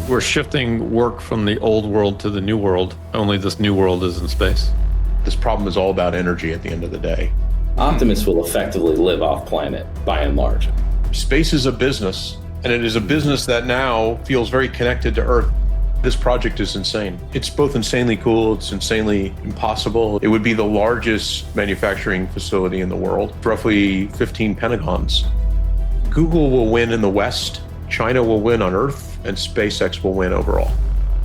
We're shifting work from the old world to the new world, only this new world is in space. This problem is all about energy at the end of the day. Optimists will effectively live off planet, by and large. Space is a business, and it is a business that now feels very connected to Earth. This project is insane. It's both insanely cool, it's insanely impossible. It would be the largest manufacturing facility in the world, roughly 15 pentagons. Google will win in the West, China will win on Earth, and SpaceX will win overall.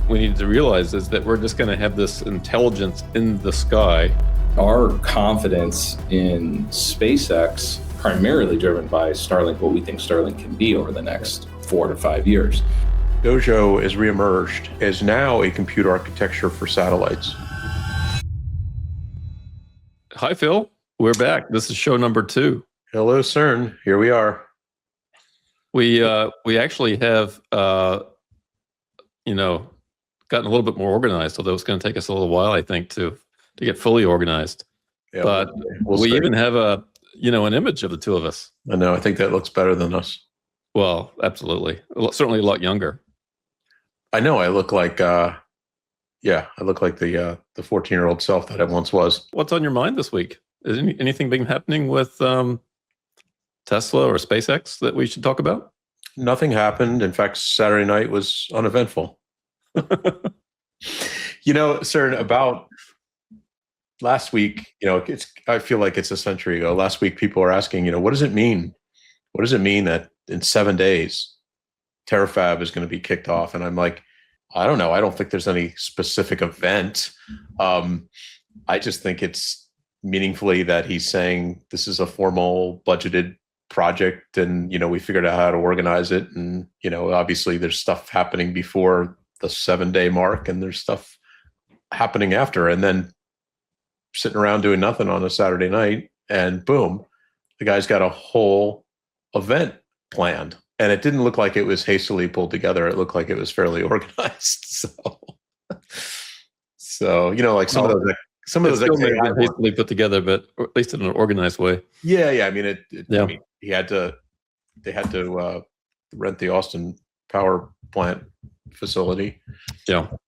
We need to realize is that we're just going to have this intelligence in the sky. Our confidence in SpaceX, primarily driven by Starlink, what we think Starlink can be over the next 4 to 5 years. Dojo is reemerged as now a computer architecture for satellites. Hi, Phil. We're back. This is show number 2. Hello, Cern. Here we are. We actually have, gotten a little bit more organized, although it's going to take us a little while, I think, to get fully organized. Yeah, but we even have an image of the two of us. I know. I think that looks better than us. Well, absolutely. Certainly a lot younger. I know. I look like, I look like the 14-year-old self that I once was. What's on your mind this week? Is anything been happening with Tesla or SpaceX that we should talk about? Nothing happened. In fact, Saturday night was uneventful. Cern, about last week, I feel like it's a century ago. Last week, people were asking, what does it mean? What does it mean that in 7 days, Terrafab is going to be kicked off? And I'm like, I don't know. I don't think there's any specific event. I just think it's meaningfully that he's saying this is a formal budgeted project and, we figured out how to organize it. And, obviously there's stuff happening before the 7-day mark and there's stuff happening after, and then sitting around doing nothing on a Saturday night and boom, the guy's got a whole event planned. And it didn't look like it was hastily pulled together. It looked like it was fairly organized. So like some of those XAI hastily put together, but at least in an organized way. Yeah. I mean, they had to rent the Austin power plant facility,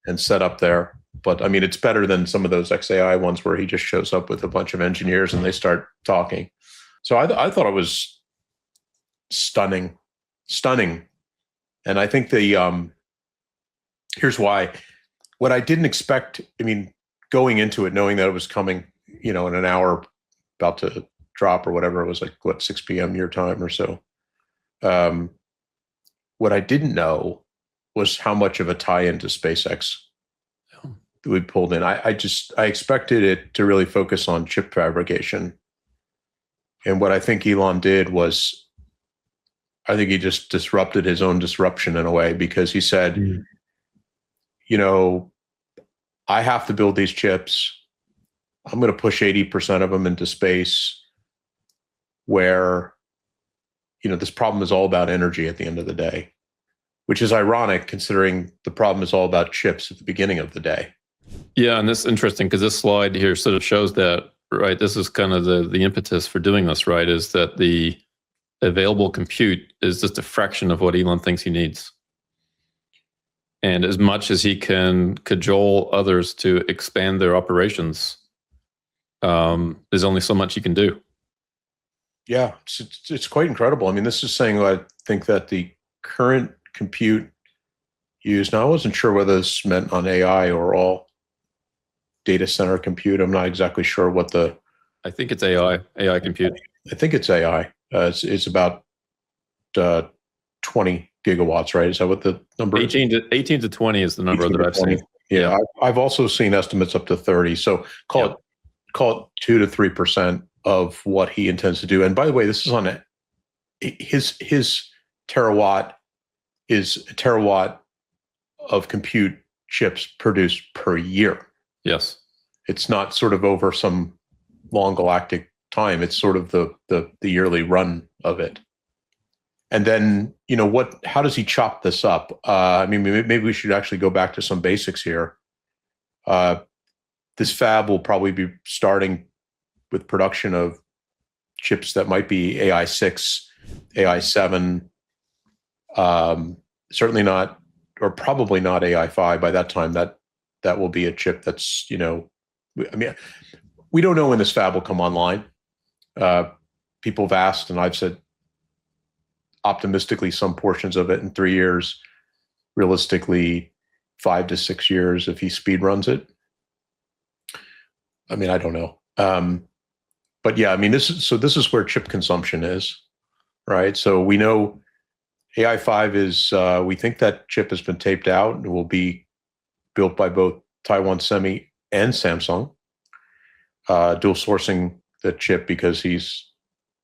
and set up there. But I mean, it's better than some of those XAI ones where he just shows up with a bunch of engineers and they start talking. So I thought it was stunning. And I think here's why. What I didn't expect, going into it, knowing that it was coming, in an hour, about to drop or whatever, it was like, 6 p.m. your time or so. What I didn't know was how much of a tie-in to SpaceX we pulled in. I expected it to really focus on chip fabrication. And what I think Elon did was, I think he just disrupted his own disruption in a way, because he said, I have to build these chips. I'm going to push 80% of them into space where, this problem is all about energy at the end of the day, which is ironic considering the problem is all about chips at the beginning of the day. Yeah, and this is interesting because this slide here sort of shows that, right? This is kind of the impetus for doing this, right? Is that the available compute is just a fraction of what Elon thinks he needs. And as much as he can cajole others to expand their operations, there's only so much he can do. Yeah, it's quite incredible. This is saying I think that the current compute used, now I wasn't sure whether this meant on AI or all data center compute. I'm not exactly sure what I think it's AI compute. I think it's AI. It's about 20 gigawatts, right? Is that what the number is? 18 to 20 is the number that I've seen. Yeah, I've also seen estimates up to 30. So call it 2 to 3% of what he intends to do. And by the way, this is on his terawatt is a terawatt of compute chips produced per year. Yes. It's not sort of over some long galactic time. It's sort of the yearly run of it. And then, how does he chop this up? Maybe we should actually go back to some basics here. This fab will probably be starting with production of chips that might be AI 6, AI 7, certainly not or probably not AI5. By that time, that will be a chip that's, I mean, we don't know when this fab will come online. People have asked, and I've said optimistically some portions of it in 3 years, realistically 5 to 6 years if he speed runs it. I mean, I don't know. But yeah, I mean, this is where chip consumption is, right? So we know AI5 is, we think that chip has been taped out and will be built by both Taiwan Semi and Samsung, dual sourcing the chip because he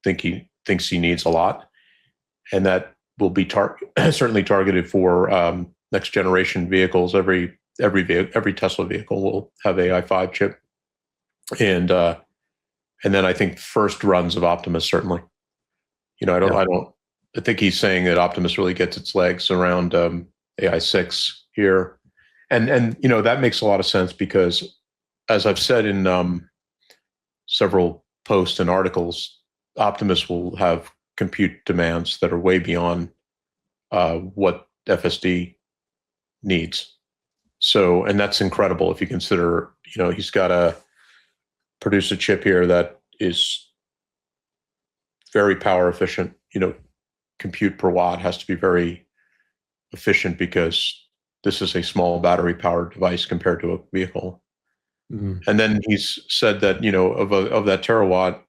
thinks he needs a lot. And that will be certainly targeted for next generation vehicles. Every Tesla vehicle will have AI5 chip. And then I think first runs of Optimus, certainly. I think he's saying that Optimus really gets its legs around AI6 here. And that makes a lot of sense because, as I've said in several posts and articles, Optimus will have compute demands that are way beyond what FSD needs. So, and that's incredible if you consider, he's got to produce a chip here that is very power efficient. Compute per watt has to be very efficient because this is a small battery powered device compared to a vehicle. Mm-hmm. And then he's said that, of that terawatt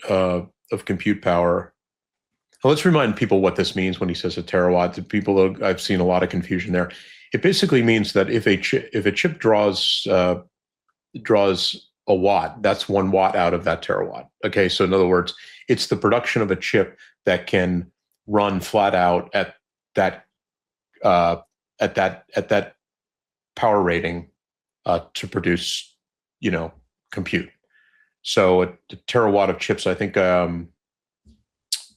of compute power. Now let's remind people what this means when he says a terawatt. People, I've seen a lot of confusion there. It basically means that if a chip draws a watt, that's 1 watt out of that terawatt. Okay, so in other words, it's the production of a chip that can run flat out at that power rating to produce, compute. So a terawatt of chips, I think I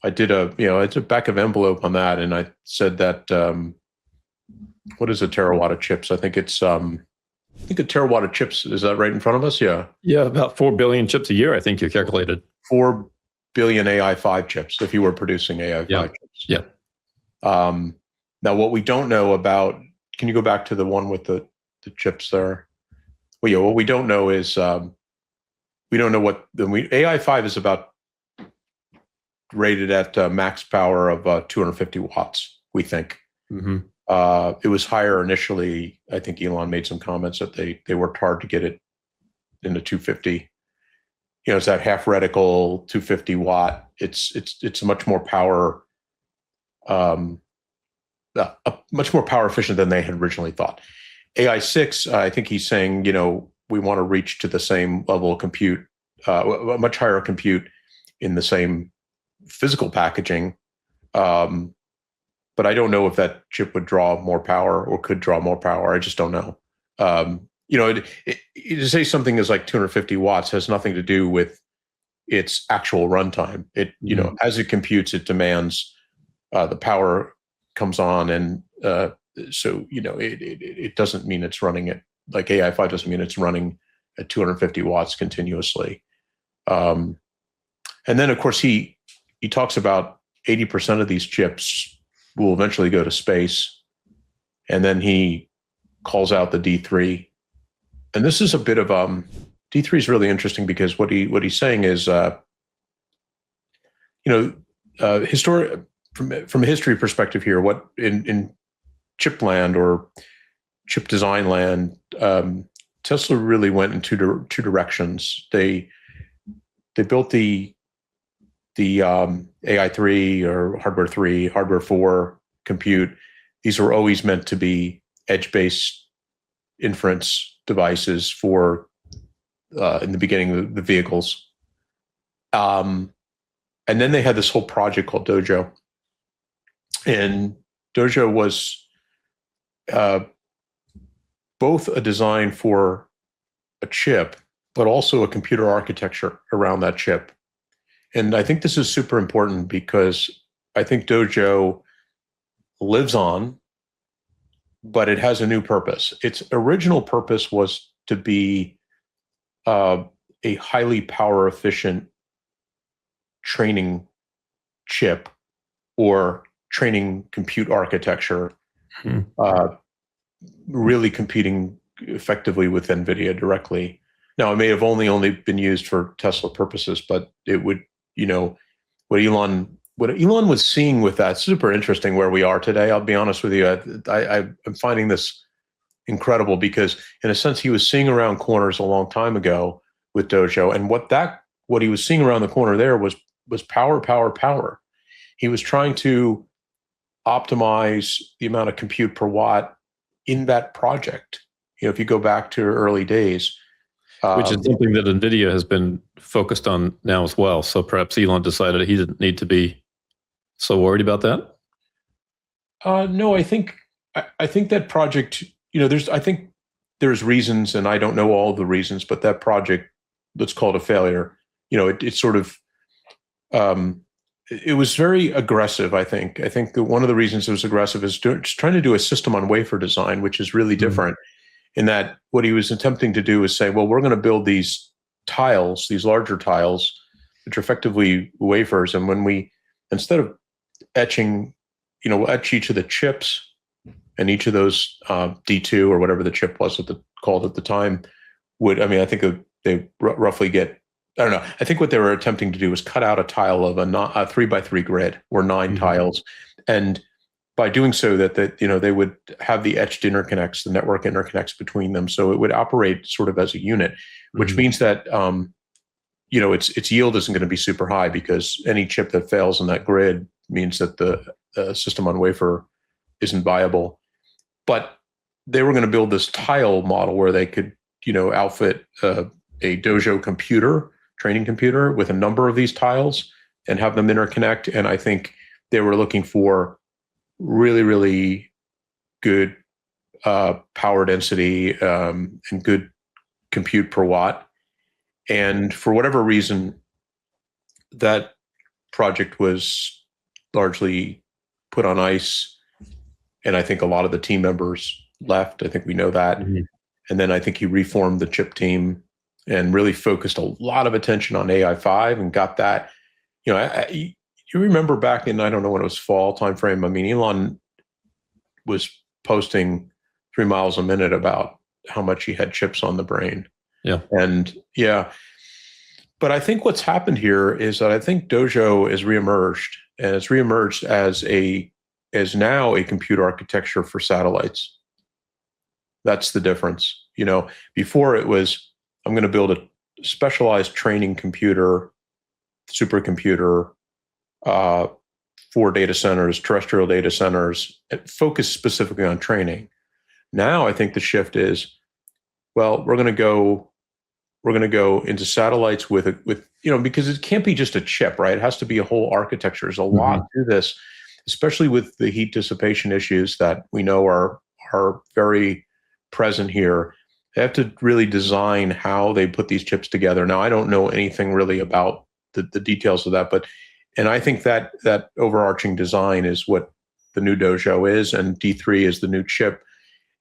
did it's a back of envelope on that, and I said that what is a terawatt of chips? I think it's a terawatt of chips. Is that right in front of us? Yeah. Yeah, about 4 billion chips a year, I think you calculated. 4 billion AI5 chips if you were producing AI5 chips. Yeah. Now, what we don't know about, can you go back to the one with the chips there? Well, yeah, what we don't know is we don't know what AI5 is about rated at max power of 250 watts, we think. Mm-hmm. It was higher initially. I think Elon made some comments that they worked hard to get it into 250. It's that half reticle 250 watt. It's much more power, much more power efficient than they had originally thought. AI6, I think he's saying, we want to reach to the same level of compute, a much higher compute in the same physical packaging. But I don't know if that chip would draw more power or could draw more power. I just don't know. To say something is like 250 watts has nothing to do with its actual runtime. It, as it computes, it demands the power comes on, and so it doesn't mean it's running it like AI5 doesn't mean it's running at 250 watts continuously. And then, of course, he talks about 80% of these chips will eventually go to space, and then he calls out the D3. And this is a bit of D3 is really interesting because what he's saying is, from a history perspective here, what in chip land or chip design land, Tesla really went in two directions. They built the AI3 or hardware 3, hardware 4 compute. These were always meant to be edge-based inference devices for in the beginning the vehicles, and then they had this whole project called Dojo, and Dojo was both a design for a chip but also a computer architecture around that chip. And I think this is super important because I think Dojo lives on, but it has a new purpose. Its original purpose was to be a highly power efficient training chip or training compute architecture really competing effectively with NVIDIA directly. Now, it may have only been used for Tesla purposes, but it would, what Elon was seeing with that, super interesting where we are today. I'll be honest with you. I'm finding this incredible because in a sense, he was seeing around corners a long time ago with Dojo. And what he was seeing around the corner there was power, power, power. He was trying to optimize the amount of compute per watt in that project. If you go back to early days, which is something that NVIDIA has been focused on now as well. So perhaps Elon decided he didn't need to be so worried about that. No, I think that project, I think there's reasons, and I don't know all the reasons, but that project, let's call it a failure. It sort of, it was very aggressive. I think that one of the reasons it was aggressive is trying to do a system on wafer design, which is really different. In that, what he was attempting to do is say, well, we're going to build these tiles, these larger tiles, which are effectively wafers, and when we, instead of etching, we'll etch each of the chips, and each of those D2 or whatever the chip was called at the time I think they roughly get, I don't know. I think what they were attempting to do was cut out a tile of a 3x3 grid or 9 tiles, and by doing so that they would have the etched interconnects, the network interconnects between them, so it would operate sort of as a unit, which means that its yield isn't going to be super high because any chip that fails in that grid means that the system on wafer isn't viable. But they were going to build this tile model where they could outfit a Dojo training computer with a number of these tiles and have them interconnect. And I think they were looking for really, really good power density and good compute per watt. And for whatever reason, that project was largely put on ice. And I think a lot of the team members left. I think we know that. And then I think he reformed the chip team and really focused a lot of attention on AI5 and got that. You remember back in, I don't know when it was fall timeframe. I mean, Elon was posting 3 miles a minute about how much he had chips on the brain. Yeah. And but I think what's happened here is that I think Dojo is reemerged, and it's reemerged as now a compute architecture for satellites. That's the difference. Before it was, I'm going to build a specialized training computer, supercomputer, for data centers, terrestrial data centers, focused specifically on training. Now I think the shift is, well, we're going to go into satellites with because it can't be just a chip, right? It has to be a whole architecture. There's a lot to this, especially with the heat dissipation issues that we know are very present here. They have to really design how they put these chips together. Now, I don't know anything really about the details of that, and I think that overarching design is what the new Dojo is, and D3 is the new chip.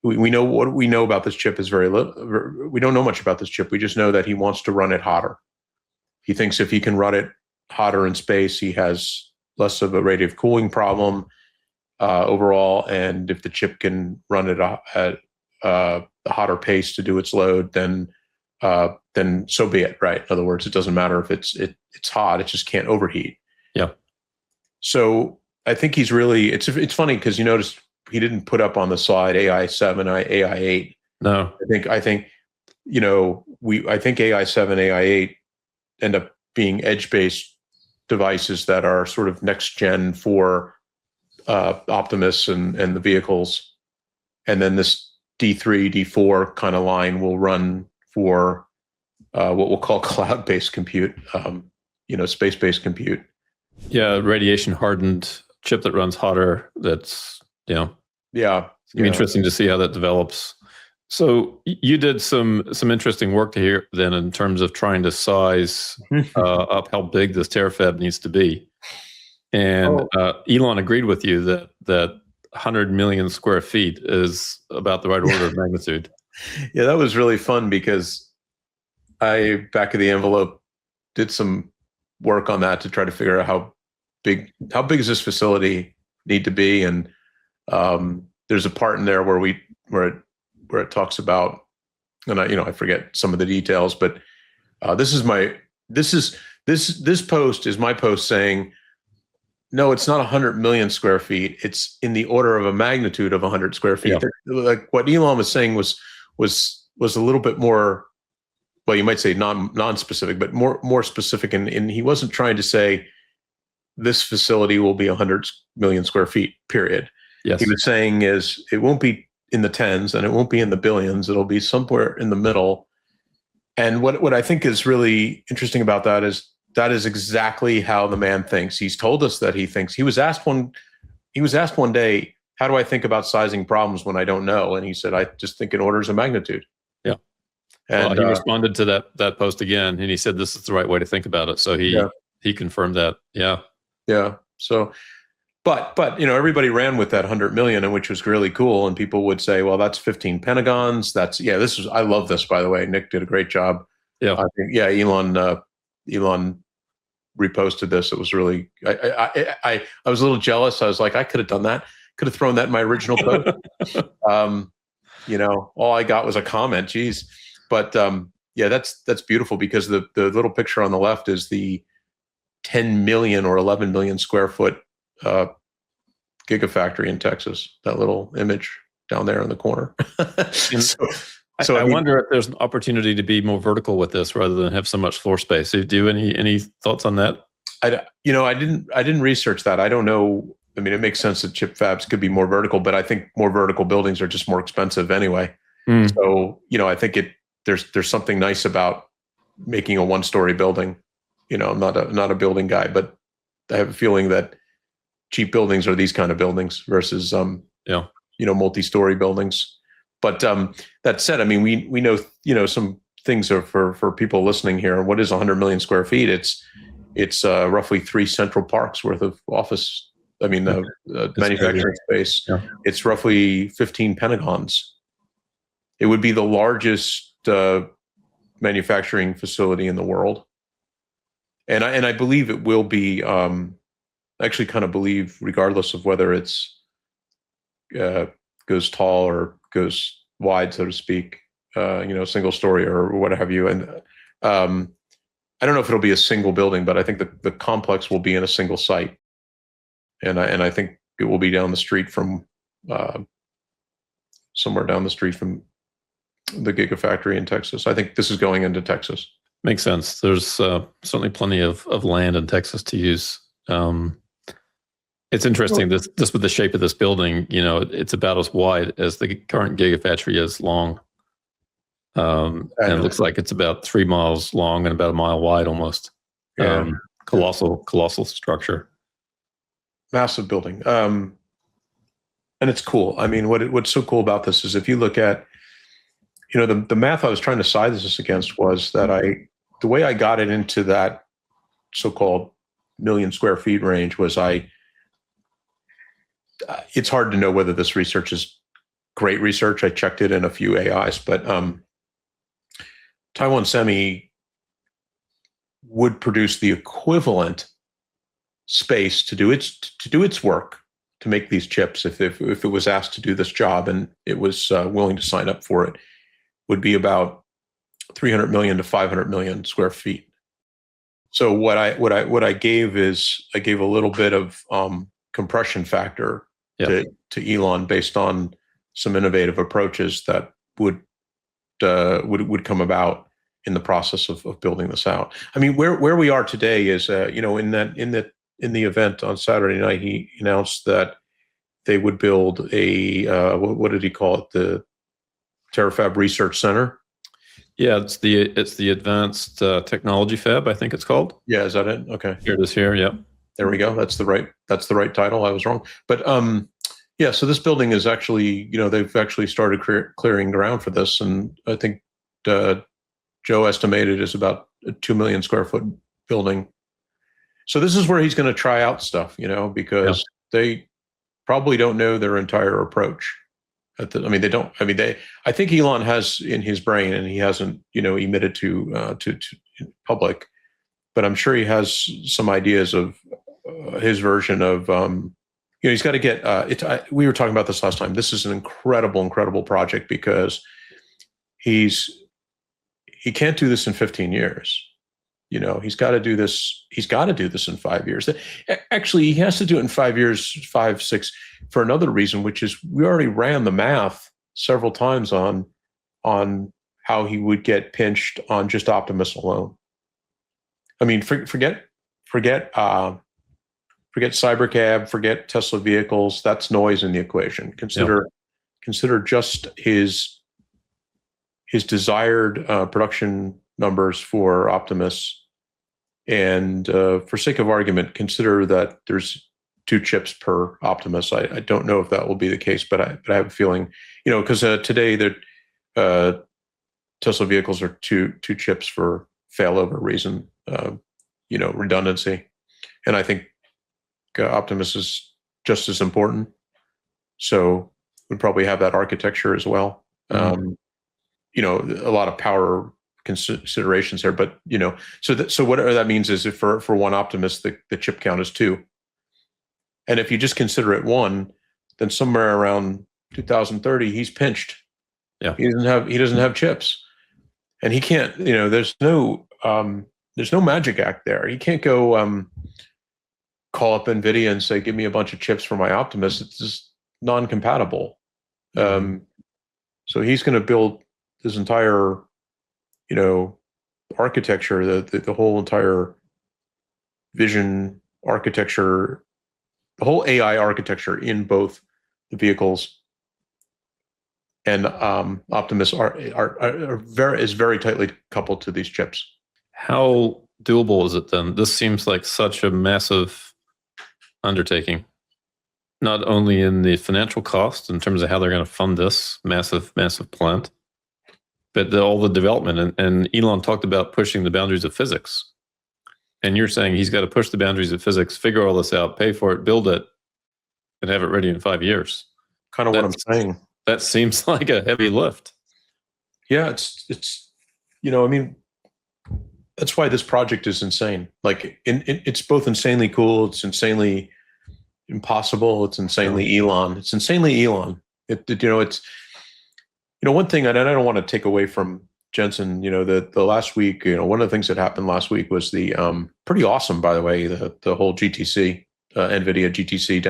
We know what we know about this chip is very little. We don't know much about this chip. We just know that he wants to run it hotter. He thinks if he can run it hotter in space, he has less of a radiative cooling problem overall. And if the chip can run it at a hotter pace to do its load, then so be it, right? In other words, it doesn't matter if it's hot; it just can't overheat. Yeah. So I think he's really. It's funny because you notice he didn't put up on the slide AI7, AI8. No, I think AI7, AI8 end up being edge-based devices that are sort of next gen for Optimus and the vehicles, and then this D3, D4 kind of line will run for what we'll call cloud-based compute, space-based compute. Yeah, radiation hardened chip that runs hotter. That's Yeah. It's gonna be interesting to see how that develops. So you did some interesting work here then in terms of trying to size up how big this terafab needs to be. And Elon agreed with you that 100 million square feet is about the right order of magnitude. Yeah, that was really fun because I, back of the envelope, did some work on that to try to figure out how big does this facility need to be. And there's a part in there where it talks about, and I forget some of the details, but this post is my post saying, no, it's not 100 million square feet. It's in the order of a magnitude of 100 square feet. Yeah. Like what Elon was saying was a little bit more, well, you might say non-specific, but more specific. And he wasn't trying to say this facility will be 100 million square feet, period. Yes. He was saying is it won't be in the tens and it won't be in the billions. It'll be somewhere in the middle. And what I think is really interesting about that is exactly how the man thinks. He's told us that he thinks. He was asked one day, how do I think about sizing problems when I don't know? And he said, I just think in orders of magnitude. Yeah. And he responded to that post again, and he said this is the right way to think about it. So he confirmed that. Yeah. Yeah. So, but everybody ran with that 100 million, and which was really cool. And people would say, well, that's 15 Pentagons. I love this, by the way. Nick did a great job. Yeah. I think, Elon reposted this. It was really, I was a little jealous. I was like, I could have done that. Could have thrown that in my original post. All I got was a comment. Geez. But that's beautiful, because the little picture on the left is the 10 million or 11 million square foot gigafactory in Texas. That little image down there in the corner. I wonder if there's an opportunity to be more vertical with this rather than have so much floor space. Do you any thoughts on that? I didn't research that. I don't know. I mean, it makes sense that chip fabs could be more vertical, but I think more vertical buildings are just more expensive anyway. So, I think there's something nice about making a one-story building. I'm not a building guy, but I have a feeling that cheap buildings are these kind of buildings versus multi-story buildings. But that said, I mean, we know some things are for people listening here. What is 100 million square feet? It's roughly 3 Central Parks worth of office. I mean, manufacturing space. Yeah. It's roughly 15 Pentagons. It would be the largest manufacturing facility in the world, and I believe it will be. Actually, kind of believe, regardless of whether it's goes tall or goes wide, so to speak, single story or what have you. And I don't know if it'll be a single building, but I think the complex will be in a single site. And I think it will be down the street from somewhere down the street from the Gigafactory in Texas. I think this is going into Texas. Makes sense. There's certainly plenty of land in Texas to use. It's interesting, this with the shape of this building, it's about as wide as the current Gigafactory is long. And it looks like it's about 3 miles long and about a mile wide almost. Yeah. Colossal structure. Massive building. And it's cool. I mean, what's so cool about this is if you look at, the math I was trying to size this against was that the way I got it into that so-called million square feet range was it's hard to know whether this research is great research. I checked it in a few AIs, but Taiwan Semi would produce the equivalent space to do its work to make these chips if it was asked to do this job and it was willing to sign up for it, would be about 300 million to 500 million square feet. So what I gave is I gave a little bit of compression factor to Elon based on some innovative approaches that would come about in the process of building this out. I mean, where we are today is in the event on Saturday night, he announced that they would build a what did he call it? The Terafab Research Center. Yeah, it's the Advanced Technology Fab, I think it's called. Yeah, is that it? Okay. Here it is. Here, yeah. There we go. That's the right title. I was wrong. But so this building is actually, they've actually started clearing ground for this, and I think Joe estimated is about a 2 million square foot building. So this is where he's going to try out stuff, because they probably don't know their entire approach. I think Elon has in his brain, and he hasn't, emitted to public, but I'm sure he has some ideas of his version of he's got to get. We were talking about this last time. This is an incredible project because he can't do this in 15 years. He's got to do this. He's got to do this in 5 years. Actually, he has to do it in 5 years, 5, 6, for another reason, which is we already ran the math several times on how he would get pinched on just Optimus alone. I mean, forget Cybercab, forget Tesla vehicles. That's noise in the equation. Consider just his desired production numbers for Optimus, and for sake of argument, consider that there's 2 chips per Optimus. I don't know if that will be the case, but I have a feeling, because today the Tesla vehicles are two chips for failover reason, redundancy, and I think Optimus is just as important. So we'd probably have that architecture as well. A lot of power considerations there, but so what that means is if for one Optimus, the chip count is 2. And if you just consider it 1, then somewhere around 2030, he's pinched. Yeah. He doesn't have chips. And he can't, there's no magic act there. He can't go call up NVIDIA and say, give me a bunch of chips for my Optimus. It's just non-compatible. So he's going to build this entire, architecture, the whole entire vision architecture, the whole AI architecture in both the vehicles and Optimus is very tightly coupled to these chips. How doable is it then? This seems like such a massive undertaking, not only in the financial cost in terms of how they're going to fund this massive plant, but all the development. And Elon talked about pushing the boundaries of physics. And you're saying he's got to push the boundaries of physics, figure all this out, pay for it, build it, and have it ready in 5 years. Kind of what I'm saying. That seems like a heavy lift. Yeah, it's that's why this project is insane. Like, it's both insanely cool, it's insanely impossible, it's insanely Elon. It's insanely Elon. It's one thing, and I don't want to take away from Jensen. The last week, one of the things that happened last week was the pretty awesome, by the way, the whole GTC, NVIDIA GTC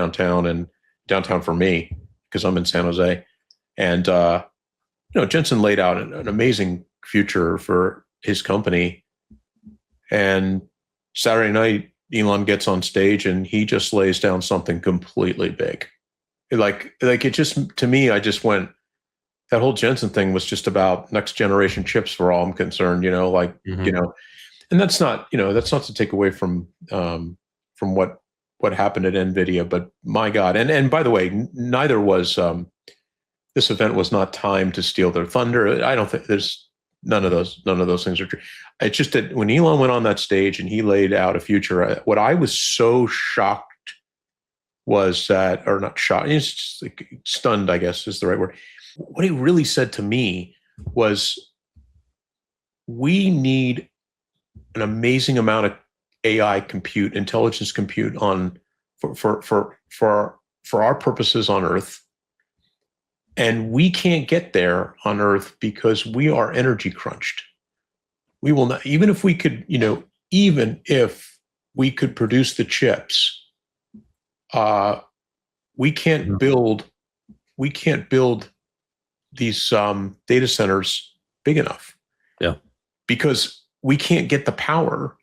downtown for me, because I'm in San Jose. And, Jensen laid out an amazing future for his company. And Saturday night, Elon gets on stage and he just lays down something completely big. Like it just, to me, I just went, that whole Jensen thing was just about next generation chips for all I'm concerned, and that's not to take away from what happened at NVIDIA, but my God. And by the way, neither was, this event was not timed to steal their thunder. I don't think there's none of those things are true. It's just that when Elon went on that stage and he laid out a future, what I was so shocked was that, or not shocked, it's just like stunned, I guess is the right word. What he really said to me was, we need an amazing amount of AI compute, intelligence compute for our purposes on Earth. And we can't get there on Earth because we are energy crunched. We will not, even if we could produce the chips, we can't build these data centers big enough. Yeah. Because we can't get the power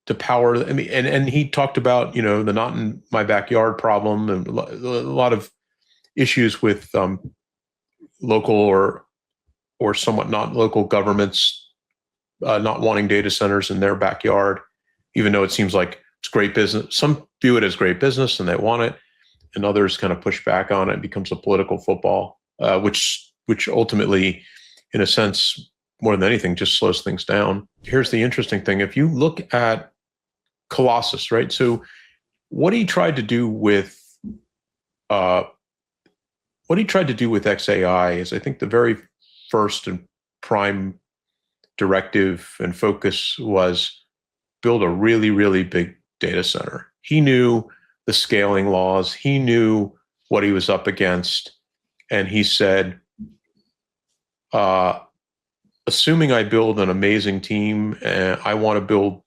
to power. I mean, and he talked about, the not in my backyard problem and a lot of issues with local or somewhat not local governments not wanting data centers in their backyard, even though it seems like it's great business. Some view it as great business and they want it, and others kind of push back on it. It becomes a political football, which ultimately, in a sense, more than anything, just slows things down. Here's the interesting thing. If you look at Colossus, right? So what he tried to do with XAI is, I think, the very first and prime directive and focus was build a really, really big data center. He knew the scaling laws. He knew what he was up against. And he said, assuming I build an amazing team, and I want to build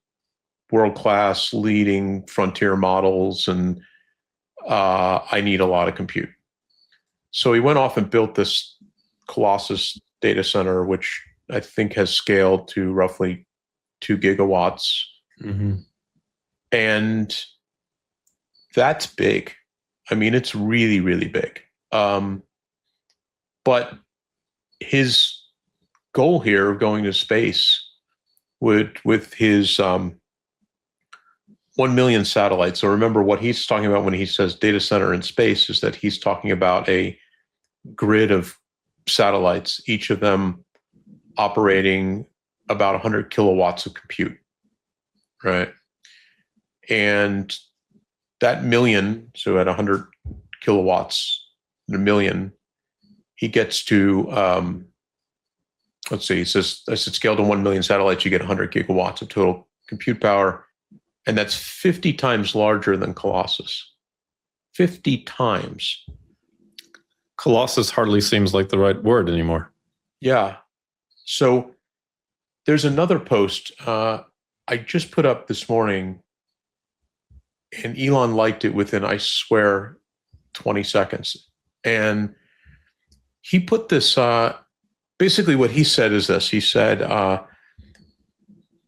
world-class leading frontier models, and I need a lot of compute. So he went off and built this Colossus data center, which I think has scaled to roughly 2 gigawatts. Mm-hmm. And that's big. I mean, it's really, really big. But his goal here of going to space with his 1 million satellites. So remember, what he's talking about when he says data center in space is that he's talking about a grid of satellites, each of them operating about 100 kilowatts of compute, right? And that million, so at 100 kilowatts, a million, he gets to, let's see, he says, I said scale to 1 million satellites, you get 100 gigawatts of total compute power. And that's 50 times larger than Colossus. 50 times. Colossus hardly seems like the right word anymore. Yeah. So there's another post I just put up this morning, and Elon liked it within, I swear, 20 seconds. And he put this, basically what he said is this. He said,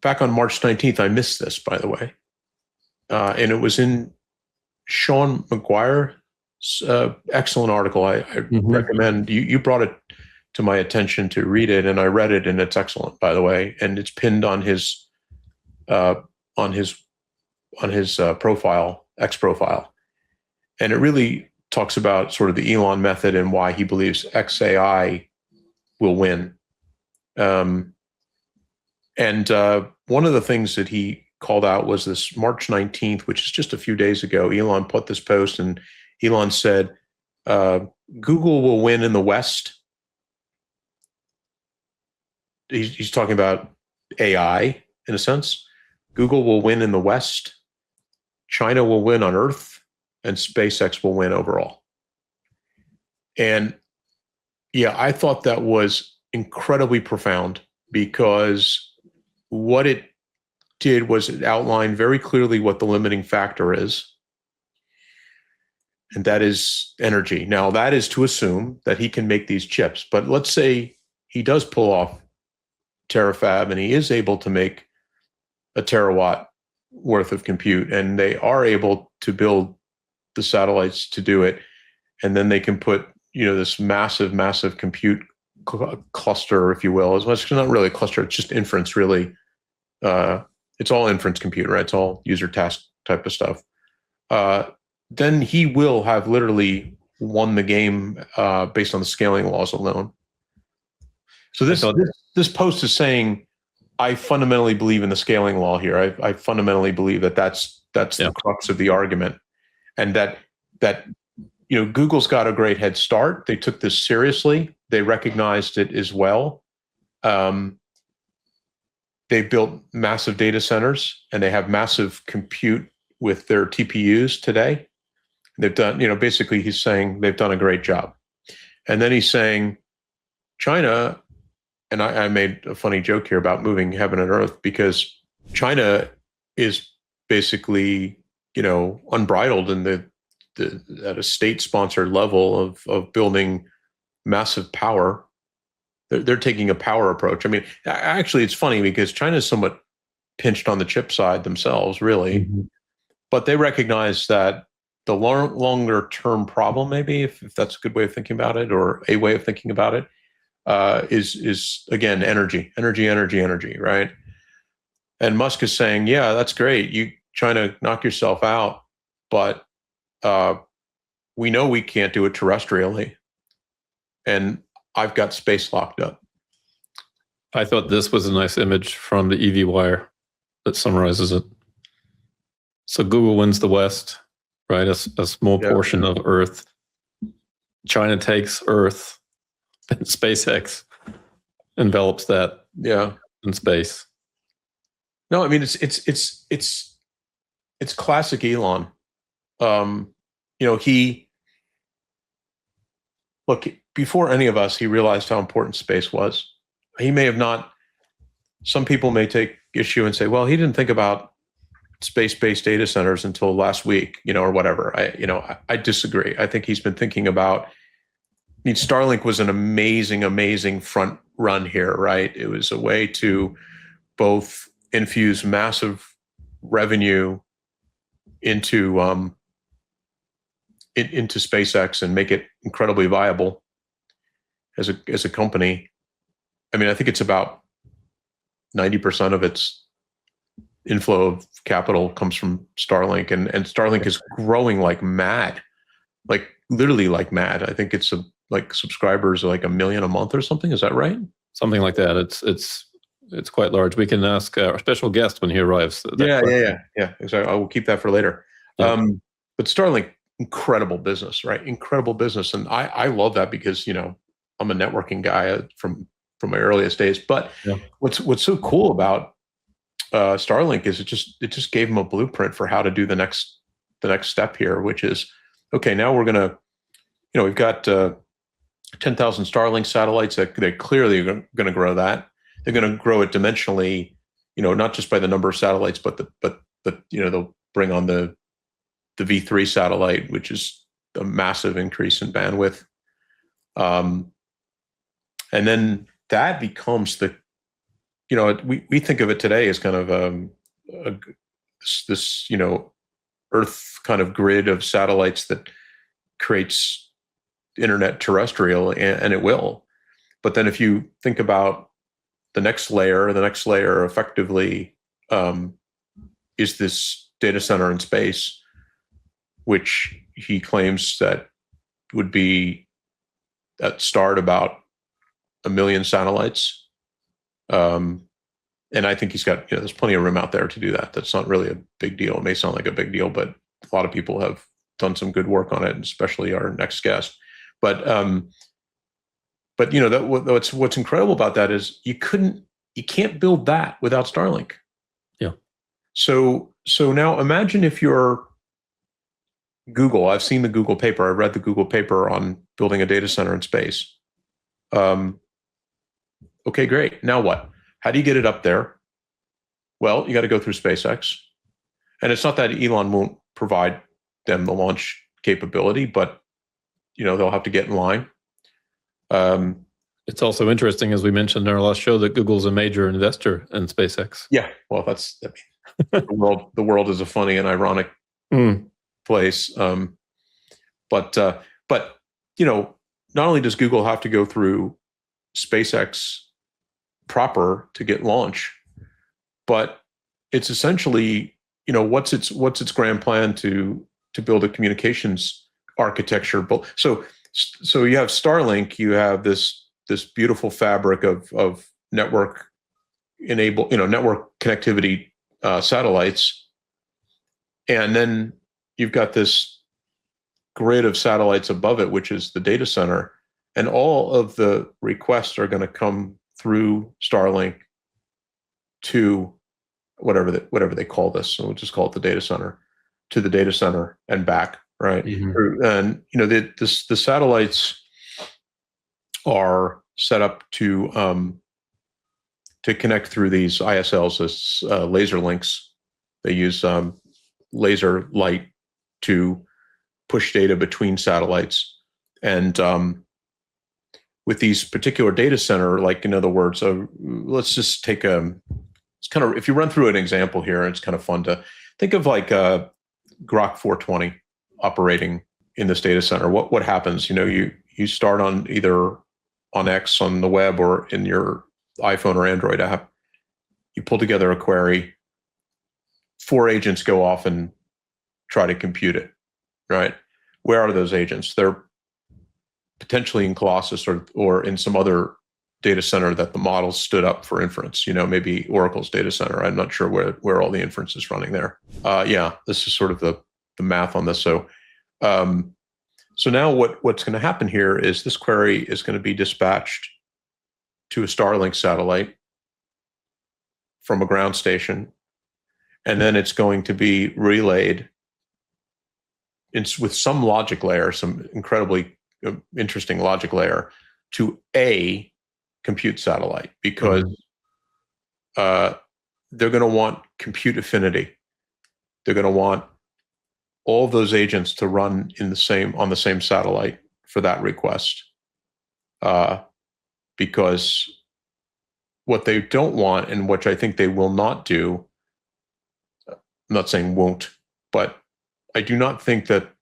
back on March 19th, I missed this, by the way. And it was in Sean McGuire's excellent article. I recommend, you brought it to my attention to read it, and I read it, and it's excellent, by the way. And it's pinned on his profile, X profile. And it really talks about sort of the Elon method and why he believes XAI will win. And one of the things that he called out was this March 19th, which is just a few days ago. Elon put this post, and Elon said, Google will win in the West. He's talking about AI in a sense. Google will win in the West. China will win on Earth, and SpaceX will win overall. And yeah, I thought that was incredibly profound, because what it did was it outlined very clearly what the limiting factor is, and that is energy. Now, that is to assume that he can make these chips, but let's say he does pull off terafab and he is able to make a terawatt worth of compute, and they are able to build the satellites to do it, and then they can put, this massive compute cluster, if you will. It's not really a cluster, it's just inference, really. It's all inference compute, right? It's all user task type of stuff. Then he will have literally won the game based on the scaling laws alone. So this post is saying, I fundamentally believe in the scaling law here. I fundamentally believe that's the crux of the argument, and that Google's got a great head start. They took this seriously. They recognized it as well. They built massive data centers, and they have massive compute with their TPUs today. They've done, basically he's saying they've done a great job. And then he's saying China, and I made a funny joke here about moving heaven and earth, because China is basically, unbridled in at a state-sponsored level of building massive power. They're taking a power approach. I mean, actually, it's funny because China is somewhat pinched on the chip side themselves, really. Mm-hmm. But they recognize that the longer-term problem, maybe, if that's a good way of thinking about it, or a way of thinking about it, is again, energy, right? And Musk is saying, yeah, that's great. You trying to knock yourself out, but we know we can't do it terrestrially. And I've got space locked up. I thought this was a nice image from the EV Wire that summarizes it. So Google wins the West, right? A small portion of Earth. China takes Earth, and SpaceX envelops that in space. No, I mean it's classic Elon. he look, before any of us, he realized how important space was. He may have not. Some people may take issue and say, well, he didn't think about space-based data centers until last week, or whatever. I disagree. I think he's been thinking about. Starlink was an amazing front run here, right? It was a way to both infuse massive revenue into SpaceX and make it incredibly viable as a company. I mean, I think it's about 90% of its inflow of capital comes from Starlink, and Starlink is growing like mad, like literally like mad. I think it's like subscribers are like 1 million a month or something. Is that right? Something like that. It's quite large. We can ask our special guest when he arrives. Yeah. Exactly. I will keep that for later. Yeah. But Starlink, incredible business, right? Incredible business, and I love that because I'm a networking guy from my earliest days. But what's so cool about Starlink is it just gave them a blueprint for how to do the next step here, which is okay. Now we're gonna, we've got 10,000 Starlink satellites that they clearly are going to grow that. They're going to grow it dimensionally, not just by the number of satellites, but they'll bring on the V3 satellite, which is a massive increase in bandwidth. And then that becomes we think of it today as kind of this Earth kind of grid of satellites that creates internet terrestrial, and it will. But then if you think about the next layer effectively is this data center in space, which he claims that would be at start about 1 million satellites. And I think he's got, there's plenty of room out there to do that. That's not really a big deal. It may sound like a big deal, but a lot of people have done some good work on it, especially our next guest. But what's incredible about that is you can't build that without Starlink. Yeah. So now imagine if you're Google. I've seen the Google paper. I read the Google paper on building a data center in space. Okay, great. Now what? How do you get it up there? Well, you got to go through SpaceX. And it's not that Elon won't provide them the launch capability, but they'll have to get in line. It's also interesting, as we mentioned in our last show, that Google's a major investor in SpaceX. Yeah, well, the world is a funny and ironic place. But not only does Google have to go through SpaceX proper to get launch, but it's essentially, what's its grand plan to build a communications architecture. So you have Starlink, you have this beautiful fabric of network connectivity satellites, and then you've got this grid of satellites above it, which is the data center, and all of the requests are going to come through Starlink to whatever they call this. So we'll just call it the data center, to the data center and back, right? Mm-hmm. And the satellites are set up to connect through these ISLs as laser links. They use laser light to push data between satellites, and with these particular data center, like in other words, let's just take it's kind of, if you run through an example here, it's kind of fun to think of like a Grok 420 operating in this data center. What happens? You start on either on X on the web or in your iPhone or Android app. You pull together a query. 4 agents go off and try to compute it, right? Where are those agents? They're potentially in Colossus or in some other data center that the model stood up for inference, maybe Oracle's data center. I'm not sure where all the inference is running there. This is sort of the math on this. So now what's going to happen here is this query is going to be dispatched to a Starlink satellite from a ground station, and then it's going to be relayed with some logic layer, some incredibly interesting logic layer, to a compute satellite, because they're going to want compute affinity. They're going to want all of those agents to run on the same satellite for that request, because what they don't want, and which I think they will not do, I'm not saying won't, but I do not think that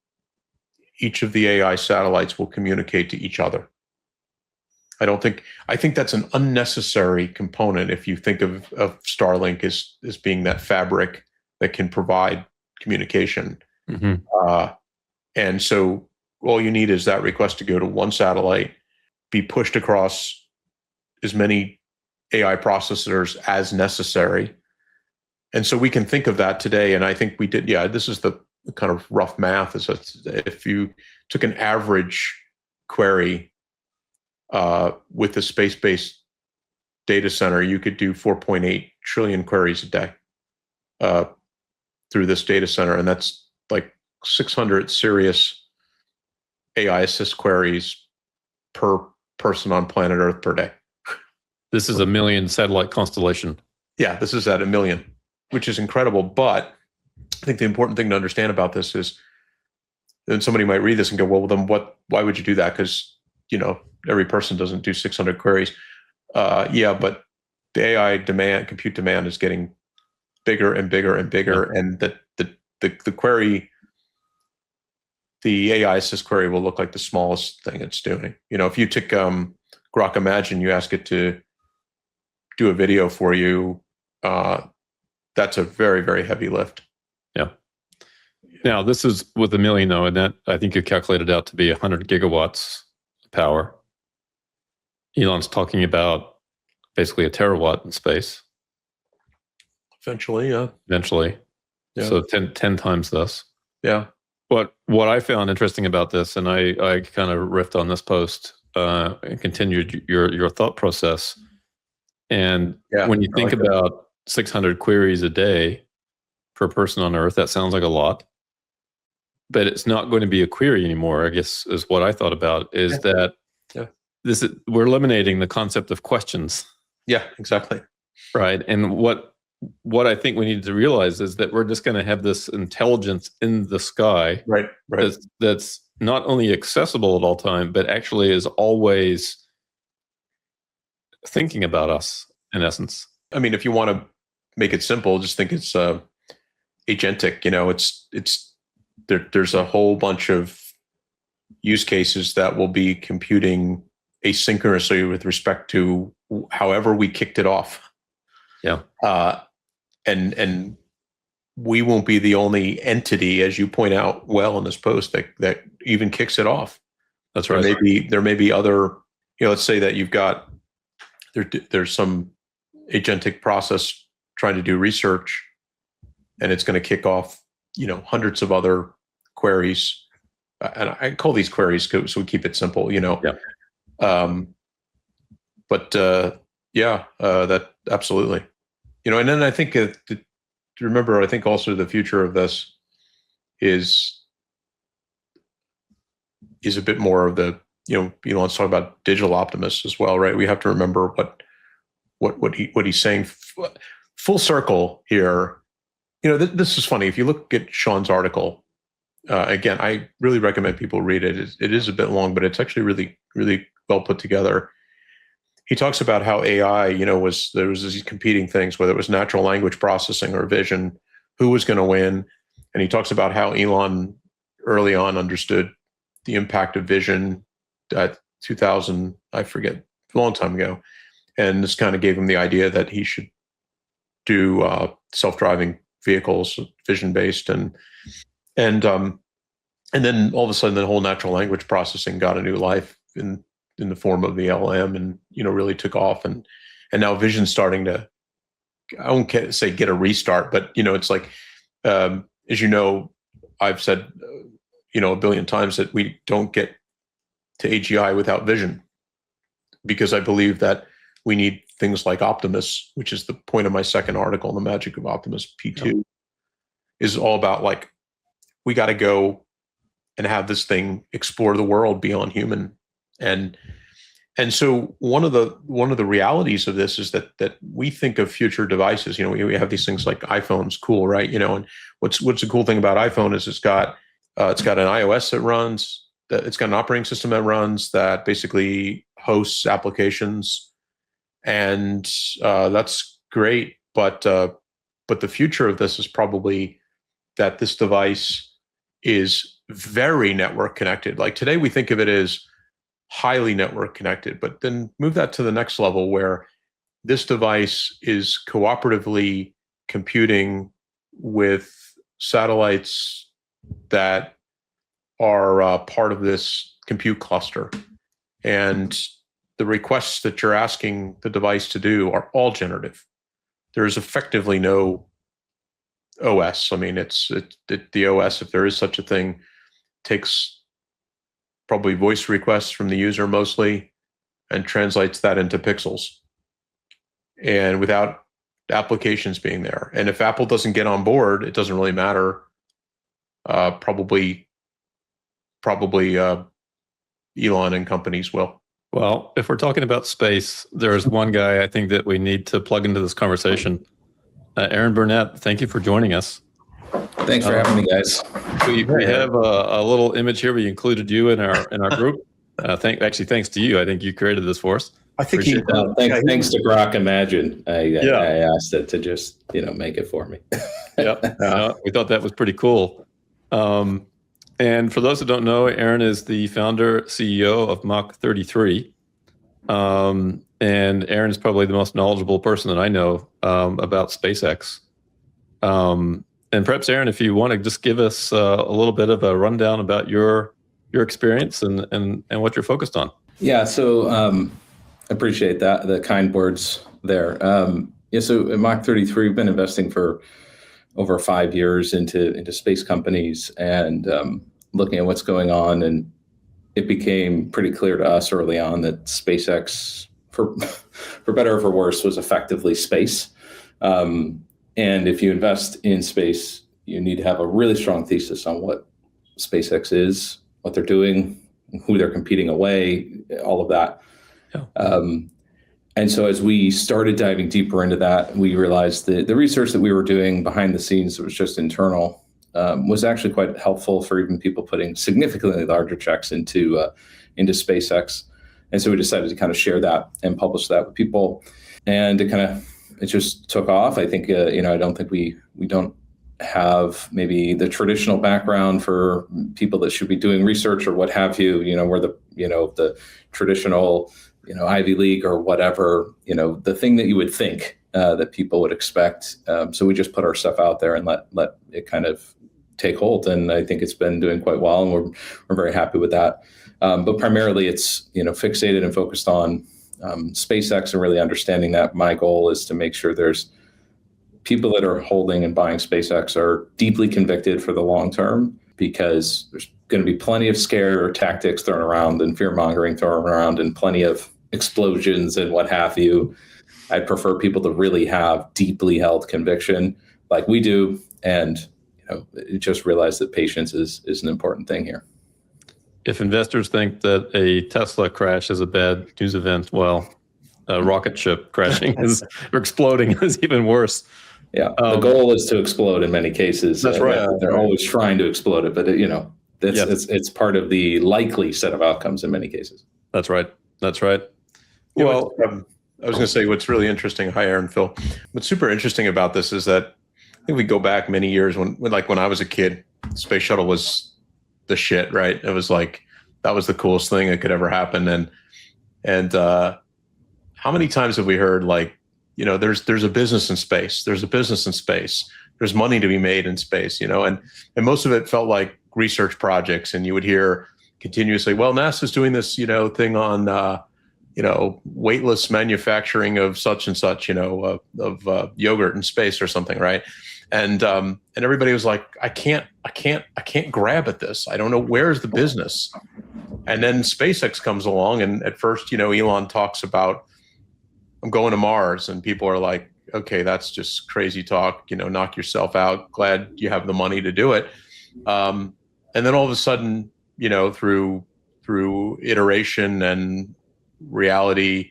each of the AI satellites will communicate to each other. I think that's an unnecessary component if you think of Starlink as being that fabric that can provide communication. And so all you need is that request to go to one satellite, be pushed across as many AI processors as necessary. And so we can think of that today. And I think we did. Yeah, this is the kind of rough math, is that if you took an average query with a space-based data center, you could do 4.8 trillion queries a day through this data center. And that's like 600 serious AI assist queries per person on planet Earth per day. This is a 1 million satellite constellation. Yeah, this is at 1 million, which is incredible. But I think the important thing to understand about this is, then somebody might read this and go, well, then why would you do that? Because, every person doesn't do 600 queries. Yeah, but the AI demand, compute demand, is getting bigger and bigger and bigger. Yeah. And the query, the AI assist query, will look like the smallest thing it's doing. If you took Grok Imagine, you ask it to do a video for you, that's a very, very heavy lift. Yeah. Now, this is with 1 million, though, and that I think you calculated out to be 100 gigawatts of power. Elon's talking about basically a terawatt in space. Eventually, yeah. Eventually. Yeah. So 10 times this. Yeah. But what I found interesting about this, and I kind of riffed on this post and continued your thought process. And when you think about 600 queries a day per person on Earth, that sounds like a lot. But it's not going to be a query anymore, I guess, is what I thought about, is that we're eliminating the concept of questions. Yeah, exactly. Right. And what I think we need to realize is that we're just going to have this intelligence in the sky, right. That's not only accessible at all time, but actually is always thinking about us, in essence. I mean, if you want to make it simple, just think it's agentic. There's a whole bunch of use cases that will be computing asynchronously with respect to however we kicked it off. Yeah. And we won't be the only entity, as you point out well in this post, that even kicks it off. That's right. There may be other, let's say that you've got, there's some agentic process trying to do research, and it's going to kick off, hundreds of other queries. And I call these queries so we keep it simple, Yeah. That absolutely, and then I think remember, I think also the future of this is a bit more of the, Elon's talking about digital optimists as well, right? We have to remember what he's saying. Full circle here. This is funny. If you look at Sean's article, again, I really recommend people read it. It is a bit long, but it's actually really, really well put together. He talks about how AI, there was these competing things, whether it was natural language processing or vision, who was going to win. And he talks about how Elon early on understood the impact of vision at 2000, I forget, a long time ago. And this kind of gave him the idea that he should do self-driving vehicles, vision-based, and then all of a sudden the whole natural language processing got a new life in the form of the LM, and really took off, and now vision's starting to, I won't say get a restart, but it's like, as I've said a billion times that we don't get to AGI without vision, because I believe that we need things like Optimus, which is the point of my second article, The Magic of Optimus P2, is all about, like, we got to go have this thing explore the world beyond human. And so one of the realities of this is that we think of future devices. We have these things like iPhones, cool, right? And what's the cool thing about iPhone is it's got an iOS that runs, that it's got an operating system that runs that basically hosts applications, and that's great. But the future of this is probably that this device is very network connected. Like today, we think of it as highly network connected, but then move that to the next level where this device is cooperatively computing with satellites that are part of this compute cluster. And the requests that you're asking the device to do are all generative. There's effectively no OS. I mean, the OS, if there is such a thing, takes probably voice requests from the user mostly and translates that into pixels, and without applications being there. And if Apple doesn't get on board, it doesn't really matter. Probably Elon and companies will. Well, if we're talking about space, there's one guy I think that we need to plug into this conversation. Aaron Burnett, thank you for joining us. Thanks for having me, guys. We have a little image here. We included you in our group. Thanks to you. I think you created this for us. I think thanks to Grok Imagine. I asked it to just make it for me. Yep. We thought that was pretty cool. And for those who don't know, Aaron is the founder, CEO of Mach 33. And Aaron is probably the most knowledgeable person that I know about SpaceX. And perhaps, Aaron, if you want to just give us a little bit of a rundown about your experience and what you're focused on. Yeah, so appreciate that, the kind words there. So at Mach 33, we've been investing for over 5 years into space companies and looking at what's going on. And it became pretty clear to us early on that SpaceX, for better or for worse, was effectively space. And if you invest in space, you need to have a really strong thesis on what SpaceX is, what they're doing, who they're competing away, all of that. Yeah. And so as we started diving deeper into that, we realized that the research that we were doing behind the scenes that was just internal was actually quite helpful for even people putting significantly larger checks into SpaceX. And so we decided to kind of share that and publish that with people. And it just took off. I think, I don't think we don't have maybe the traditional background for people that should be doing research or what have you. We're the traditional, Ivy League or whatever, the thing that you would think that people would expect. So we just put our stuff out there and let it kind of take hold. And I think it's been doing quite well, and we're very happy with that. But primarily it's, fixated and focused on SpaceX and really understanding that my goal is to make sure there's people that are holding and buying SpaceX are deeply convicted for the long term, because there's going to be plenty of scare tactics thrown around and fear mongering thrown around and plenty of explosions and what have you. I prefer people to really have deeply held conviction like we do. And, just realize that patience is an important thing here. If investors think that a Tesla crash is a bad news event, well, a rocket ship crashing or exploding is even worse. Yeah, the goal is to explode in many cases. That's right. They're always trying to explode it, but it's part of the likely set of outcomes in many cases. That's right. Well, I was going to say what's really interesting. Hi, Aaron, Phil. What's super interesting about this is that I think we go back many years when I was a kid, space shuttle was the shit, right? It was like, that was the coolest thing that could ever happen. And how many times have we heard there's a business in space. There's a business in space. There's money to be made in space, and most of it felt like research projects. And you would hear continuously, well, NASA's doing this, thing on, weightless manufacturing of such and such, of yogurt in space or something, right? And everybody was like, I can't grab at this. I don't know, where's the business? And then SpaceX comes along, and at first, Elon talks about, I'm going to Mars, and people are like, okay, that's just crazy talk, knock yourself out. Glad you have the money to do it. And And then all of a sudden, through iteration and reality,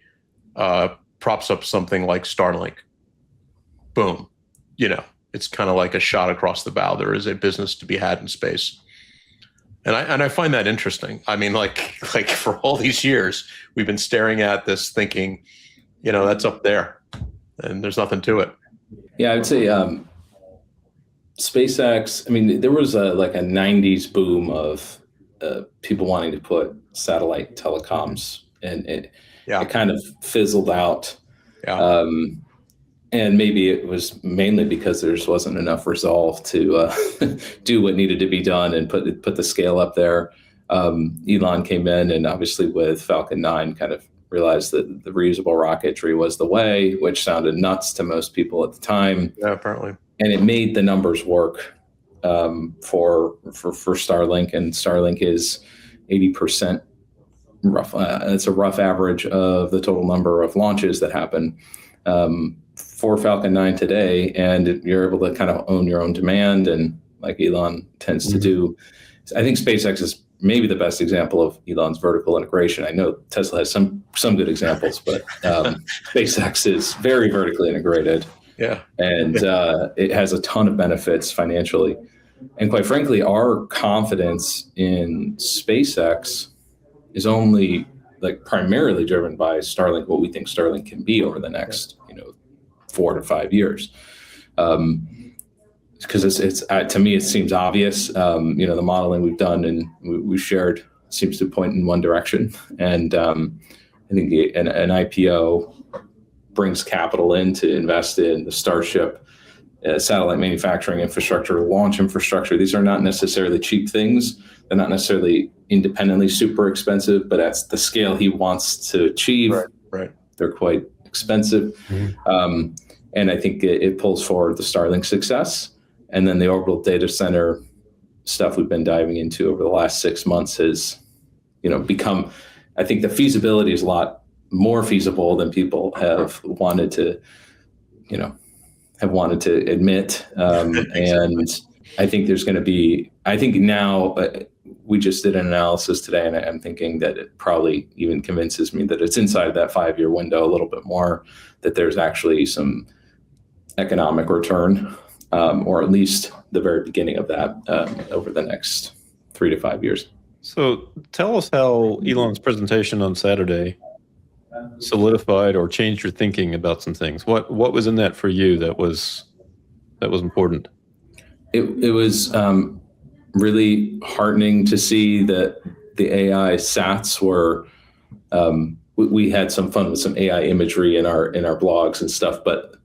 props up something like Starlink. Boom. It's kind of like a shot across the bow. There is a business to be had in space. And I find that interesting. I mean, like for all these years, we've been staring at this thinking, that's up there and there's nothing to it. Yeah, I would say SpaceX, I mean, there was a 90s boom of people wanting to put satellite telecoms, and it kind of fizzled out. Yeah. And maybe it was mainly because there just wasn't enough resolve to do what needed to be done and put the scale up there. Elon came in and obviously with Falcon 9 kind of realized that the reusable rocketry was the way, which sounded nuts to most people at the time. Yeah, apparently. And it made the numbers work for Starlink, and Starlink is 80% rough. It's a rough average of the total number of launches that happen for Falcon 9 today, and you're able to kind of own your own demand, and like Elon tends to do. I think SpaceX is maybe the best example of Elon's vertical integration. I know Tesla has some good examples, but SpaceX is very vertically integrated. Yeah. And it has a ton of benefits financially. And quite frankly, our confidence in SpaceX is only primarily driven by Starlink, what we think Starlink can be over the next 4 to 5 years. Because it's to me, it seems obvious. The modeling we've done and we've shared seems to point in one direction. And I think an IPO brings capital in to invest in the Starship, satellite manufacturing infrastructure, launch infrastructure. These are not necessarily cheap things. They're not necessarily independently super expensive, but at the scale he wants to achieve, right. They're quite expensive. Mm-hmm. And I think it pulls forward the Starlink success. And then the orbital data center stuff we've been diving into over the last 6 months has, become, I think the feasibility is a lot more feasible than people have wanted to, admit. And I think there's going to be, now we just did an analysis today, and I'm thinking that it probably even convinces me that it's inside that 5-year window a little bit more, that there's actually some economic return, or at least the very beginning of that over the next 3 to 5 years. So tell us how Elon's presentation on Saturday solidified or changed your thinking about some things. What was in that for you that was important? It was really heartening to see that the AI sats were. We had some fun with some AI imagery in our blogs and stuff, but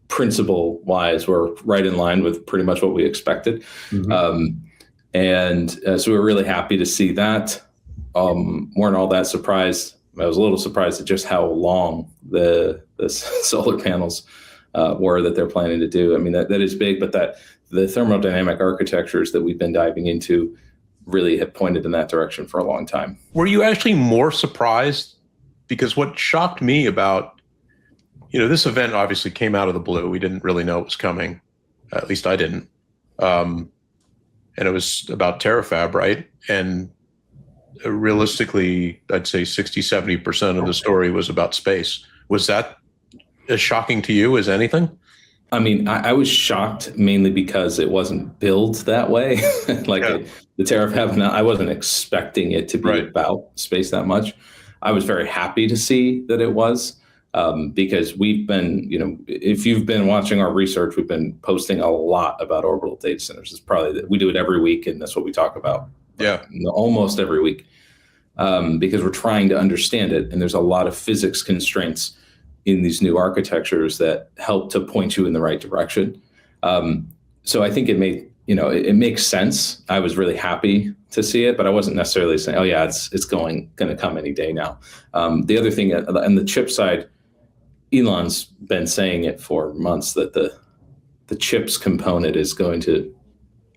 principle wise, we're right in line with pretty much what we expected. Mm-hmm. So we were really happy to see that. Weren't all that surprised. I was a little surprised at just how long the solar panels were that they're planning to do. I mean, that is big, but that the thermodynamic architectures that we've been diving into really have pointed in that direction for a long time. Were you actually more surprised? Because what shocked me about, this event obviously came out of the blue. We didn't really know it was coming. At least I didn't. And it was about Terrafab, right? And realistically, I'd say 60-70% of the story was about space. Was that as shocking to you as anything? I mean, I was shocked mainly because it wasn't billed that way. The Terrafab, I wasn't expecting it to be about space that much. I was very happy to see that it was, because we've been, if you've been watching our research, we've been posting a lot about orbital data centers. It's probably we do it every week, and that's what we talk about. Yeah, almost every week, because we're trying to understand it, and there's a lot of physics constraints in these new architectures that help to point you in the right direction. So I think it makes sense. I was really happy to see it, but I wasn't necessarily saying, "Oh yeah, it's going to come any day now." The other thing on the chip side, Elon's been saying it for months that the chips component is going to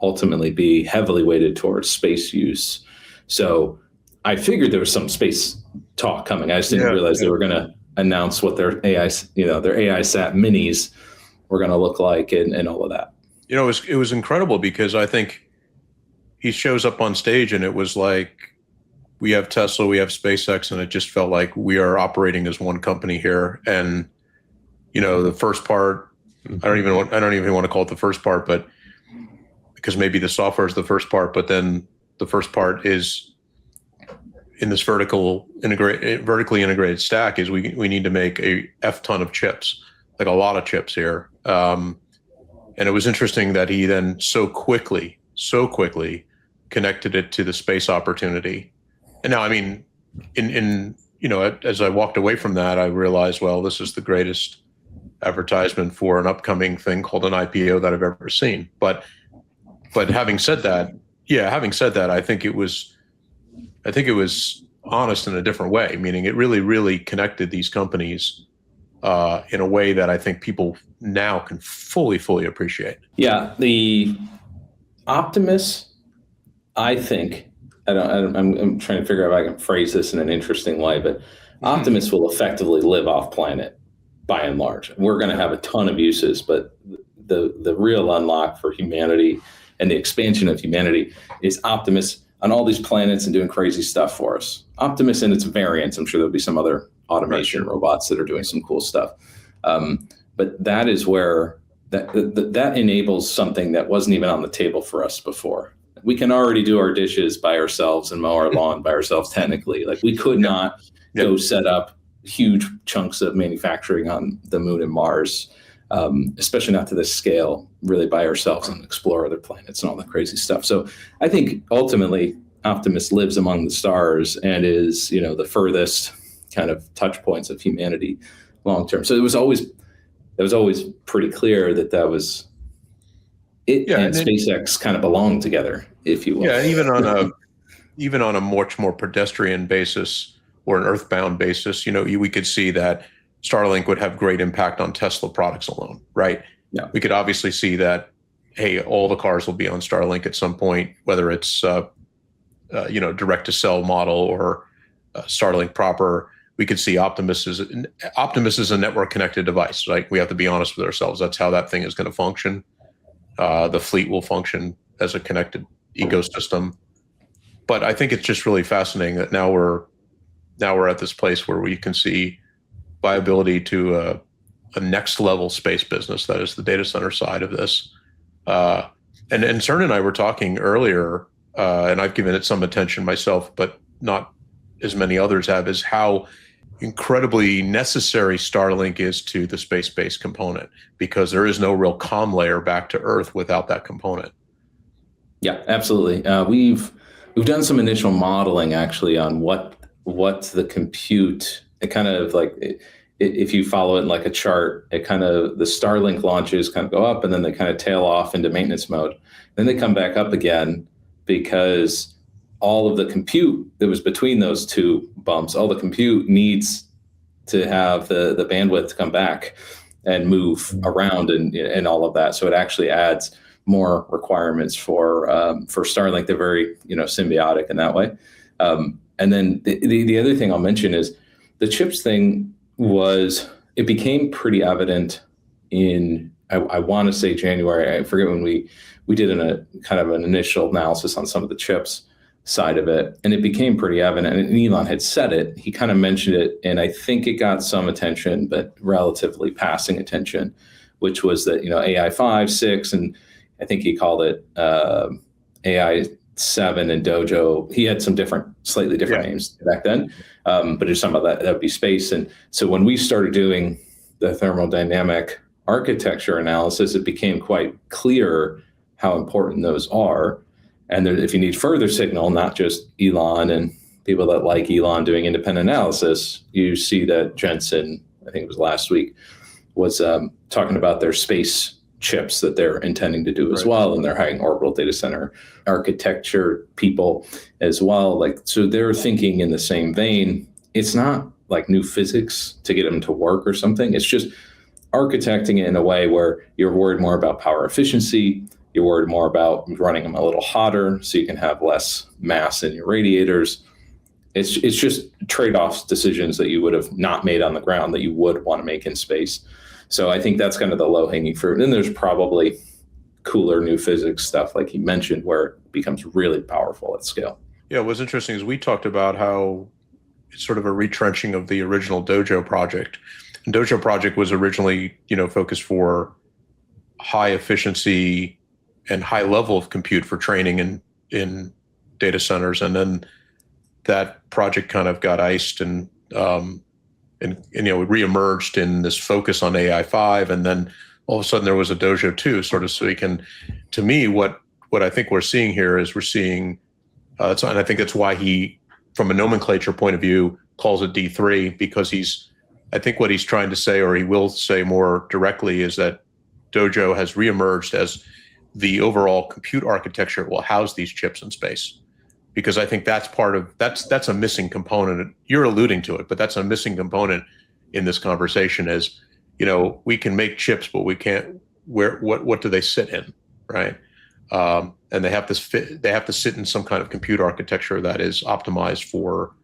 ultimately be heavily weighted towards space use. So I figured there was some space talk coming. I just didn't realize they were going to announce what their AI, their AI sat minis were going to look like and all of that. It was incredible because I think, he shows up on stage, and it was like, we have Tesla, we have SpaceX, and it just felt like we are operating as one company here. And the first part, I don't even want to call it the first part, but because maybe the software is the first part, but then the first part is in this vertically integrated stack is we need to make a F ton of chips, like a lot of chips here. And it was interesting that he then so quickly connected it to the space opportunity. And now, I mean, as I walked away from that, I realized, well, this is the greatest advertisement for an upcoming thing called an IPO that I've ever seen. But having said that, I think it was honest in a different way, meaning it really connected these companies in a way that I think people now can fully appreciate. Yeah, the Optimus, I think, I'm trying to figure out if I can phrase this in an interesting way, but Optimus will effectively live off planet by and large. We're going to have a ton of uses, but the real unlock for humanity and the expansion of humanity is Optimus on all these planets and doing crazy stuff for us. Optimus and its variants. I'm sure there'll be some other automation robots that are doing some cool stuff. But that is where that enables something that wasn't even on the table for us before. We can already do our dishes by ourselves and mow our lawn by ourselves technically. Like we could not go set up huge chunks of manufacturing on the moon and Mars, especially not to this scale, really by ourselves, and explore other planets and all that crazy stuff. So I think ultimately Optimus lives among the stars and is, the furthest kind of touch points of humanity long term. So it was always pretty clear that was it, and SpaceX kind of belong together, if you will. Yeah, and even on a much more pedestrian basis or an earthbound basis, we could see that Starlink would have great impact on Tesla products alone, right? Yeah. We could obviously see that, hey, all the cars will be on Starlink at some point, whether it's direct to cell model or Starlink proper. We could see Optimus is a network connected device, right? We have to be honest with ourselves. That's how that thing is going to function. The fleet will function as a connected ecosystem. But I think it's just really fascinating that now we're at this place where we can see viability to a next level space business that is the data center side of this. And Cern and I were talking earlier, and I've given it some attention myself, but not as many others have, is how incredibly necessary Starlink is to the space-based component, because there is no real comm layer back to Earth without that component. Yeah, absolutely. We've done some initial modeling actually on what the compute, it kind of like, if you follow it in like a chart, the Starlink launches kind of go up and then they kind of tail off into maintenance mode. Then they come back up again because all of the compute that was between those two bumps, all the compute needs to have the bandwidth to come back and move around and all of that. So it actually adds more requirements for Starlink. They're very symbiotic in that way. And then the other thing I'll mention is the chips thing it became pretty evident in, I want to say January. I forget when we did a kind of an initial analysis on some of the chips side of it, and it became pretty evident. And Elon had said it. He kind of mentioned it, and I think it got some attention, but relatively passing attention, which was that AI 5, 6, and I think he called it AI 7 and Dojo. He had some slightly different names back then, but just some of that would be space. And so when we started doing the thermodynamic architecture analysis, it became quite clear how important those are. And if you need further signal, not just Elon and people that like Elon doing independent analysis, you see that Jensen, I think it was last week, was talking about their space chips that they're intending to do as well. And they're hiring orbital data center architecture people as well. So they're thinking in the same vein. It's not like new physics to get them to work or something. It's just architecting it in a way where you're worried more about power efficiency. You're worried more about running them a little hotter so you can have less mass in your radiators. It's just trade-off decisions that you would have not made on the ground that you would want to make in space. So I think that's kind of the low-hanging fruit. And then there's probably cooler new physics stuff, like he mentioned, where it becomes really powerful at scale. Yeah, what's interesting is we talked about how it's sort of a retrenching of the original Dojo project. And Dojo project was originally, focused for high efficiency and high level of compute for training in data centers, and then that project kind of got iced and reemerged in this focus on AI5, and then all of a sudden there was a Dojo 2, sort of. So we can, to me, what I think we're seeing here is we're seeing, and I think that's why he, from a nomenclature point of view, calls it D3, because I think what he's trying to say, or he will say more directly, is that Dojo has reemerged as the overall compute architecture will house these chips in space. Because I think that's that's a missing component. You're alluding to it, but that's a missing component in this conversation. Is, we can make chips, but we can't. What do they sit in, right? And they have to sit in some kind of compute architecture that is optimized for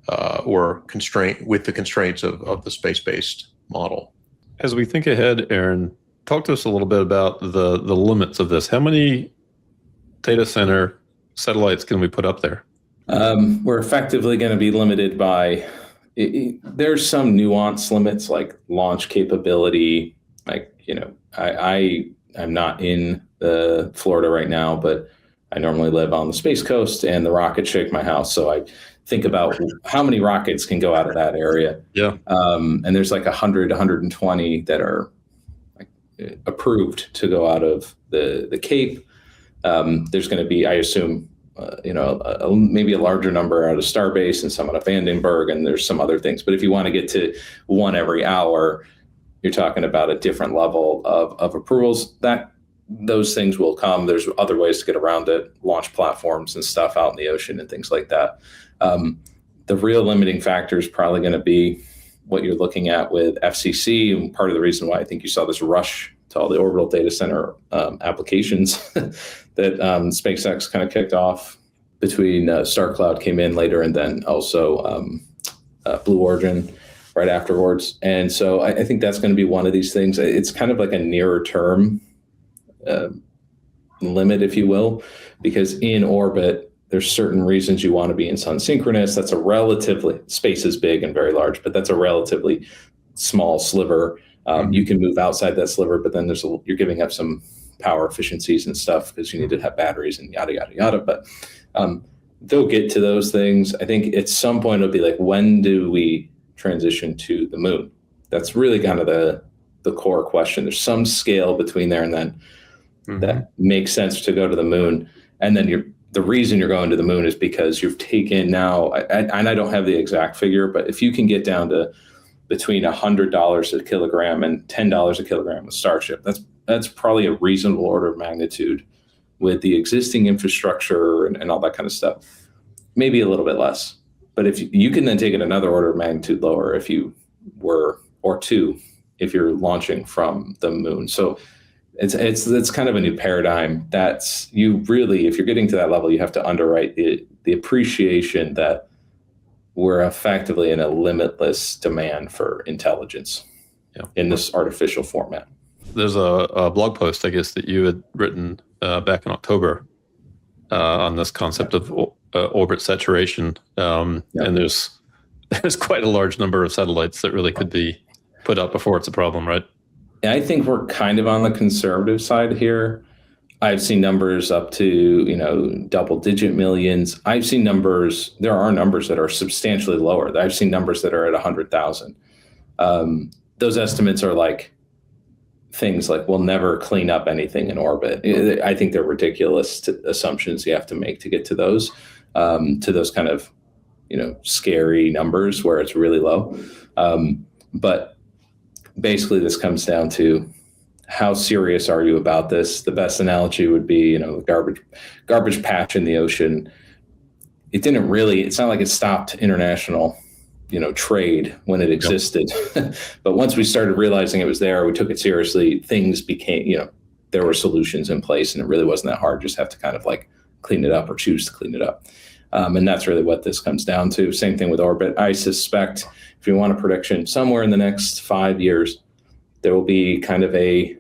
or constraint with the constraints of the space-based model. As we think ahead, Aaron, talk to us a little bit about the limits of this. How many data center satellites can we put up there? We're effectively going to be limited by, there's some nuance limits like launch capability. Like, I'm not in Florida right now, but I normally live on the Space Coast, and the rockets shake my house. So I think about how many rockets can go out of that area. Yeah. And there's like 100, 120 that are approved to go out of the Cape. There's going to be, I assume, maybe a larger number out of Starbase and some out of Vandenberg, and there's some other things. But if you want to get to one every hour, you're talking about a different level of approvals. Those things will come. There's other ways to get around it, launch platforms and stuff out in the ocean and things like that. The real limiting factor is probably going to be what you're looking at with FCC, and part of the reason why I think you saw this rush to all the orbital data center applications that SpaceX kind of kicked off between StarCloud came in later, and then also Blue Origin right afterwards. And so I think that's going to be one of these things. It's kind of like a nearer term limit, if you will, because in orbit, there's certain reasons you want to be in sun synchronous. That's a relatively, space is big and very large, but that's a relatively small sliver. You can move outside that sliver, but then you're giving up some power efficiencies and stuff because you need to have batteries and yada, yada, yada. But they'll get to those things. I think at some point it'll be like, when do we transition to the moon? That's really kind of the core question. There's some scale between there and then that makes sense to go to the moon. And then the reason you're going to the moon is because you've taken now, and I don't have the exact figure, but if you can get down to between $100 a kilogram and $10 a kilogram with Starship, that's probably a reasonable order of magnitude with the existing infrastructure and all that kind of stuff. Maybe a little bit less, but if you can then take it another order of magnitude lower if you were, or two, if you're launching from the moon. So it's kind of a new paradigm. That's, you really, if you're getting to that level, you have to underwrite the appreciation that we're effectively in a limitless demand for intelligence in this artificial format. There's a blog post, I guess, that you had written back in October on this concept of orbit saturation. And there's quite a large number of satellites that really could be put up before it's a problem, right? I think we're kind of on the conservative side here. I've seen numbers up to, double-digit millions. I've seen numbers, there are numbers that are substantially lower. I've seen numbers that are at 100,000. Those estimates are like things like we'll never clean up anything in orbit. I think they're ridiculous assumptions you have to make to get to those kind of, scary numbers where it's really low. But basically this comes down to, how serious are you about this? The best analogy would be, garbage patch in the ocean. It's not like it stopped international, trade when it existed. But once we started realizing it was there, we took it seriously, things became, there were solutions in place, and it really wasn't that hard. Just have to kind of like clean it up or choose to clean it up. And that's really what this comes down to. Same thing with orbit. I suspect, if you want a prediction, somewhere in the next 5 years, there will be kind of a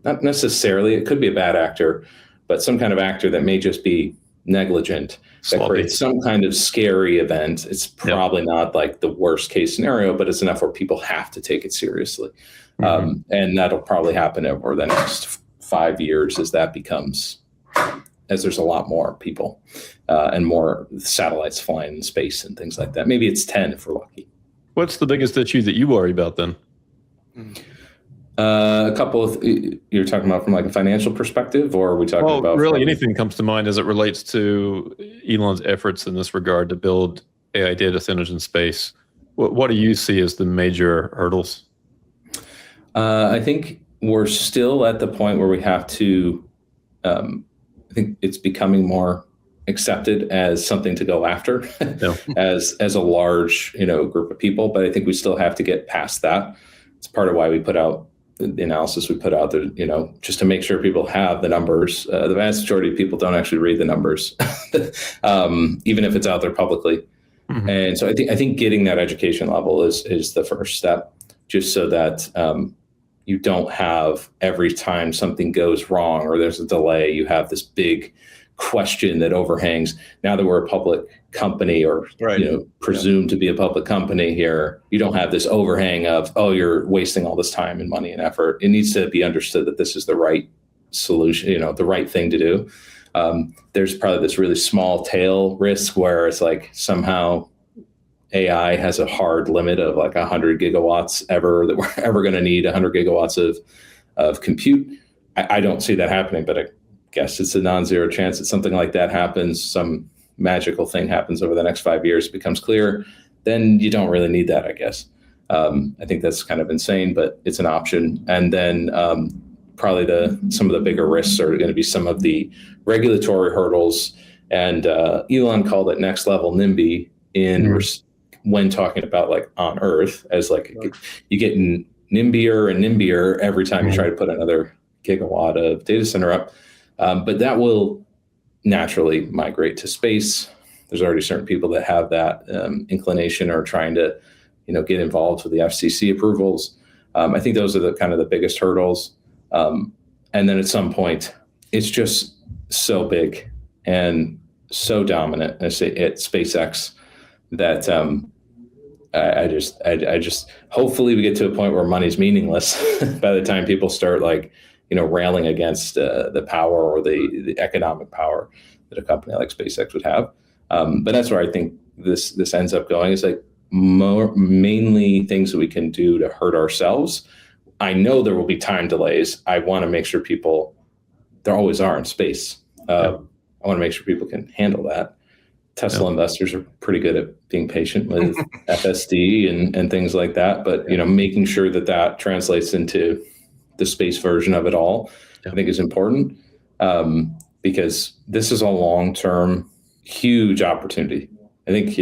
not necessarily, it could be a bad actor, but some kind of actor that may just be negligent, that creates some kind of scary event. It's probably not like the worst case scenario, but it's enough where people have to take it seriously. And that'll probably happen over the next 5 years as there's a lot more people and more satellites flying in space and things like that. Maybe it's 10 if we're lucky. What's the biggest issue that you worry about then? A couple of, you're talking about from like a financial perspective, or are we talking about? Really anything comes to mind as it relates to Elon's efforts in this regard to build AI data centers in space. What do you see as the major hurdles? I think we're still at the point where we have to, I think it's becoming more accepted as something to go after as a large, group of people. But I think we still have to get past that. It's part of why we put out the analysis we put out there, just to make sure people have the numbers. The vast majority of people don't actually read the numbers, even if it's out there publicly. And so I think getting that education level is the first step, just so that you don't have every time something goes wrong or there's a delay, you have this big question that overhangs. Now that we're a public company or presumed to be a public company here, you don't have this overhang of, oh, you're wasting all this time and money and effort. It needs to be understood that this is the right solution, the right thing to do. There's probably this really small tail risk where it's like somehow AI has a hard limit of like 100 gigawatts that we're ever going to need 100 gigawatts of compute. I don't see that happening, but I guess it's a non-zero chance that something like that happens. Some magical thing happens over the next 5 years, becomes clear, then you don't really need that, I guess. I think that's kind of insane, but it's an option. And then probably some of the bigger risks are going to be some of the regulatory hurdles. And Elon called it next level NIMBY when talking about like on Earth, as like you get NIMBYer and NIMBYer every time you try to put another gigawatt of data center up. But that will naturally migrate to space. There's already certain people that have that inclination or trying to, get involved with the FCC approvals. I think those are the kind of the biggest hurdles. And then at some point, it's just so big and so dominant at SpaceX that I just hopefully we get to a point where money's meaningless by the time people start railing against the power or the economic power that a company like SpaceX would have. But that's where I think this ends up going, is like mainly things that we can do to hurt ourselves. I know there will be time delays. I want to make sure there always are in space. I want to make sure people can handle that. Tesla investors are pretty good at being patient with FSD and things like that. But, making sure that translates into the space version of it all, I think is important, because this is a long-term, huge opportunity. I think,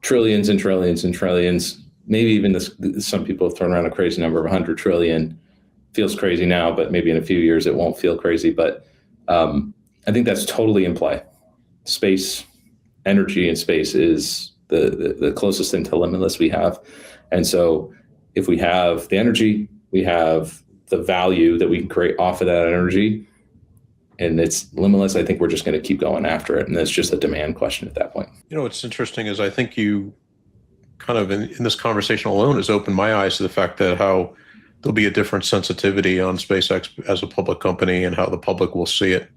trillions and trillions and trillions, maybe even some people have thrown around a crazy number of 100 trillion. Feels crazy now, but maybe in a few years it won't feel crazy. But I think that's totally in play. Space, energy in space is the closest thing to limitless we have. And so if we have the energy, we have the value that we can create off of that energy, and it's limitless, I think we're just going to keep going after it. And it's just a demand question at that point. What's interesting is I think you kind of in this conversation alone has opened my eyes to the fact that how there'll be a different sensitivity on SpaceX as a public company and how the public will see it.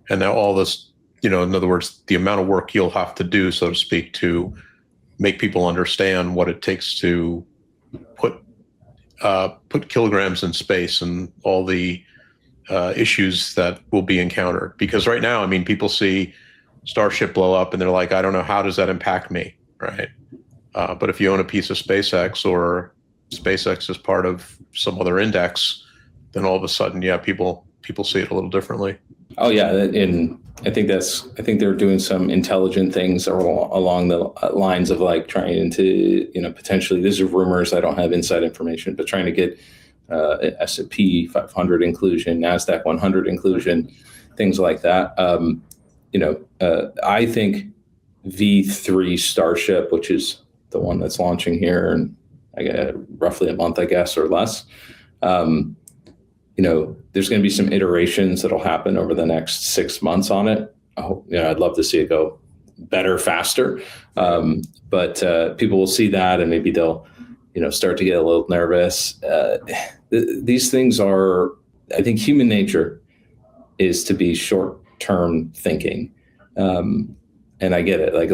And now all this, in other words, the amount of work you'll have to do, so to speak, to make people understand what it takes to put kilograms in space and all the issues that will be encountered. Because right now, people see Starship blow up and they're like, I don't know, how does that impact me, right? But if you own a piece of SpaceX or SpaceX is part of some other index, then all of a sudden, people see it a little differently. Oh yeah, and I think they're doing some intelligent things along the lines of like trying to, potentially, these are rumors, I don't have inside information, but trying to get S&P 500 inclusion, NASDAQ 100 inclusion, things like that. I think V3 Starship, which is the one that's launching here in roughly a month, I guess, or less, there's going to be some iterations that'll happen over the next 6 months on it. I'd love to see it go better, faster. But people will see that and maybe they'll, start to get a little nervous. These things are, I think human nature is to be short-term thinking. And I get it. Like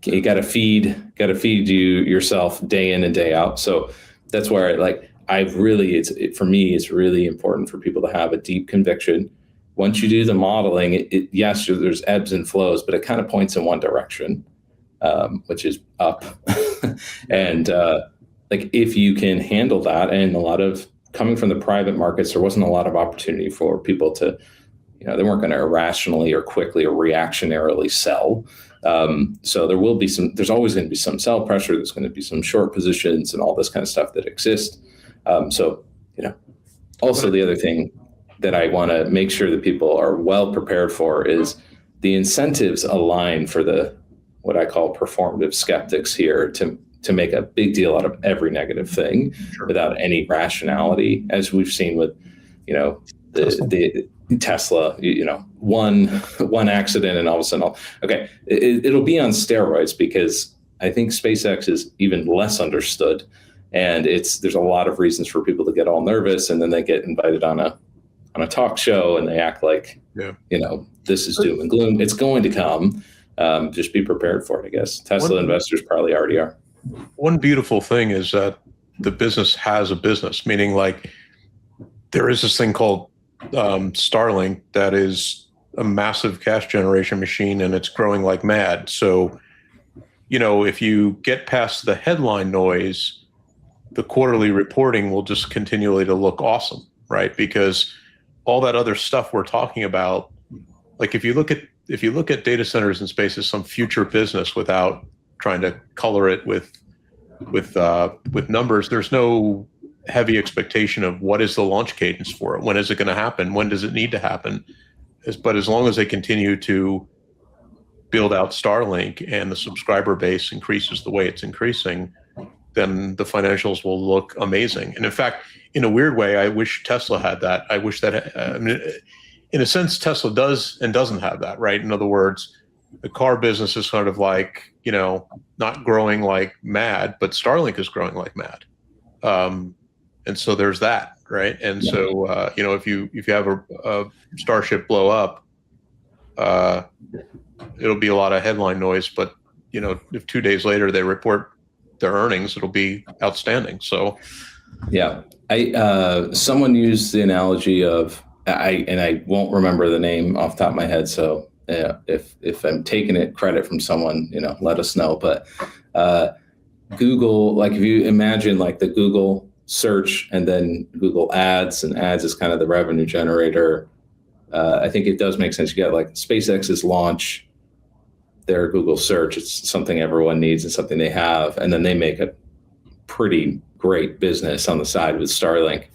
you got to feed yourself day in and day out. So that's where for me, it's really important for people to have a deep conviction. Once you do the modeling, yes, there's ebbs and flows, but it kind of points in one direction, which is up. And if you can handle that, and a lot of coming from the private markets, there wasn't a lot of opportunity for people to, they weren't going to irrationally or quickly or reactionarily sell. So there's always going to be some sell pressure. There's going to be some short positions and all this kind of stuff that exists. Also the other thing that I want to make sure that people are well prepared for is the incentives align for what I call performative skeptics here to make a big deal out of every negative thing without any rationality, as we've seen with, the Tesla, one accident and all of a sudden, it'll be on steroids because I think SpaceX is even less understood. And there's a lot of reasons for people to get all nervous, and then they get invited on a talk show and they act like, this is doom and gloom. It's going to come. Just be prepared for it, I guess. Tesla investors probably already are. One beautiful thing is that the business has a business, meaning there is this thing called Starlink that is a massive cash generation machine, and it's growing like mad. So, if you get past the headline noise, the quarterly reporting will just continually to look awesome, right? Because all that other stuff we're talking about, if you look at data centers in space as some future business without trying to color it with numbers, there's no heavy expectation of what is the launch cadence for it. When is it going to happen? When does it need to happen? But as long as they continue to build out Starlink and the subscriber base increases the way it's increasing, then the financials will look amazing. And in fact, in a weird way, I wish Tesla had that. I wish that, in a sense, Tesla does and doesn't have that, right? In other words, the car business is sort of not growing like mad, but Starlink is growing like mad. And so there's that, right? And so, if you have a Starship blow up, it'll be a lot of headline noise, but, if 2 days later they report their earnings, it'll be outstanding. So, yeah, someone used the analogy of, I won't remember the name off the top of my head. So if I'm taking credit from someone, let us know. But Google, if you imagine the Google search and then Google ads, and ads is kind of the revenue generator. I think it does make sense. You got SpaceX's launch, their Google search. It's something everyone needs and something they have. And then they make a pretty great business on the side with Starlink,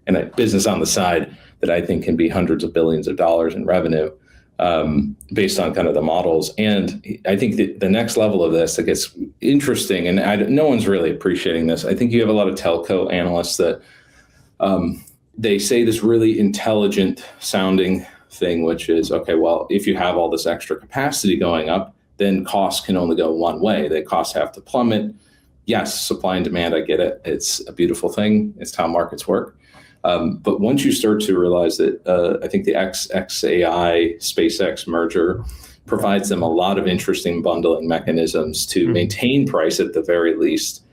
and a business on the side that I think can be hundreds of billions of dollars in revenue based on kind of the models. And I think the next level of this that gets interesting, and no one's really appreciating this. I think you have a lot of telco analysts that they say this really intelligent sounding thing, which is, if you have all this extra capacity going up, then costs can only go one way. The costs have to plummet. Yes, supply and demand, I get it. It's a beautiful thing. It's how markets work. But once you start to realize that, I think the XAI SpaceX merger provides them a lot of interesting bundling mechanisms to maintain price at the very least,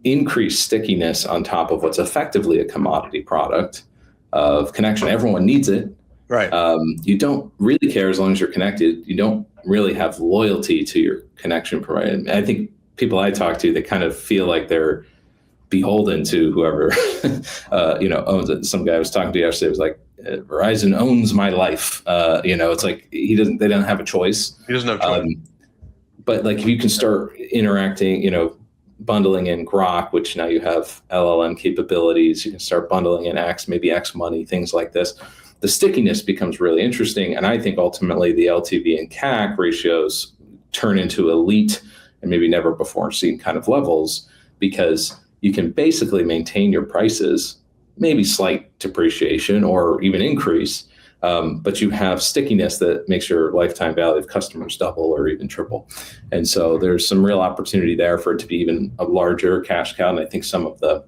increase stickiness on top of what's effectively a commodity product of connection. Everyone needs it. Right. You don't really care as long as you're connected. You don't really have loyalty to your connection provider. I think people I talk to, they kind of feel like they're beholden to whoever owns it. Some guy I was talking to yesterday was like, Verizon owns my life. It's like they don't have a choice. He doesn't have a choice. But if you can start interacting, bundling in Grok, which now you have LLM capabilities, you can start bundling in maybe X money, things like this. The stickiness becomes really interesting. And I think ultimately the LTV and CAC ratios turn into elite and maybe never before seen kind of levels, because you can basically maintain your prices maybe slight depreciation or even increase, but you have stickiness that makes your lifetime value of customers double or even triple. And so there's some real opportunity there for it to be even a larger cash cow. And I think some of the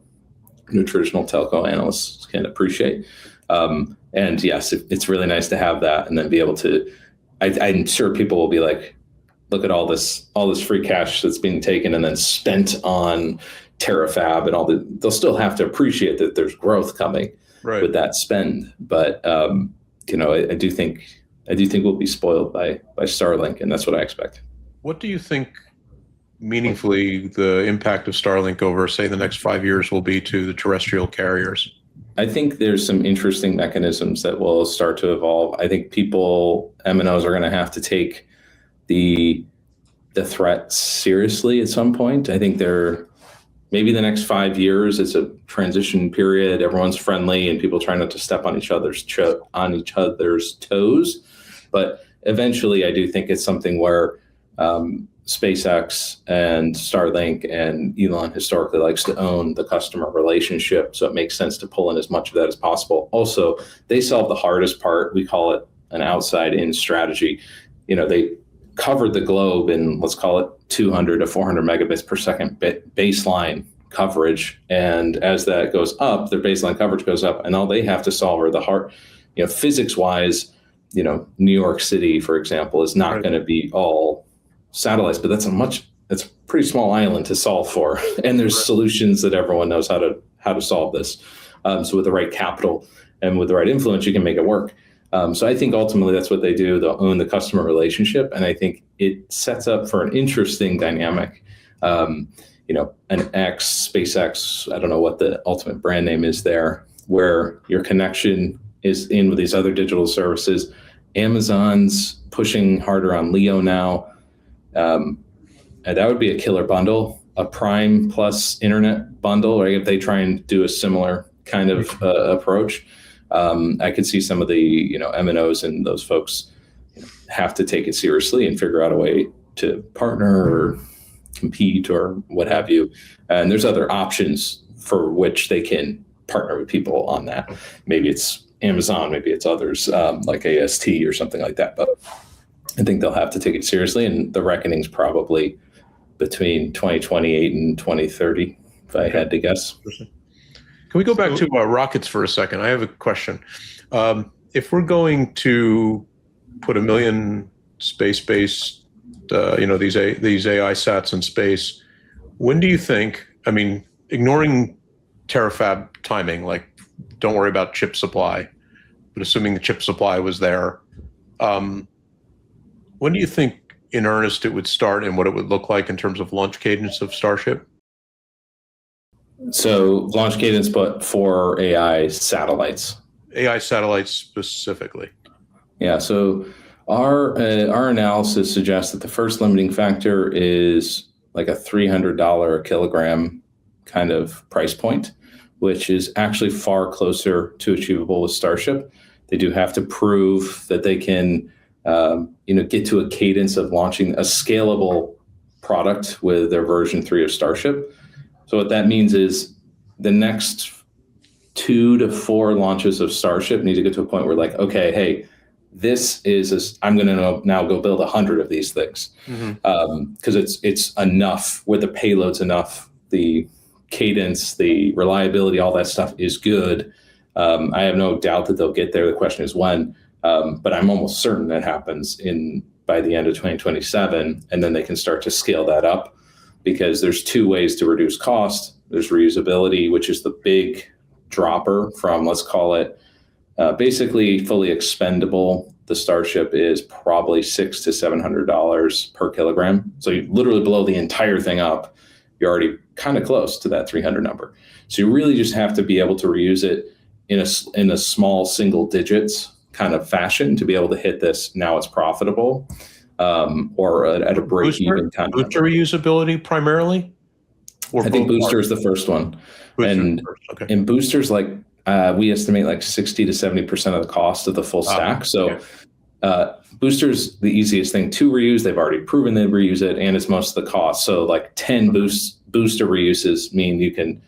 new traditional telco analysts can appreciate. And yes, it's really nice to have that and then be able to, I'm sure people will be like, look at all this free cash that's being taken and then spent on Terafab and they'll still have to appreciate that there's growth coming with that spend. But, I do think we'll be spoiled by Starlink, and that's what I expect. What do you think meaningfully the impact of Starlink over, say, the next 5 years will be to the terrestrial carriers? I think there's some interesting mechanisms that will start to evolve. I think MNOs are going to have to take the threat seriously at some point. I think maybe the next 5 years, it's a transition period. Everyone's friendly and people try not to step on each other's toes. But eventually, I do think it's something where SpaceX and Starlink and Elon historically likes to own the customer relationship. So it makes sense to pull in as much of that as possible. Also, they solve the hardest part. We call it an outside-in strategy. They covered the globe in, let's call it 200 to 400 megabits per second baseline coverage. And as that goes up, their baseline coverage goes up, and all they have to solve are the hard, physics-wise, New York City, for example, is not going to be all satellites, but that's a pretty small island to solve for. And there's solutions that everyone knows how to solve this. So with the right capital and with the right influence, you can make it work. So I think ultimately that's what they do. They'll own the customer relationship. And I think it sets up for an interesting dynamic. An SpaceX, I don't know what the ultimate brand name is there, where your connection is in with these other digital services. Amazon's pushing harder on Leo now. And that would be a killer bundle, a Prime plus internet bundle, right? If they try and do a similar kind of approach. I could see some of the MNOs and those folks have to take it seriously and figure out a way to partner or compete or what have you. And there's other options for which they can partner with people on that. Maybe it's Amazon, maybe it's others like AST or something like that. But I think they'll have to take it seriously, and the reckoning's probably between 2028 and 2030, if I had to guess. Can we go back to rockets for a second? I have a question. If we're going to put 1 million space-based, these AI sats in space, when do you think? I mean, ignoring terafab timing, like don't worry about chip supply, but assuming the chip supply was there, when do you think in earnest it would start and what it would look like in terms of launch cadence of Starship? So launch cadence, but for AI satellites. AI satellites specifically. Yeah. So our analysis suggests that the first limiting factor is like a $300 a kilogram kind of price point, which is actually far closer to achievable with Starship. They do have to prove that they can, get to a cadence of launching a scalable product with their version 3 of Starship. So what that means is the next 2 to 4 launches of Starship need to get to a point where like, okay, hey, I'm going to now go build 100 of these things. Because it's enough where the payload's enough, the cadence, the reliability, all that stuff is good. I have no doubt that they'll get there. The question is when, but I'm almost certain that happens by the end of 2027, and then they can start to scale that up because there's 2 ways to reduce cost. There's reusability, which is the big dropper from, let's call it, basically fully expendable. The Starship is probably $600 to $700 per kilogram. So you literally blow the entire thing up, you're already kind of close to that 300 number. So you really just have to be able to reuse it in a small single digits kind of fashion to be able to hit this. Now it's profitable, or at a break even kind of booster reusability primarily. I think booster is the first one, and boosters we estimate like 60 to 70% of the cost of the full stack. So boosters the easiest thing to reuse. They've already proven they reuse it, and it's most of the cost. So like 10 booster reuses mean you can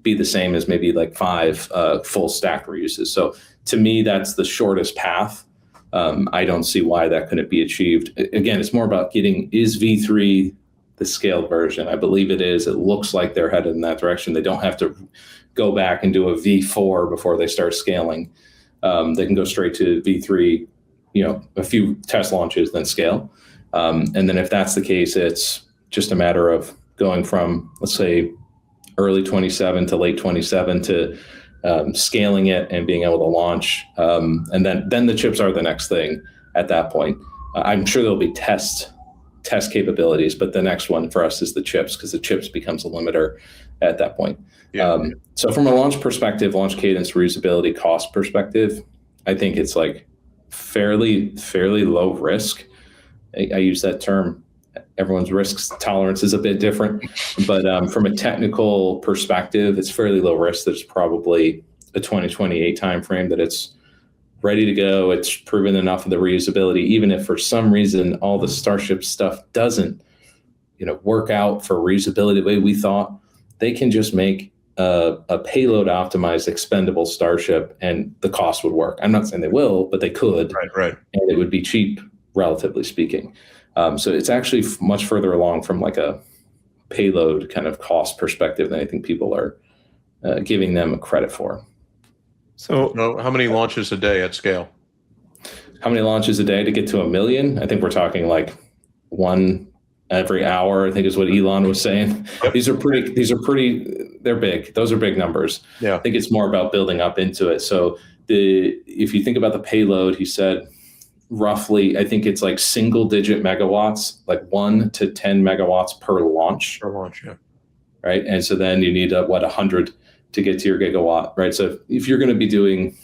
be the same as maybe like 5 full stack reuses. So to me, that's the shortest path. I don't see why that couldn't be achieved. Again, it's more about is V3 the scaled version? I believe it is. It looks like they're headed in that direction. They don't have to go back and do a V4 before they start scaling. They can go straight to V3, a few test launches, then scale. And then if that's the case, it's just a matter of going from, let's say, early 27 to late 27 to scaling it and being able to launch. And then the chips are the next thing at that point. I'm sure there'll be test capabilities, but the next one for us is the chips, because the chips becomes a limiter at that point. Yeah. So from a launch perspective, launch cadence, reusability, cost perspective, I think it's like fairly low risk. I use that term. Everyone's risk tolerance is a bit different, but from a technical perspective, it's fairly low risk. There's probably a 2028 timeframe that it's ready to go. It's proven enough of the reusability. Even if for some reason all the Starship stuff doesn't, work out for reusability the way we thought, they can just make a payload optimized expendable Starship, and the cost would work. I'm not saying they will, but they could. Right. And it would be cheap, relatively speaking. So it's actually much further along from like a payload kind of cost perspective than I think people are giving them credit for. So how many launches a day at scale? How many launches a day to get to 1 million? I think we're talking like 1 every hour, I think is what Elon was saying. Yep. These are pretty, they're big. Those are big numbers. Yeah. I think it's more about building up into it. So if you think about the payload, he said, roughly, I think it's like single digit megawatts, like 1 to 10 megawatts per launch. Per launch, yeah. Right. And so then you need 100 to get to your gigawatt, right? So if you're going to be doing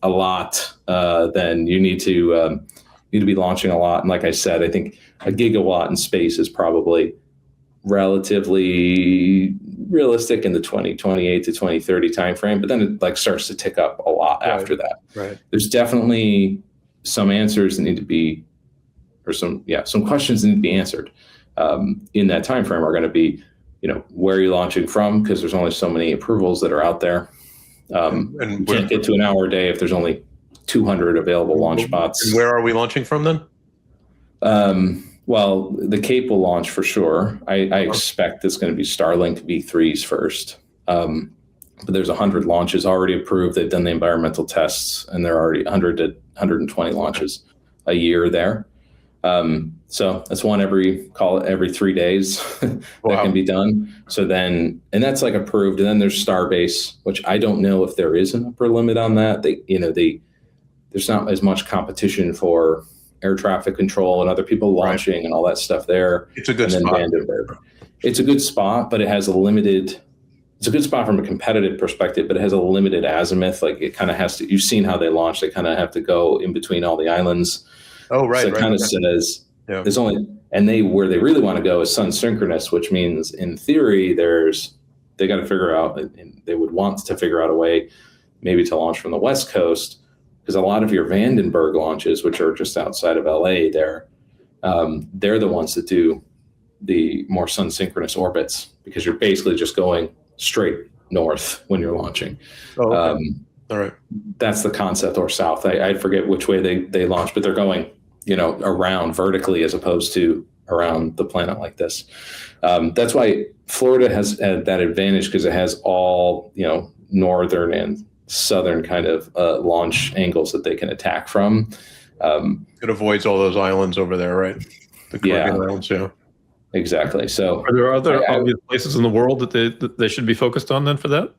a lot, then you need to be launching a lot. And like I said, I think a gigawatt in space is probably relatively realistic in the 2028 to 2030 timeframe, but then it like starts to tick up a lot after that. Right. There's definitely some answers that need to be, or some questions that need to be answered in that time frame are going to be, where are you launching from? Because there's only so many approvals that are out there. And you can't get to an hour a day if there's only 200 available launch spots. And where are we launching from then? Well, the Cape will launch for sure. I expect it's going to be Starlink V3s first. But there's 100 launches already approved. They've done the environmental tests, and there are already 100 to 120 launches a year there. So that's every 3 days that can be done. So then, and that's like approved. And then there's Starbase, which I don't know if there is an upper limit on that. There's not as much competition for air traffic control and other people launching and all that stuff there. It's a good spot. It's a good spot, but it has it's a good spot from a competitive perspective, but it has a limited azimuth. Like it kind of has to, you've seen how they launch. They kind of have to go in between all the islands. Oh, right. So it kind of says there's only, and where they really want to go is sun synchronous, which means in theory, they got to figure out, and they would want to figure out a way maybe to launch from the West Coast, because a lot of your Vandenberg launches, which are just outside of LA they're the ones that do the more sun synchronous orbits, because you're basically just going straight north when you're launching. Oh, okay. All right. That's the concept, or south. I forget which way they launch, but they're going, around vertically as opposed to around the planet like this. That's why Florida has that advantage, because it has all, northern and southern kind of launch angles that they can attack from. It avoids all those islands over there, right? The Caribbean islands, yeah. Exactly. So are there other obvious places in the world that they should be focused on then for that?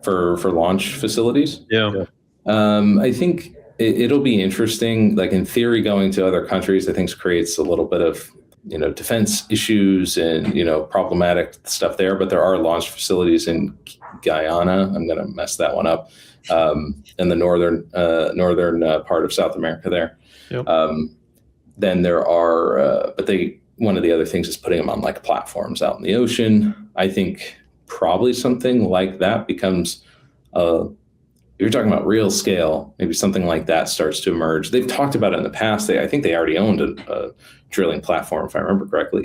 For launch facilities? Yeah. I think it'll be interesting. Like in theory, going to other countries, I think creates a little bit of, defense issues and, problematic stuff there. But there are launch facilities in Guyana. I'm going to mess that one up. In the northern part of South America there. Yep. Then there are, one of the other things is putting them on like platforms out in the ocean. I think probably something like that becomes, if you're talking about real scale, maybe something like that starts to emerge. They've talked about it in the past. I think they already owned a drilling platform, if I remember correctly.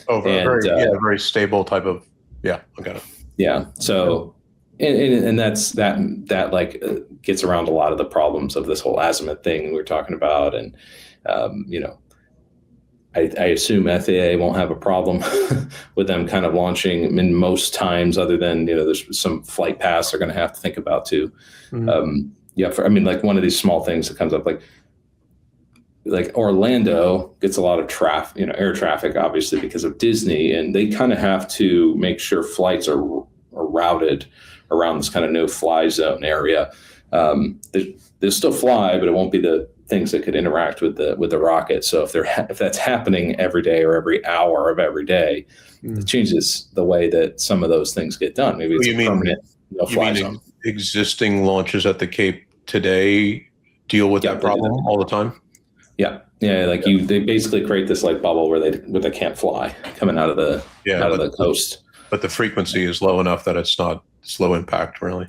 Very stable type of, I got it. Yeah. So, and that like gets around a lot of the problems of this whole azimuth thing we were talking about. And, I assume FAA won't have a problem with them kind of launching in most times, other than, there's some flight paths they're going to have to think about too. Like one of these small things that comes up, like Orlando gets a lot of traffic, air traffic, obviously because of Disney, and they kind of have to make sure flights are routed around this kind of no-fly zone area. They'll still fly, but it won't be the things that could interact with the rocket. So if that's happening every day or every hour of every day, it changes the way that some of those things get done. Maybe it's permanent no-fly zone. Existing launches at the Cape today deal with that problem all the time? Yeah. They basically create this like bubble where they can't fly coming out of the coast. But the frequency is low enough that it's not slow impact, really.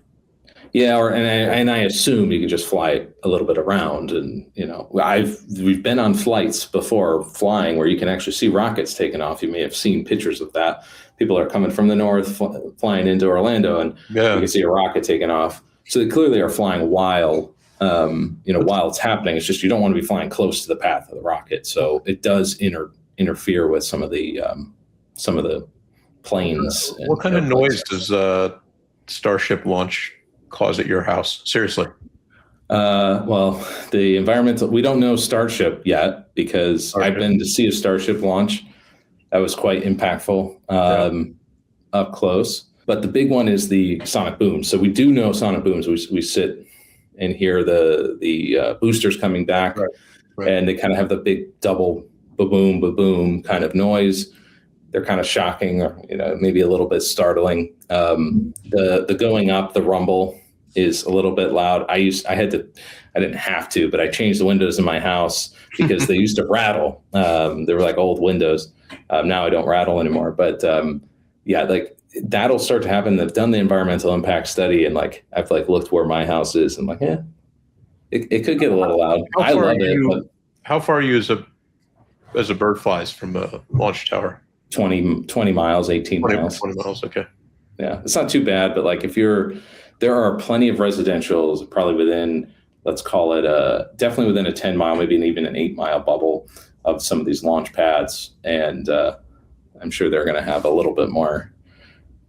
Yeah, and I assume you can just fly a little bit around, and we've been on flights before flying where you can actually see rockets taking off. You may have seen pictures of that. People are coming from the north, flying into Orlando, and you can see a rocket taking off. So they clearly are flying while it's happening. It's just you don't want to be flying close to the path of the rocket, so it does interfere with some of the planes. What kind of noise does Starship launch cause at your house? Seriously. Well, the environmental, we don't know Starship yet because I've been to see a Starship launch. That was quite impactful up close. But the big one is the sonic boom. So we do know sonic booms. We sit and hear the boosters coming back, and they kind of have the big double ba-boom, ba-boom kind of noise. They're kind of shocking, or maybe a little bit startling. The going up, the rumble is a little bit loud. I didn't have to, but I changed the windows in my house because they used to rattle. They were like old windows. Now I don't rattle anymore. But that'll start to happen. They've done the environmental impact study, and I've looked where my house is, and it could get a little loud. I love it. But how far are you as a bird flies from a launch tower? 20 miles, 18 miles. 20 miles, okay. Yeah, it's not too bad, but there are plenty of residentials probably within, let's call it definitely within a 10 mile, maybe even an 8 mile bubble of some of these launch pads. And I'm sure they're going to have a little bit more.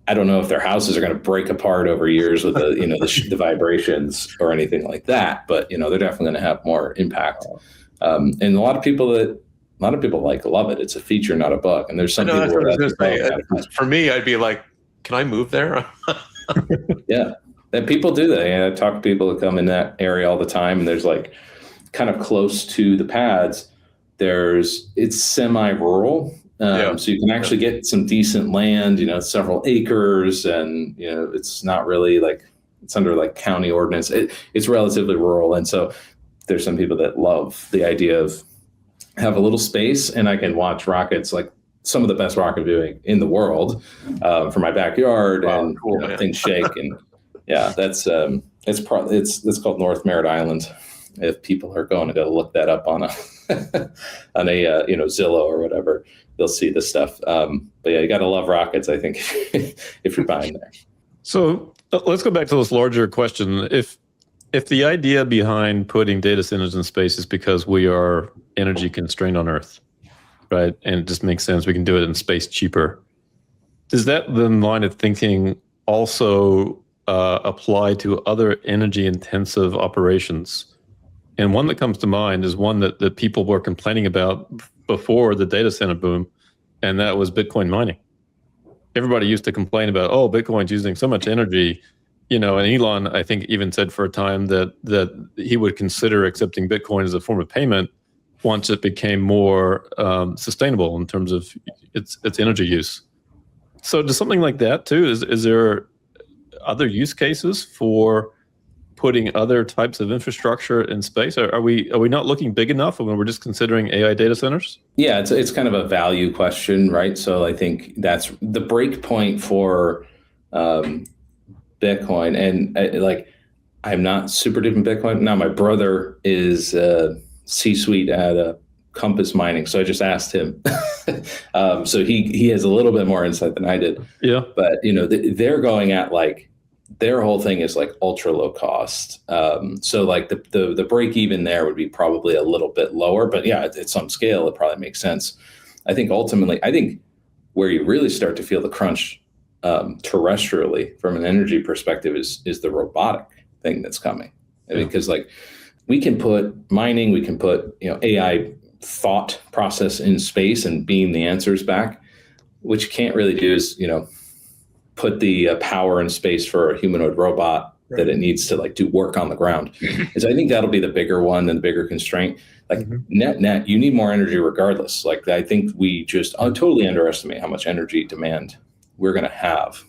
I don't know if their houses are going to break apart over years with the vibrations or anything like that, but they're definitely going to have more impact. And a lot of people love it. It's a feature, not a bug. And there's some people where for me, I'd be like, can I move there? Yeah. And people do that. I talk to people that come in that area all the time, and there's kind of close to the pads, it's semi-rural. So you can actually get some decent land, several acres, and, it's not really it's under county ordinance. It's relatively rural. And so there's some people that love the idea of have a little space, and I can watch rockets, some of the best rocket viewing in the world from my backyard. Wow, and cool, things shake. And that's it's called North Merritt Island. If people are going to go look that up on a Zillow or whatever, they'll see this stuff. But you got to love rockets, I think, if you're buying there. So let's go back to this larger question. If the idea behind putting data centers in space is because we are energy constrained on Earth, right? And it just makes sense. We can do it in space cheaper. Does that then line of thinking also apply to other energy intensive operations? And one that comes to mind is one that people were complaining about before the data center boom, and that was Bitcoin mining. Everybody used to complain about, Bitcoin's using so much energy, and Elon, I think, even said for a time that he would consider accepting Bitcoin as a form of payment once it became more sustainable in terms of its energy use. So does something like that too? Is there other use cases for putting other types of infrastructure in space? Are we not looking big enough when we're just considering AI data centers? Yeah, it's kind of a value question, right? So I think that's the break point for Bitcoin. And I'm not super deep in Bitcoin. Now my brother is C-suite at Compass Mining. So I just asked him. So he has a little bit more insight than I did. Yeah. But they're going at like their whole thing is like ultra low cost. So like the break even there would be probably a little bit lower, but yeah, at some scale it probably makes sense. I think ultimately, where you really start to feel the crunch terrestrially from an energy perspective is the robotic thing that's coming. Because like we can put mining, we can put AI thought process in space and beam the answers back. What you can't really do is put the power in space for a humanoid robot that it needs to like do work on the ground. And so I think that'll be the bigger one and the bigger constraint. Like net, you need more energy regardless. Like I think we just totally underestimate how much energy demand we're going to have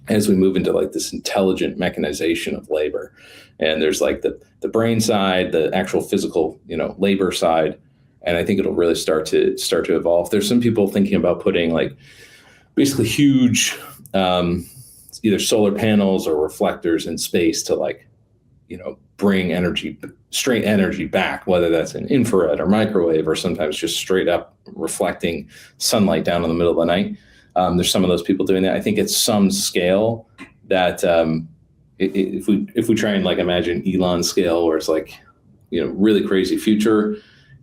as we move into like this intelligent mechanization of labor. And there's like the brain side, the actual physical, labor side. And I think it'll really start to evolve. There's some people thinking about putting like basically huge either solar panels or reflectors in space to like, bring straight energy back, whether that's in infrared or microwave, or sometimes just straight up reflecting sunlight down in the middle of the night. There's some of those people doing that. I think at some scale that if we try and like imagine Elon scale where it's like, really crazy future,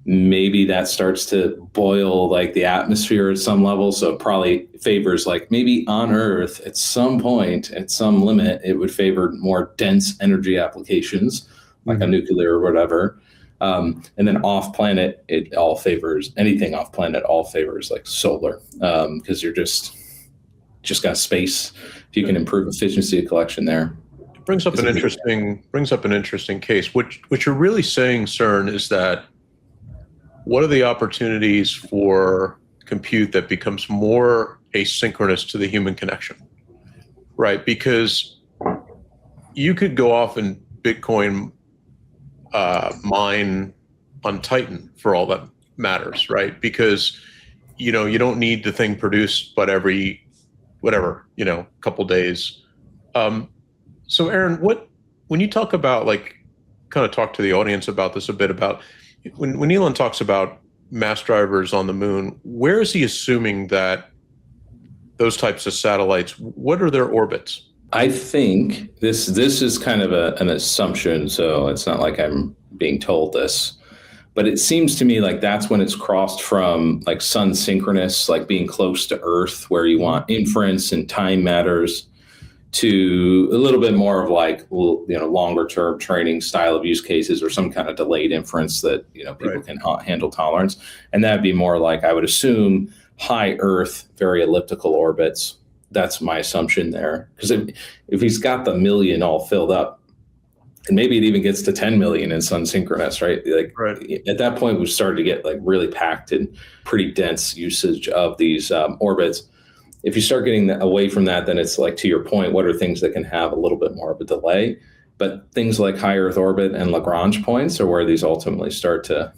maybe that starts to boil like the atmosphere at some level. So it probably favors like maybe on Earth at some point, at some limit, it would favor more dense energy applications like a nuclear or whatever. And then off planet, anything off planet all favors like solar because you're just got space. If you can improve efficiency of collection there. It brings up an interesting case. What you're really saying, Cern, is that what are the opportunities for compute that becomes more asynchronous to the human connection, right? Because you could go off and Bitcoin mine on Titan for all that matters, right? Because you don't need the thing produced but every couple days. So Aaron, when you talk about like, kind of talk to the audience about this a bit about when Elon talks about mass drivers on the moon, where is he assuming that those types of satellites, what are their orbits? I think this is kind of an assumption, so it's not like I'm being told this, but it seems to me like that's when it's crossed from like sun synchronous, like being close to Earth, where you want inference and time matters, to a little bit more of like longer term training style of use cases or some kind of delayed inference that people can handle tolerance. And that'd be more like, I would assume, high Earth, very elliptical orbits. That's my assumption there. Because if he's got the million all filled up, and maybe it even gets to 10 million in sun synchronous, right? Like at that point, we've started to get like really packed and pretty dense usage of these orbits. If you start getting away from that, then it's like, to your point, what are things that can have a little bit more of a delay? But things like high Earth orbit and Lagrange points are where these ultimately start to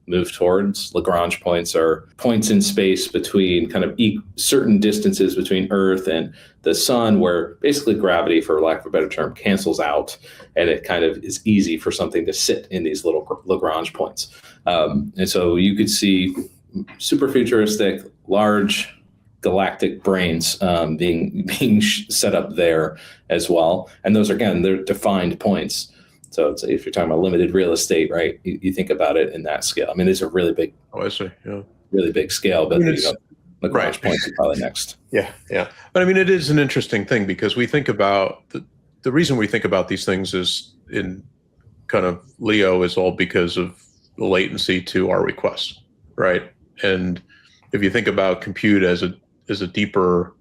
move towards. Lagrange points are points in space between kind of certain distances between Earth and the sun, where basically gravity, for lack of a better term, cancels out, and it kind of is easy for something to sit in these little Lagrange points. And so you could see super futuristic, large galactic brains being set up there as well. And those, again, they're defined points. So if you're talking about limited real estate, right, you think about it in that scale. I mean, these are really big. Oh, I see. Yeah. Really big scale, but Lagrange points are probably next. Yeah. But I mean, it is an interesting thing because we think about the reason we think about these things is in kind of Leo is all because of the latency to our requests, right? And if you think about compute as a deeper,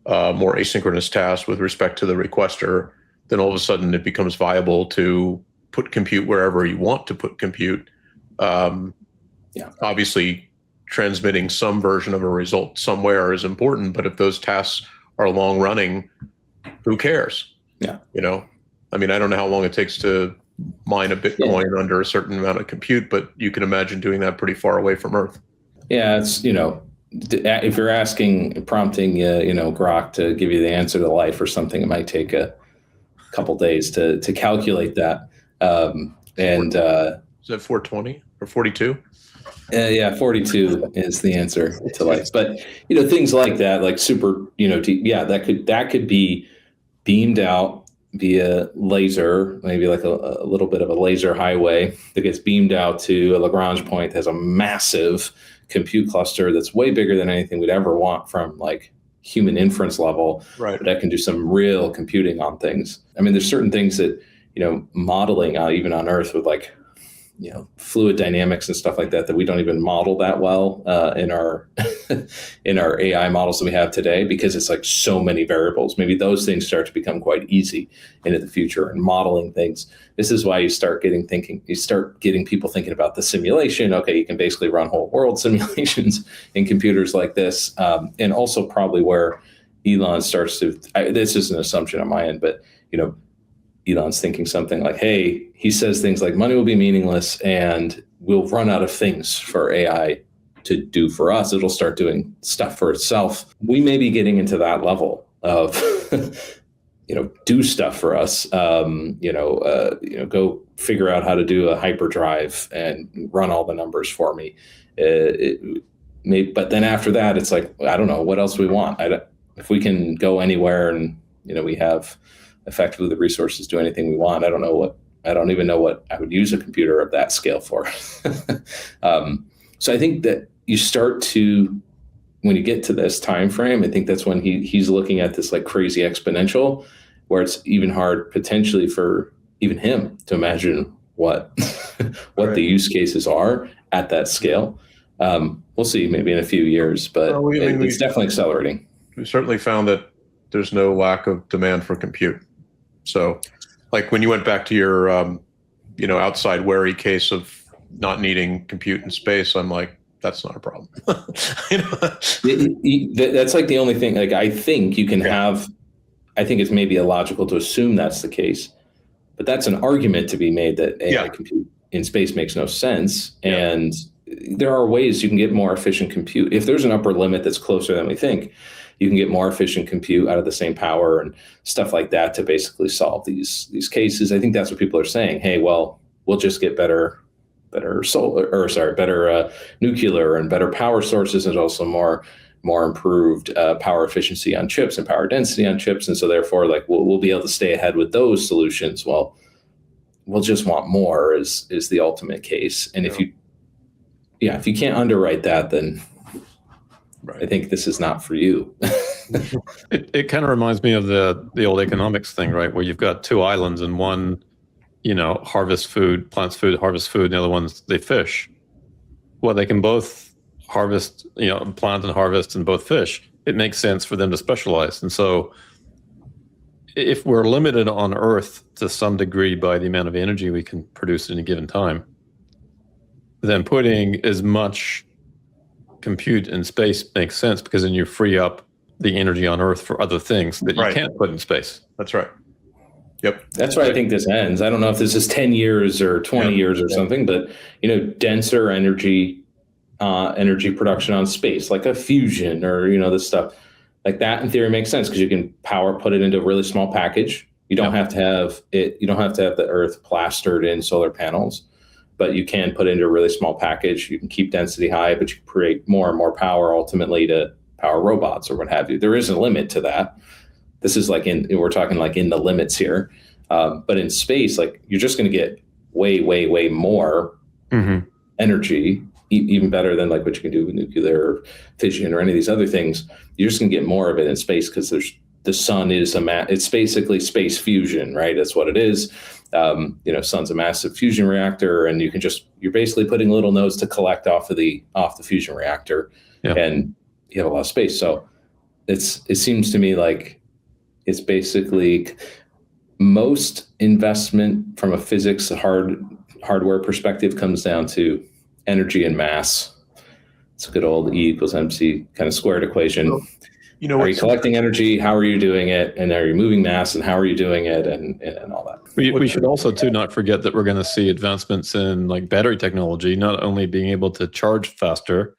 more asynchronous task with respect to the requester, then all of a sudden it becomes viable to put compute wherever you want to put compute. Obviously, transmitting some version of a result somewhere is important, but if those tasks are long running, who cares? Yeah. I mean, I don't know how long it takes to mine a Bitcoin under a certain amount of compute, but you can imagine doing that pretty far away from Earth. Yeah, it's, if you're prompting Grok to give you the answer to life or something, it might take a couple days to calculate that. Is that 420 or 42? Yeah, 42 is the answer to life. But things like that, like super, yeah, that could be beamed out via laser, maybe like a little bit of a laser highway that gets beamed out to a Lagrange point that has a massive compute cluster that's way bigger than anything we'd ever want from like human inference level, Right. but that can do some real computing on things. I mean, there's certain things that, modeling even on Earth with like, fluid dynamics and stuff like that we don't even model that well in our in our AI models that we have today, because it's like so many variables. Maybe those things start to become quite easy into the future, and modeling things. This is why you start getting people thinking about the simulation. Okay, you can basically run whole world simulations in computers like this, and also probably where Elon starts to. This is an assumption on my end, but Elon's thinking something like, hey, he says things like money will be meaningless and we'll run out of things for AI to do for us. It'll start doing stuff for itself. We may be getting into that level of, do stuff for us. Go figure out how to do a hyperdrive and run all the numbers for me. But then after that, it's like, I don't know what else we want. If we can go anywhere and, we have effectively the resources to do anything we want. I don't even know what I would use a computer of that scale for. So I think that you start to, when you get to this time frame, I think that's when he's looking at this like crazy exponential, where it's even hard potentially for even him to imagine what Right. the use cases are at that scale. We'll see maybe in a few years, but it's definitely accelerating. We certainly found that there's no lack of demand for compute. So, like when you went back to your, outside wary case of not needing compute in space, I'm like, that's not a problem. That's like the only thing. Like I think you can have. I think it's maybe illogical to assume that's the case, but that's an argument to be made that AI compute in space makes no sense. Yeah. And there are ways you can get more efficient compute. If there's an upper limit that's closer than we think, you can get more efficient compute out of the same power and stuff like that to basically solve these cases. I think that's what people are saying. Hey, well, we'll just get better nuclear and better power sources, and also more improved power efficiency on chips and power density on chips. And so therefore, like we'll be able to stay ahead with those solutions. Well, we'll just want more is the ultimate case. And if you can't underwrite that, then right. I think this is not for you. It kind of reminds me of the old economics thing, right? Where you've got two islands, and one, harvest food, plants food, harvest food, and the other ones, they fish. Well, they can both harvest, plant and harvest and both fish. It makes sense for them to specialize. And so if we're limited on Earth to some degree by the amount of energy we can produce in a given time, then putting as much compute in space makes sense, because then you free up the energy on Earth for other things that you can't put in space. That's right. Yep. That's where I think this ends. I don't know if this is 10 years or 20 years or something, but denser energy production on space, like a fusion or this stuff like that, in theory makes sense, because you can put it into a really small package. You don't have to have it. You don't have to have the Earth plastered in solar panels, but you can put it into a really small package. You can keep density high, but you create more and more power ultimately to power robots or what have you. There is a limit to that. This is we're talking like in the limits here. But in space, like you're just going to get way, way, way more energy, even better than like what you can do with nuclear or fission or any of these other things. You're just going to get more of it in space, because the sun is it's basically space fusion, right? That's what it is. Sun's a massive fusion reactor, and you're basically putting little nodes to collect off the fusion reactor, and you have a lot of space. So it seems to me like it's basically most investment from a physics hardware perspective comes down to energy and mass. It's a good old E equals MC kind of squared equation. Are you collecting energy? How are you doing it? And are you moving mass? And how are you doing it? And all that. We should also too not forget that we're going to see advancements in like battery technology, not only being able to charge faster,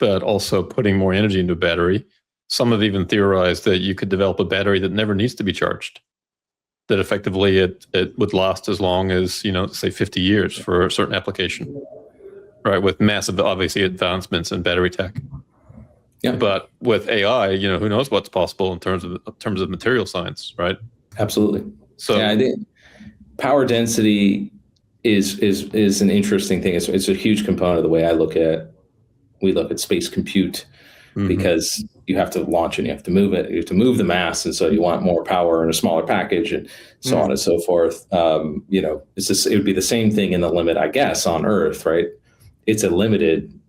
but also putting more energy into a battery. Some have even theorized that you could develop a battery that never needs to be charged, that effectively it would last as long as, say 50 years for a certain application. right? With massive, obviously, advancements in battery tech. Yeah. But with AI, who knows what's possible in terms of material science, right? Absolutely. So yeah, I think power density is an interesting thing. It's a huge component of the way we look at space compute, because you have to launch and you have to move it. You have to move the mass, and so you want more power in a smaller package, and so on and so forth. It would be the same thing in the limit, I guess, on Earth, right? It's a limited.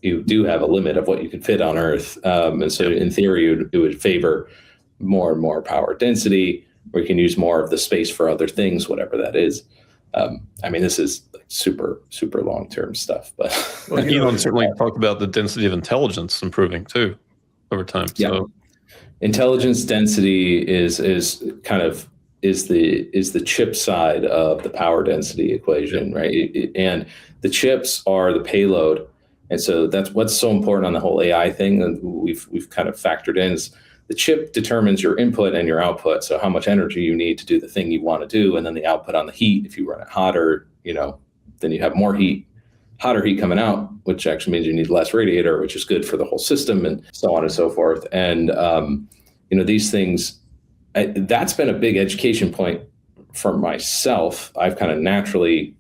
You do have a limit of what you can fit on Earth, and so in theory, it would favor more and more power density, where you can use more of the space for other things, whatever that is. This is like super, super long-term stuff, but Elon certainly talked about the density of intelligence improving too over time. Yeah. So Intelligence density is the chip side of the power density equation, right? And the chips are the payload. And so that's what's so important on the whole AI thing that we've kind of factored in is the chip determines your input and your output. So how much energy you need to do the thing you want to do, and then the output on the heat. If you run it hotter, then you have more heat, hotter heat coming out, which actually means you need less radiator, which is good for the whole system, and so on and so forth. And these things, that's been a big education point for myself. I've kind of naturally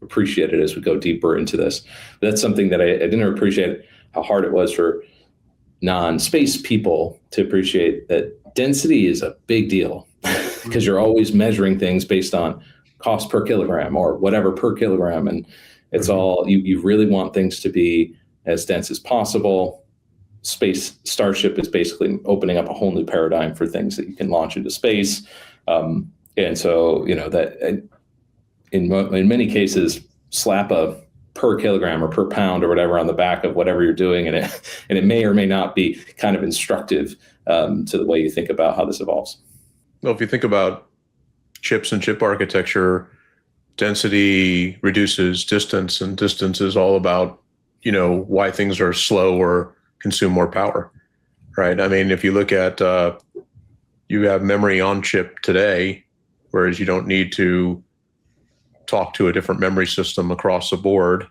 appreciated as we go deeper into this. But that's something that I didn't appreciate how hard it was for non-space people to appreciate, that density is a big deal because you're always measuring things based on cost per kilogram or whatever per kilogram. And it's all, you really want things to be as dense as possible. Starship is basically opening up a whole new paradigm for things that you can launch into space. And so, that in many cases, slap a per kilogram or per pound or whatever on the back of whatever you're doing, and it may or may not be kind of instructive to the way you think about how this evolves. Well, if you think about chips and chip architecture, density reduces distance, and distance is all about, why things are slow or consume more power, right? I mean, if you look at, you have memory on chip today, whereas you don't need to talk to a different memory system across the board,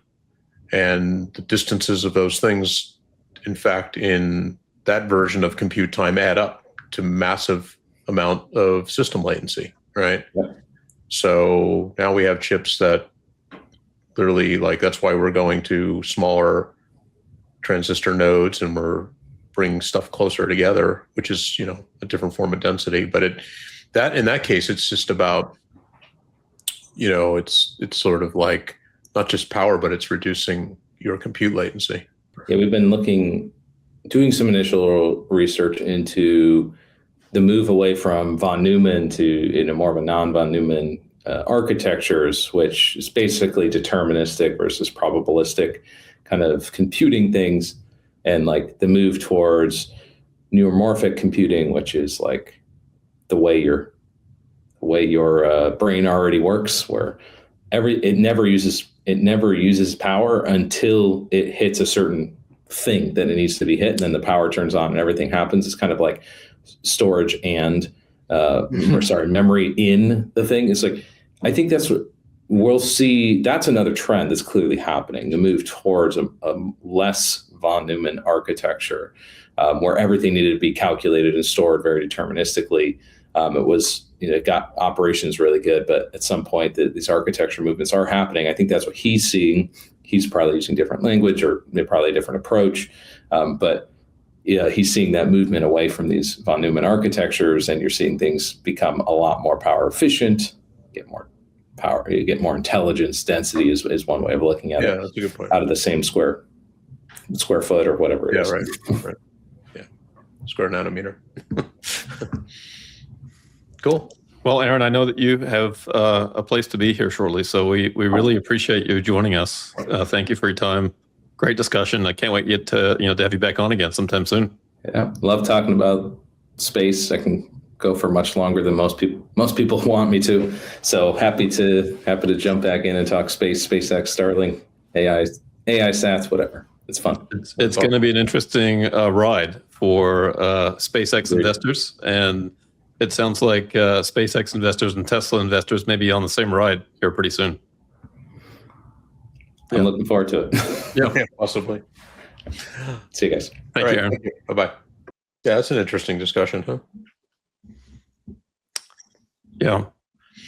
and the distances of those things, in fact, in that version of compute time add up to massive amount of system latency, right? Yeah. So now we have chips that literally, that's why we're going to smaller transistor nodes, and we're bringing stuff closer together, which is, a different form of density. But in that case, it's just about, it's sort of like not just power, but it's reducing your compute latency. Yeah, we've been doing some initial research into the move away from von Neumann to more of a non-von Neumann architectures, which is basically deterministic versus probabilistic kind of computing things, and the move towards neuromorphic computing, which is the way your brain already works, where it never uses power until it hits a certain thing that it needs to be hit, and then the power turns on and everything happens. It's kind of like storage and memory in the thing. It's I think that's what we'll see. That's another trend that's clearly happening, the move towards a less von Neumann architecture, where everything needed to be calculated and stored very deterministically. It got operations really good, but at some point these architecture movements are happening. I think that's what he's seeing. He's probably using different language or probably a different approach. But he's seeing that movement away from these von Neumann architectures, and you're seeing things become a lot more power efficient, get more power, you get more intelligence. Density is one way of looking at it. That's a good point. Out of the same square foot or whatever it is. Right. Yeah. Square nanometer. Cool. Well, Aaron, I know that you have a place to be here shortly, so we really appreciate you joining us. Thank you for your time. Great discussion. I can't wait to have you back on again sometime soon. Yeah, love talking about space. I can go for much longer than most people want me to. So happy to jump back in and talk space, SpaceX, Starlink, AI sats, whatever. It's fun. It's going to be an interesting ride for SpaceX investors, and it sounds like SpaceX investors and Tesla investors may be on the same ride here pretty soon. I'm looking forward to it. Yeah, possibly. See you guys. Thank you, Aaron. Thank you. Bye-bye. Yeah, that's an interesting discussion, huh? Yeah.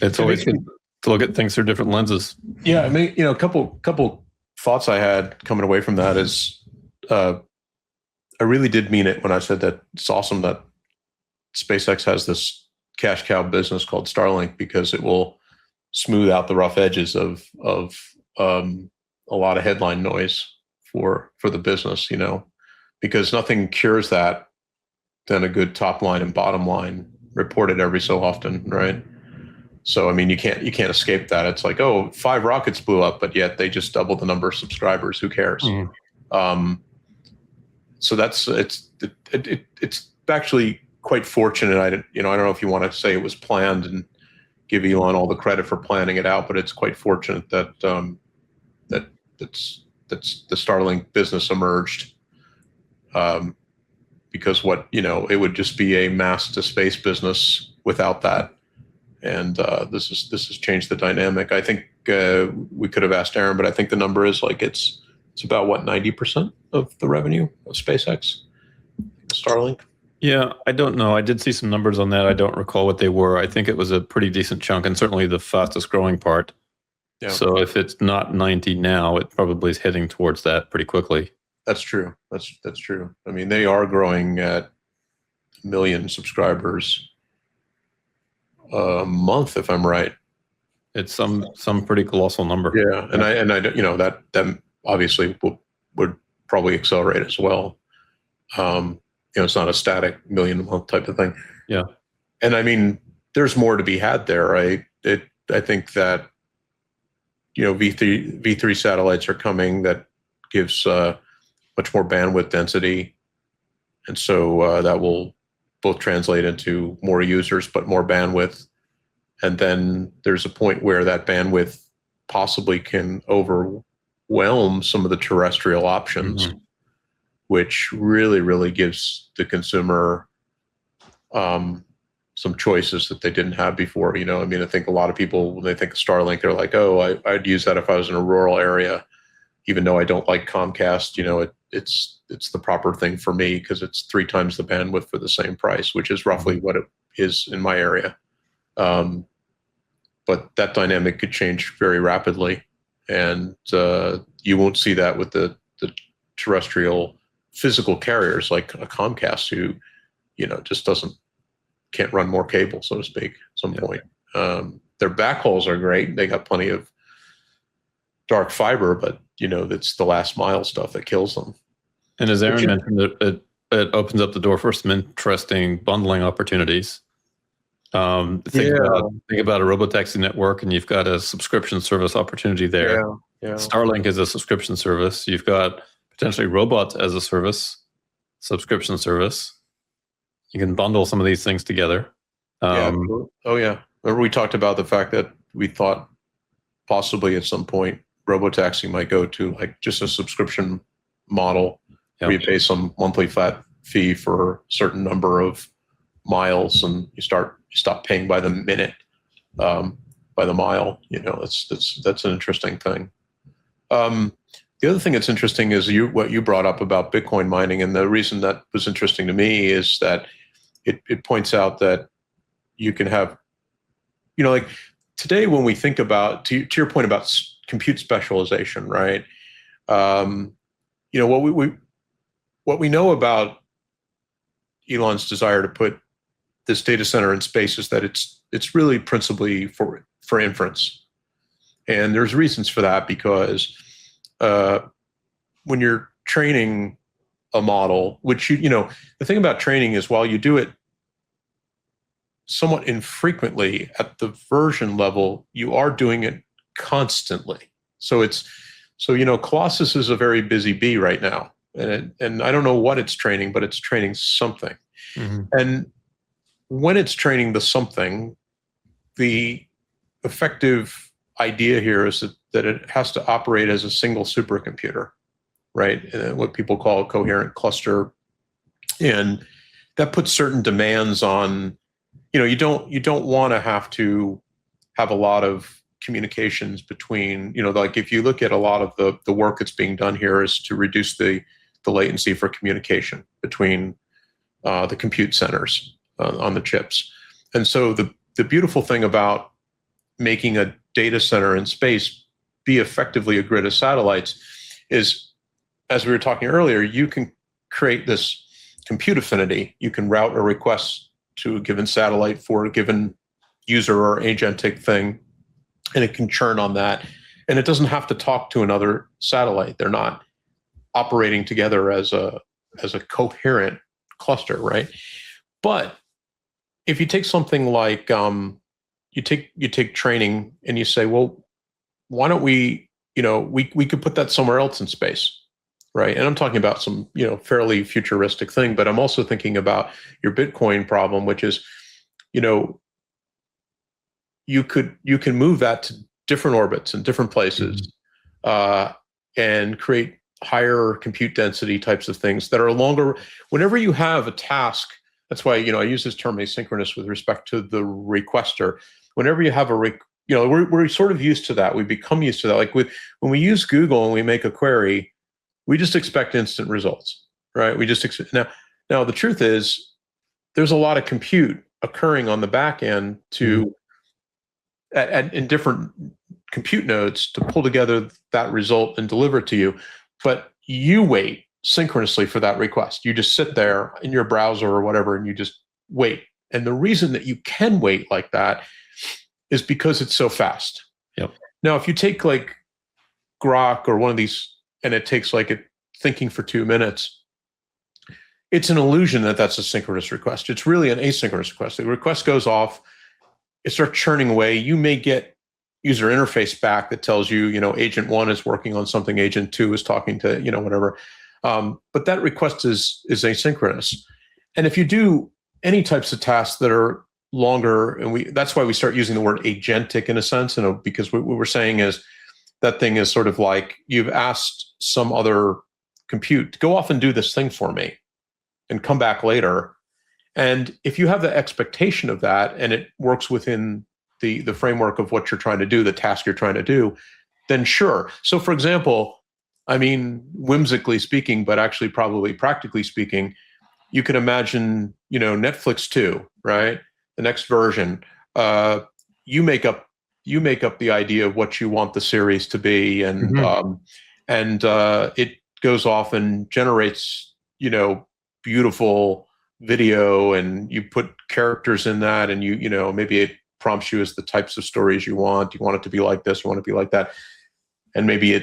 It's always good to look at things through different lenses. Yeah, I mean, a couple thoughts I had coming away from that is, I really did mean it when I said that it's awesome that SpaceX has this cash cow business called Starlink, because it will smooth out the rough edges of a lot of headline noise for the business, because nothing cures that than a good top line and bottom line reported every so often, right? So I mean, you can't escape that. It's like, oh, 5 rockets blew up, but yet they just doubled the number of subscribers. Who cares? So it's actually quite fortunate. I don't know if you want to say it was planned and give Elon all the credit for planning it out, but it's quite fortunate that that's the Starlink business emerged, because it would just be a mass to space business without that. And this has changed the dynamic. I think we could have asked Aaron, but I think the number is like it's about 90% of the revenue of SpaceX, Starlink. Yeah, I don't know. I did see some numbers on that. I don't recall what they were. I think it was a pretty decent chunk, and certainly the fastest growing part. Yeah. So if it's not 90 now, it probably is heading towards that pretty quickly. That's true. That's true. I mean, they are growing at 1 million subscribers a month, if I'm right. It's some pretty colossal number. Yeah, and I that obviously would probably accelerate as well. It's not a static 1 million a month type of thing. Yeah, and I mean, there's more to be had there, right? I think that V3 satellites are coming that gives much more bandwidth density, and so that will both translate into more users but more bandwidth. And then there's a point where that bandwidth possibly can overwhelm some of the terrestrial options, which really, really gives the consumer some choices that they didn't have before. I mean, I think a lot of people, when they think of Starlink, they're like, oh, I'd use that if I was in a rural area, even though I don't like Comcast. It's the proper thing for me because it's 3 times the bandwidth for the same price, which is roughly what it is in my area. But that dynamic could change very rapidly, and you won't see that with the terrestrial physical carriers like a Comcast, who just can't run more cable, so to speak, at some point. Their backhauls are great. They got plenty of dark fiber, but that's the last mile stuff that kills them. And as Aaron mentioned, it opens up the door for some interesting bundling opportunities. Think about a robotaxi network, and you've got a subscription service opportunity there. Yeah. Starlink is a subscription service. You've got potentially robots as a service, subscription service. You can bundle some of these things together. Oh yeah. Remember we talked about the fact that we thought possibly at some point robotaxi might go to like just a subscription model where you pay some monthly flat fee for a certain number of miles, and you stop paying by the minute, by the mile. That's an interesting thing. The other thing that's interesting is what you brought up about Bitcoin mining, and the reason that was interesting to me is that it points out that you can have, like today when we think about, to your point about compute specialization, right? What we know about Elon's desire to put this data center in space is that it's really principally for inference, and there's reasons for that, because when you're training a model, which the thing about training is while you do it somewhat infrequently at the version level, you are doing it constantly. So Colossus is a very busy bee right now, and I don't know what it's training, but it's training something. And when it's training the something, the effective idea here is that it has to operate as a single supercomputer, right? What people call a coherent cluster. And that puts certain demands on, you don't want to have a lot of communications between, like if you look at a lot of the work that's being done here is to reduce the latency for communication between the compute centers on the chips. And so the beautiful thing about making a data center in space be effectively a grid of satellites is, as we were talking earlier, you can create this compute affinity. You can route a request to a given satellite for a given user or agentic thing, and it can churn on that. And it doesn't have to talk to another satellite. They're not operating together as a coherent cluster, right? But if you take something like you take training and you say, well, why don't we could put that somewhere else in space, right? And I'm talking about some fairly futuristic thing, but I'm also thinking about your Bitcoin problem, which is you can move that to different orbits and different places, and create higher compute density types of things that are longer. Whenever you have a task, that's why I use this term asynchronous with respect to the requester. Whenever you have we're sort of used to that. We become used to that. Like when we use Google and we make a query, we just expect instant results, right? We just now the truth is there's a lot of compute occurring on the back end to in different compute nodes to pull together that result and deliver it to you. But you wait synchronously for that request. You just sit there in your browser or whatever, and you just wait. And the reason that you can wait like that is because it's so fast. Yep. Now, if you take like Grok or one of these, and it takes thinking for 2 minutes, it's an illusion that that's a synchronous request. It's really an asynchronous request. The request goes off, it starts churning away. You may get user interface back that tells you, agent 1 is working on something, agent 2 is talking to, whatever. But that request is asynchronous. And if you do any types of tasks that are longer, and that's why we start using the word agentic in a sense, because what we're saying is that thing is sort of like you've asked some other compute to go off and do this thing for me and come back later. And if you have the expectation of that and it works within the framework of what you're trying to do, the task you're trying to do, then sure. So for example, whimsically speaking, but actually probably practically speaking, you can imagine, Netflix 2, right? The next version. You make up the idea of what you want the series to be, and it goes off and generates, beautiful video, and you put characters in that, and maybe it prompts you as the types of stories you want. You want it to be like this, you want it to be like that. And maybe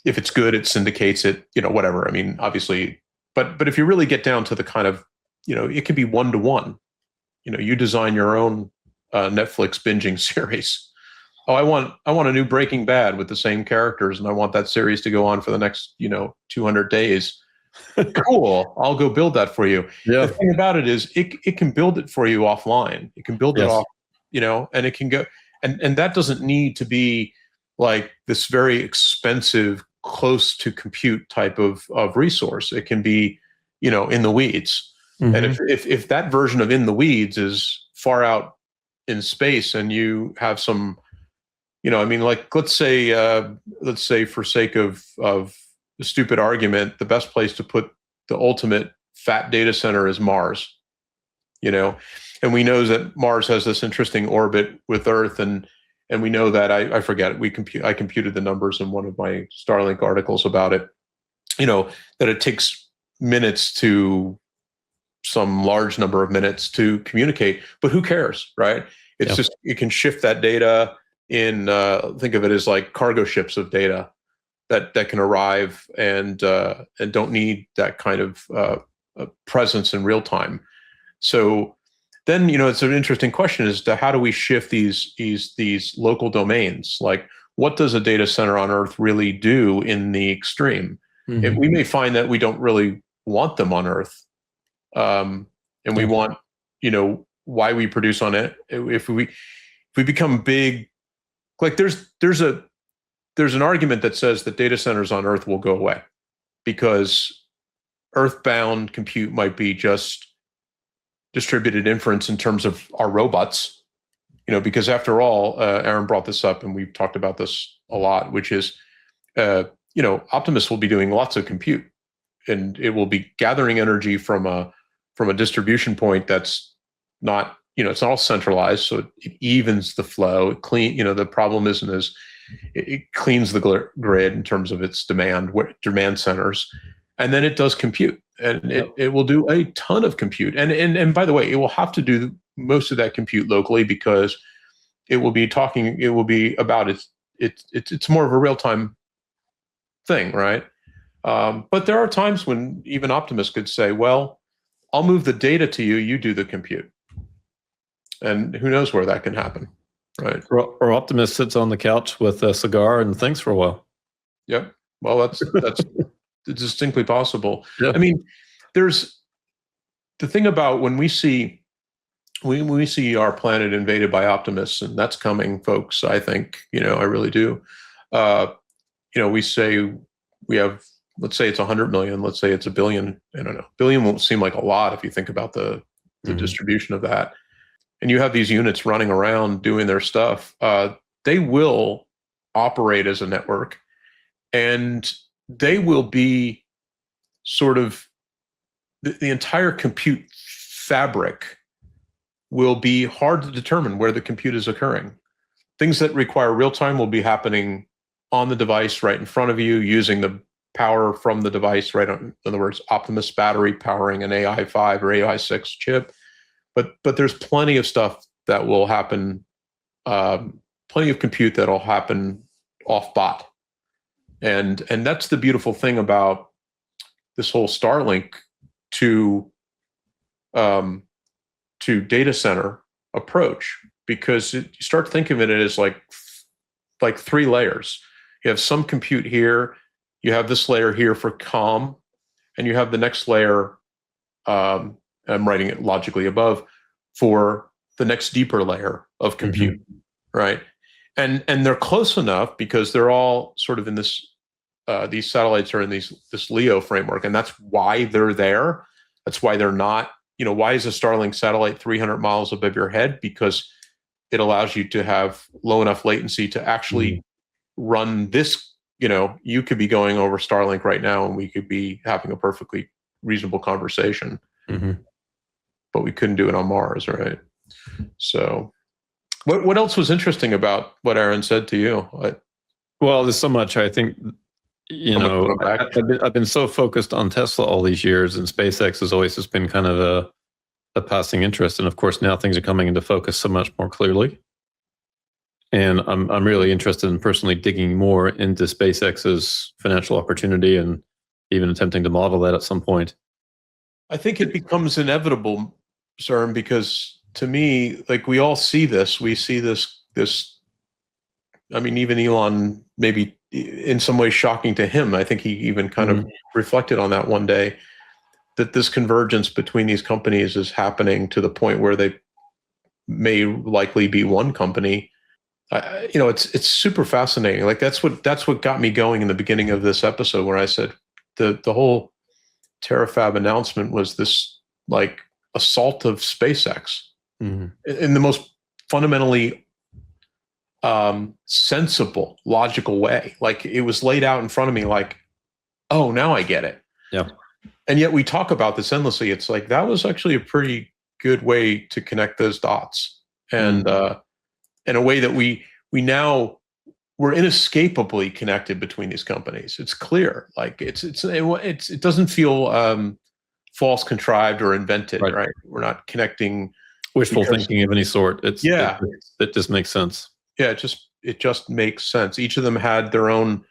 if it's good, it syndicates it, whatever. Obviously, but if you really get down to the kind of, it can be 1-to-1. You design your own Netflix binging series. Oh, I want a new Breaking Bad with the same characters, and I want that series to go on for the next, 200 days. Cool. I'll go build that for you. Yeah. The thing about it is it can build it for you offline. It can build it off, and it can go, and that doesn't need to be like this very expensive, close to compute type of resource. It can be, in the weeds. Mm-hmm. And if that version of in the weeds is far out in space, and you have some, let's say for sake of the stupid argument, the best place to put the ultimate fat data center is Mars, and we know that Mars has this interesting orbit with Earth, and we know that I forget it. I computed the numbers in one of my Starlink articles about it, that it takes minutes to some large number of minutes to communicate, but who cares, right? It's just, it can shift that data in, think of it as like cargo ships of data that can arrive and don't need that kind of presence in real time. So then, it's an interesting question as to how do we shift these local domains? Like, what does a data center on Earth really do in the extreme? Mm-hmm. If we may find that we don't really want them on Earth, and we want, why we produce on it. If we become big, like there's an argument that says that data centers on Earth will go away because Earthbound compute might be just distributed inference in terms of our robots, because after all, Aaron brought this up, and we've talked about this a lot, which is, Optimus will be doing lots of compute, and it will be gathering energy from a distribution point that's not, it's not all centralized, so it evens the flow. The problem isn't as it cleans the grid in terms of its demand centers, and then it does compute, and it will do a ton of compute. And by the way, it will have to do most of that compute locally, because it will be about it's more of a real-time thing, right? But there are times when even Optimus could say, well, I'll move the data to you, you do the compute. And who knows where that can happen, right? Or Optimus sits on the couch with a cigar and thinks for a while. Yep. Well, that's distinctly possible. Yeah. I mean, there's the thing about when we see our planet invaded by Optimus, and that's coming, folks. I think, I really do. We say we have, let's say it's 100 million, let's say it's a billion. I don't know. Billion won't seem like a lot if you think about the distribution of that. And you have these units running around doing their stuff. They will operate as a network, and they will be sort of the entire compute fabric will be hard to determine where the compute is occurring. Things that require real time will be happening on the device right in front of you, using the power from the device right on. In other words, Optimus battery powering an AI5 or AI6 chip. But there's plenty of stuff that will happen, plenty of compute that'll happen off bot. And that's the beautiful thing about this whole Starlink to data center approach, because you start thinking of it as like 3 layers. You have some compute here, you have this layer here for comm, and you have the next layer, I'm writing it logically above, for the next deeper layer of compute, right? And they're close enough because they're all sort of in this, these satellites are in this LEO framework, and that's why they're there. That's why they're not, why is a Starlink satellite 300 miles above your head? Because it allows you to have low enough latency to actually run this. You could be going over Starlink right now, and we could be having a perfectly reasonable conversation, but we couldn't do it on Mars, right? So what else was interesting about what Aaron said to you? Well, there's so much. I think, I've been so focused on Tesla all these years, and SpaceX has always just been kind of a passing interest. And of course, now things are coming into focus so much more clearly. And I'm really interested in personally digging more into SpaceX's financial opportunity, and even attempting to model that at some point. I think it becomes inevitable, Cern, because to me, like, we all see this. We see this. I mean, even Elon, maybe in some ways shocking to him. I think he even kind of reflected on that one day, that this convergence between these companies is happening to the point where they may likely be one company. It's super fascinating. Like, that's what got me going in the beginning of this episode, where I said the whole Terafab announcement was this like assault of SpaceX in the most fundamentally sensible, logical way. Like, it was laid out in front of me like, oh, now I get it. Yeah. And yet we talk about this endlessly. It's like, that was actually a pretty good way to connect those dots. And in a way that we're inescapably connected between these companies. It's clear. Like, it doesn't feel false, contrived, or invented, right? We're not connecting wishful thinking of any sort. It just makes sense. Yeah, it just makes sense. Each of them had their own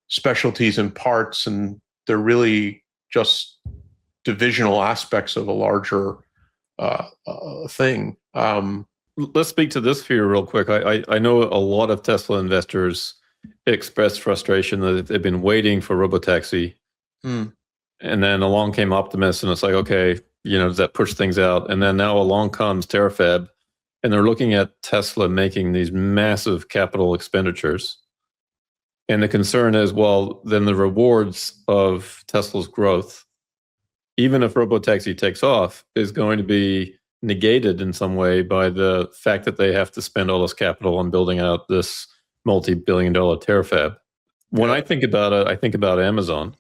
specialties and parts, and they're really just divisional aspects of a larger thing. Let's speak to this for you real quick. I know a lot of Tesla investors expressed frustration that they've been waiting for Robotaxi, and then along came Optimus, and it's like, okay, does that push things out? And then now along comes Terafab, and they're looking at Tesla making these massive capital expenditures. And the concern is, well, then the rewards of Tesla's growth, even if Robotaxi takes off, is going to be negated in some way by the fact that they have to spend all this capital on building out this multi-billion-dollar terafab. When I think about it, I think about Amazon.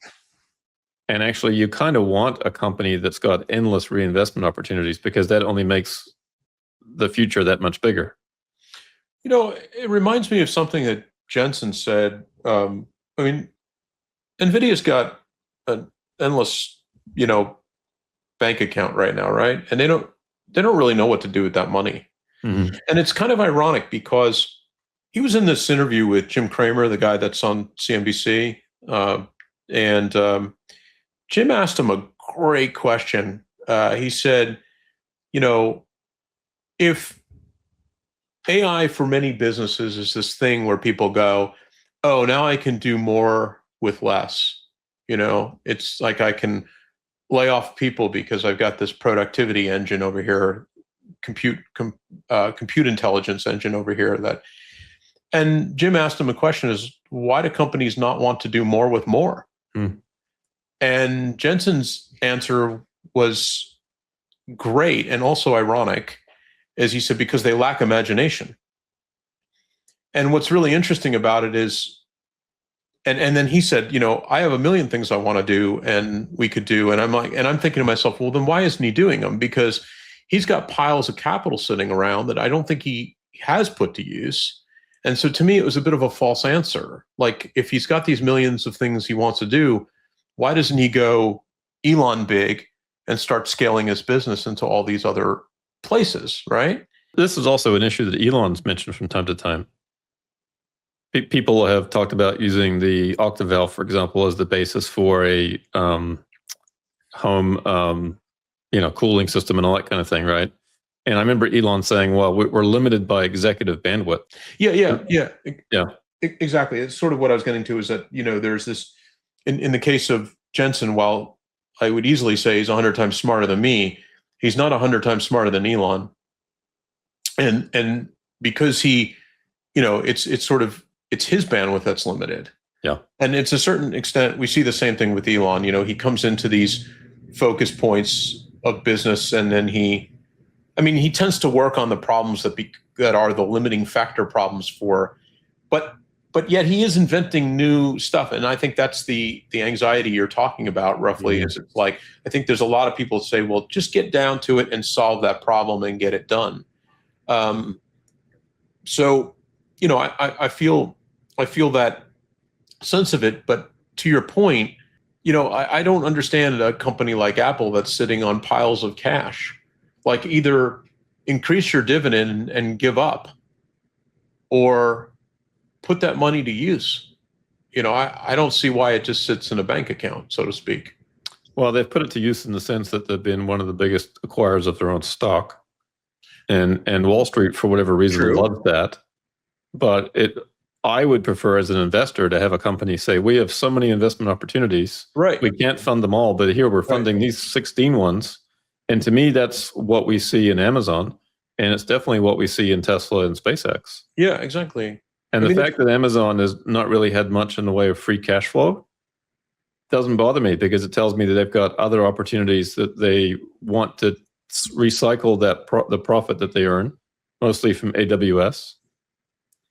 And actually, you kind of want a company that's got endless reinvestment opportunities, because that only makes the future that much bigger. It reminds me of something that Jensen said. NVIDIA's got an endless, bank account right now, right? And they don't really know what to do with that money. Mm-hmm. And it's kind of ironic, because he was in this interview with Jim Cramer, the guy that's on CNBC, and Jim asked him a great question. He said, if AI for many businesses is this thing where people go, oh, now I can do more with less. It's like I can lay off people because I've got this productivity engine over here, compute intelligence engine over here. And Jim asked him a question: is why do companies not want to do more with more? And Jensen's answer was great and also ironic, as he said, because they lack imagination. And what's really interesting about it is, and then he said, I have a million things I want to do and we could do. And I'm thinking to myself, well, then why isn't he doing them? Because he's got piles of capital sitting around that I don't think he has put to use. And so to me, it was a bit of a false answer. Like, if he's got these millions of things he wants to do, why doesn't he go Elon big and start scaling his business into all these other places, right? This is also an issue that Elon's mentioned from time to time. People have talked about using the octavalve, for example, as the basis for a home, cooling system and all that kind of thing, right? And I remember Elon saying, "Well, we're limited by executive bandwidth." Yeah. Exactly. It's sort of what I was getting to. Is that there's this in the case of Jensen. While I would easily say he's 100 times smarter than me, he's not 100 times smarter than Elon. And because he, it's his bandwidth that's limited. Yeah. And it's a certain extent, we see the same thing with Elon. He comes into these focus points of business, and then he tends to work on the problems that are the limiting factor problems but yet he is inventing new stuff. And I think that's the anxiety you're talking about, roughly. Mm-hmm. Is it's like, I think there's a lot of people that say, well, just get down to it and solve that problem and get it done. So, I feel that sense of it. But to your point, I don't understand a company like Apple that's sitting on piles of cash. Like, either increase your dividend and give up, or put that money to use. I don't see why it just sits in a bank account, so to speak. Well, they've put it to use in the sense that they've been one of the biggest acquirers of their own stock. And Wall Street, for whatever reason, True. loves that. But I would prefer, as an investor, to have a company say, we have so many investment opportunities. Right. We can't fund them all, but here we're funding these 16 ones. And to me, that's what we see in Amazon. And it's definitely what we see in Tesla and SpaceX. Yeah, exactly. And the fact that Amazon has not really had much in the way of free cash flow doesn't bother me, because it tells me that they've got other opportunities that they want to recycle the profit that they earn, mostly from AWS,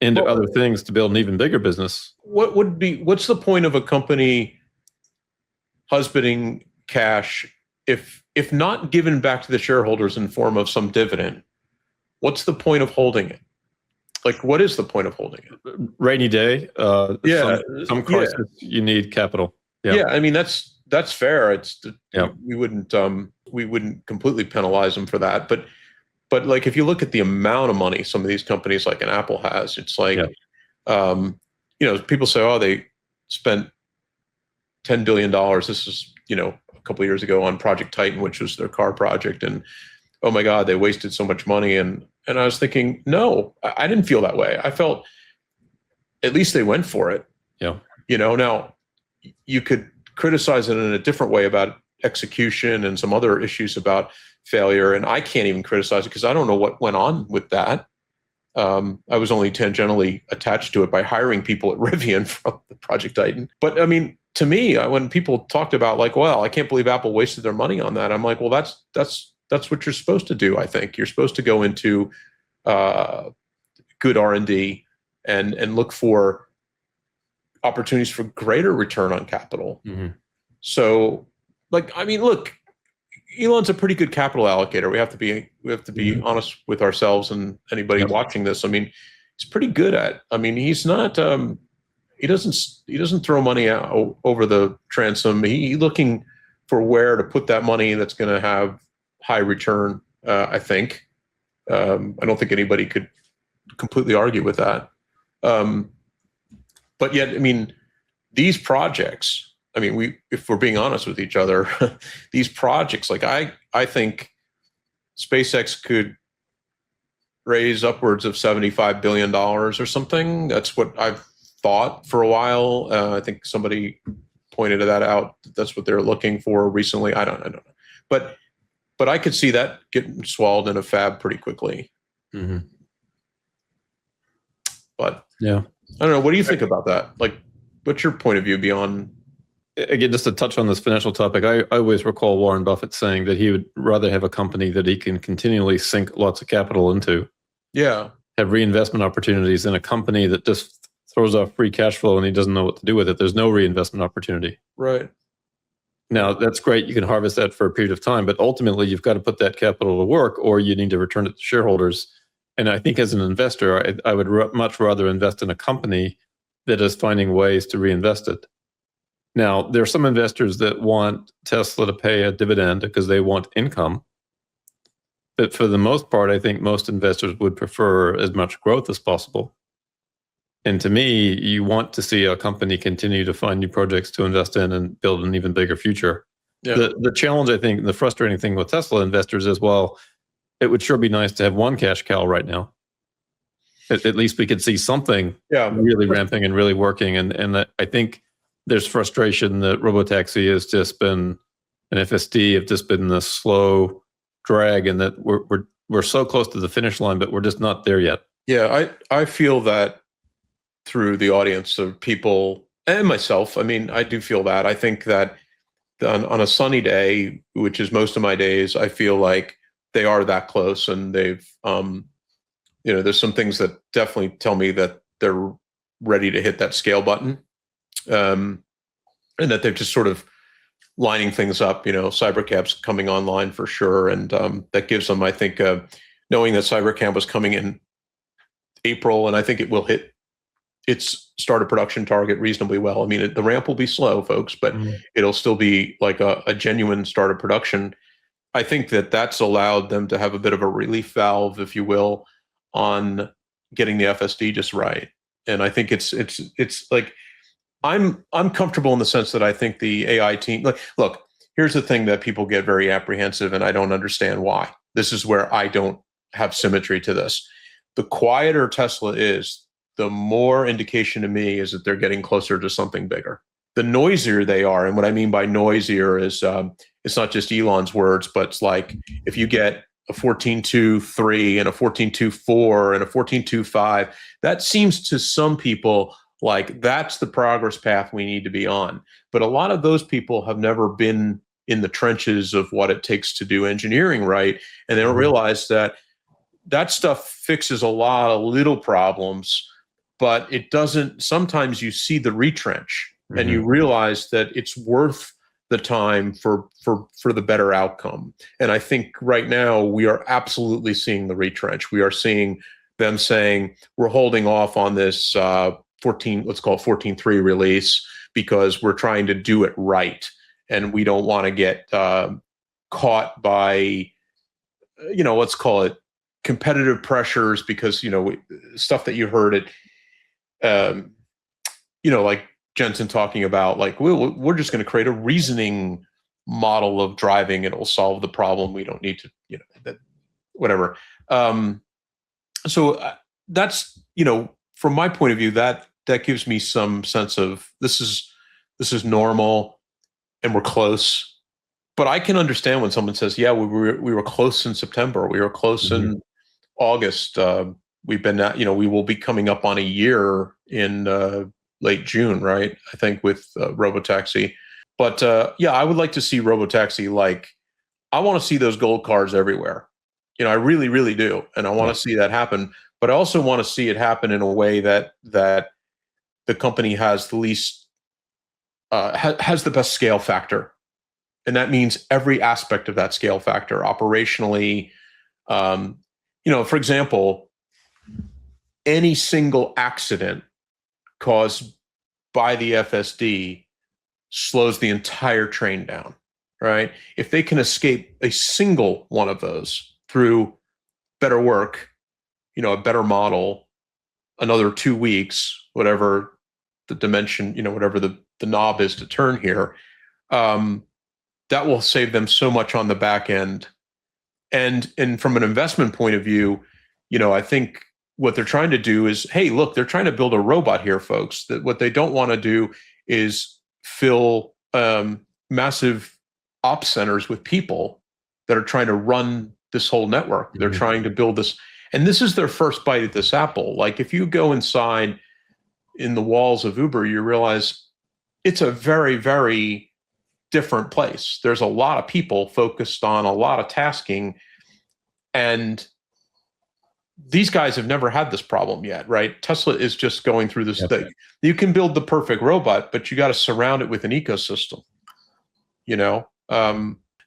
into other things to build an even bigger business. What's the point of a company husbanding cash if not given back to the shareholders in form of some dividend? What's the point of holding it? Like, what is the point of holding it? Rainy day. Some crisis, you need capital. Yeah. That's fair. We wouldn't completely penalize them for that. But like, if you look at the amount of money some of these companies like an Apple has, it's like, people say, oh, they spent $10 billion. This is, a couple of years ago on Project Titan, which was their car project. And oh my God, they wasted so much money. And I was thinking, no, I didn't feel that way. I felt at least they went for it. Yeah. Now you could criticize it in a different way about execution and some other issues about failure. And I can't even criticize it because I don't know what went on with that. I was only tangentially attached to it by hiring people at Rivian from the Project Titan. But to me, when people talked about like, well, I can't believe Apple wasted their money on that, I'm like, well, that's that's what you're supposed to do. I think you're supposed to go into good R&D and look for opportunities for greater return on capital. Mm-hmm. So, like, I mean, look, Elon's a pretty good capital allocator. We have to be Mm-hmm. honest with ourselves and anybody Yep. watching this. I mean, he's pretty good at. I mean, he's not. He doesn't throw money out over the transom. He's looking for where to put that money that's going to have high return. I think. I don't think anybody could completely argue with that. But yet, I mean, these projects. I mean, if we're being honest with each other, these projects, like I think SpaceX could raise upwards of $75 billion or something. That's what I've thought for a while. I think somebody pointed that out. That's what they're looking for recently. I don't know. But I could see that getting swallowed in a fab pretty quickly. Mm-hmm. But yeah, I don't know. What do you think about that? Like, what's your point of view beyond? Again, just to touch on this financial topic, I always recall Warren Buffett saying that he would rather have a company that he can continually sink lots of capital into, Yeah. have reinvestment opportunities, than a company that just throws off free cash flow and he doesn't know what to do with it. There's no reinvestment opportunity. Right. Now, that's great. You can harvest that for a period of time, but ultimately you've got to put that capital to work, or you need to return it to shareholders. And I think as an investor, I would much rather invest in a company that is finding ways to reinvest it. Now, there are some investors that want Tesla to pay a dividend because they want income. But for the most part, I think most investors would prefer as much growth as possible. And to me, you want to see a company continue to find new projects to invest in and build an even bigger future. Yeah. The challenge, I think, the frustrating thing with Tesla investors is, well, it would sure be nice to have one cash cow right now. At least we could see something really ramping and really working. And I think there's frustration that Robotaxi has just been, and FSD have just been this slow drag, and that we're so close to the finish line, but we're just not there yet. Yeah, I feel that through the audience of people and myself. I mean, I do feel that. I think that on a sunny day, which is most of my days, I feel like they are that close, and they've, there's some things that definitely tell me that they're ready to hit that scale button. And that they're just sort of lining things up. Cybercab's coming online for sure, and that gives them, I think, knowing that Cybercab was coming in April, and I think it will hit its start of production target reasonably well. I mean, the ramp will be slow, folks, but it'll still be like a genuine start of production. I think that's allowed them to have a bit of a relief valve, if you will, on getting the FSD just right. And I think it's like, I'm comfortable in the sense that I think the AI team, look, here's the thing that people get very apprehensive, and I don't understand why. This is where I don't have symmetry to this. The quieter Tesla is, the more indication to me is that they're getting closer to something bigger. The noisier they are, and what I mean by noisier is it's not just Elon's words, but it's like if you get a 14.2.3 and a 14.2.4 and a 14.2.5, that seems to some people like that's the progress path we need to be on. But a lot of those people have never been in the trenches of what it takes to do engineering right, and they don't realize that stuff fixes a lot of little problems, but it doesn't. Sometimes you see the retrench, and you realize that it's worth the time for the better outcome. And I think right now we are absolutely seeing the retrench. We are seeing them saying we're holding off on this 14.3 release because we're trying to do it right, and we don't want to get caught by, let's call it competitive pressures, because stuff that you heard it, like Jensen talking about, like we're just going to create a reasoning model of driving, and it will solve the problem. We don't need to, whatever. So that's from my point of view, that gives me some sense of this is normal, and we're close. But I can understand when someone says, "Yeah, we were close in September. We were close in August. We've been at, we will be coming up on a year in late June, right? I think with Robotaxi. But I would like to see Robotaxi like I want to see those gold cars everywhere. I really, really do. And I want to see that happen. But I also want to see it happen in a way that the company has the least, has the best scale factor. And that means every aspect of that scale factor, operationally. For example, any single accident caused by the FSD slows the entire train down, right? If they can escape a single one of those through better work, a better model, another 2 weeks, whatever the dimension, whatever the knob is to turn here, that will save them so much on the back end. And from an investment point of view, I think what they're trying to do is, hey, look, they're trying to build a robot here, folks. That what they don't want to do is fill massive op centers with people that are trying to run this whole network. They're trying to build this, and this is their first bite at this apple. Like if you go inside in the walls of Uber, you realize it's a very, very different place. There's a lot of people focused on a lot of tasking, and these guys have never had this problem yet, right? Tesla is just going through this thing. You can build the perfect robot, but you got to surround it with an ecosystem.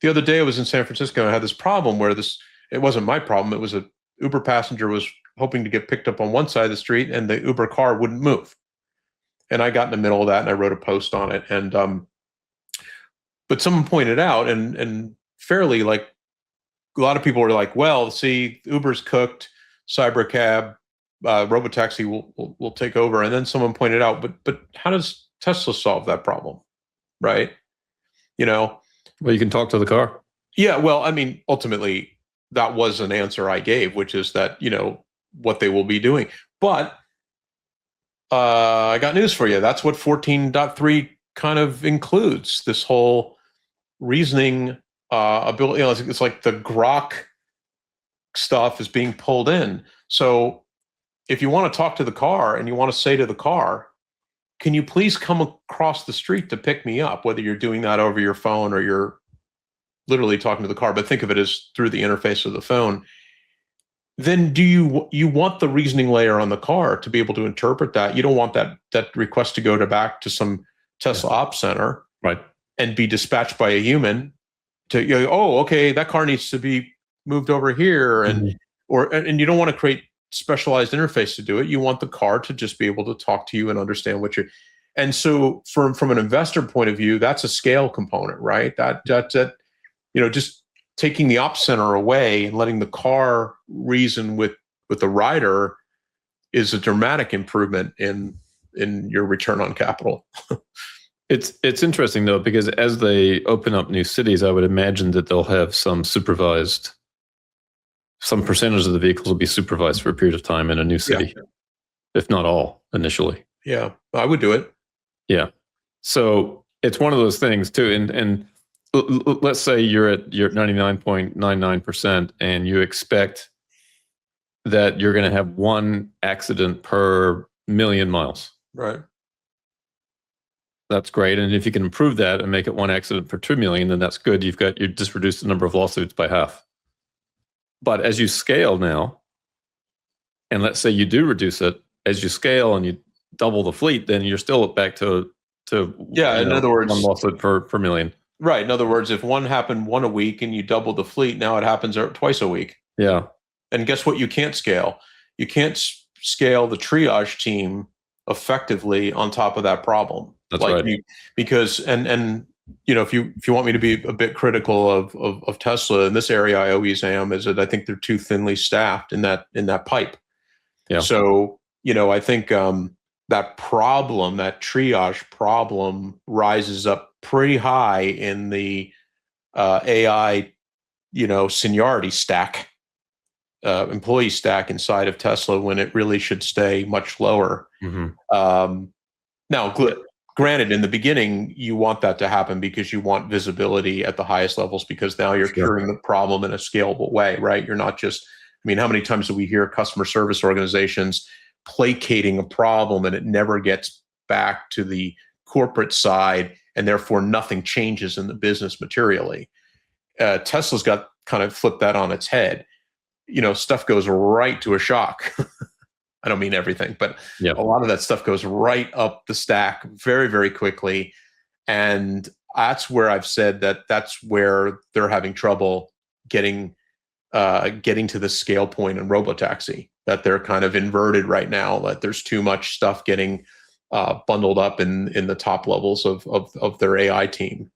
The other day I was in San Francisco and I had this problem where it wasn't my problem. It was a Uber passenger was hoping to get picked up on one side of the street and the Uber car wouldn't move. And I got in the middle of that and I wrote a post on it. And, but someone pointed out and fairly, like, a lot of people were like, well, see, Uber's cooked, Cybercab, Robotaxi will take over. And then someone pointed out, but how does Tesla solve that problem? Right. Well, you can talk to the car. Yeah. Well, I mean, ultimately that was an answer I gave, which is that, what they will be doing. But I got news for you. That's what 14.3 kind of includes, this whole reasoning ability. It's like the Grok stuff is being pulled in. So if you want to talk to the car and you want to say to the car, can you please come across the street to pick me up, whether you're doing that over your phone or you're literally talking to the car, but think of it as through the interface of the phone, then do you want the reasoning layer on the car to be able to interpret that? You don't want that request to go back to some Tesla ops center, right, and be dispatched by a human to, oh, okay, that car needs to be moved over here, and and you don't want to create specialized interface to do it. You want the car to just be able to talk to you and understand what you're. And so from an investor point of view, that's a scale component, right? That just taking the ops center away and letting the car reason with the rider is a dramatic improvement in your return on capital. It's interesting though, because as they open up new cities, I would imagine that they'll have some percentage of the vehicles will be supervised for a period of time in a new city, if not all initially. Yeah, I would do it. Yeah. So it's one of those things too. And let's say you're at 99.99% and you expect that you're going to have one accident per million miles. Right. That's great. And if you can improve that and make it one accident per 2 million, then that's good. You just reduced the number of lawsuits by half. But as you scale now, and let's say you do reduce it, as you scale and you double the fleet, then you're still back to in other words, one lawsuit per million. Right. In other words, if one happened one a week and you double the fleet, now it happens twice a week. Yeah. And guess what? You can't scale. You can't scale the triage team effectively on top of that problem. That's right. Because if you want me to be a bit critical of Tesla in this area, I always am, is that I think they're too thinly staffed in that pipe. Yeah. So, I think that triage problem rises up pretty high in the AI, seniority stack, employee stack inside of Tesla, when it really should stay much lower. Mm-hmm. Now, granted, in the beginning, you want that to happen because you want visibility at the highest levels, because now you're curing the problem in a scalable way, right? You're not just, how many times do we hear customer service organizations placating a problem and it never gets back to the corporate side, and therefore nothing changes in the business materially? Tesla's got kind of flipped that on its head. Stuff goes right to a shock. I don't mean everything, but a lot of that stuff goes right up the stack very, very quickly. And that's where I've said that's where they're having trouble getting to the scale point in robotaxi, that they're kind of inverted right now, that there's too much stuff getting bundled up in the top levels of their AI team.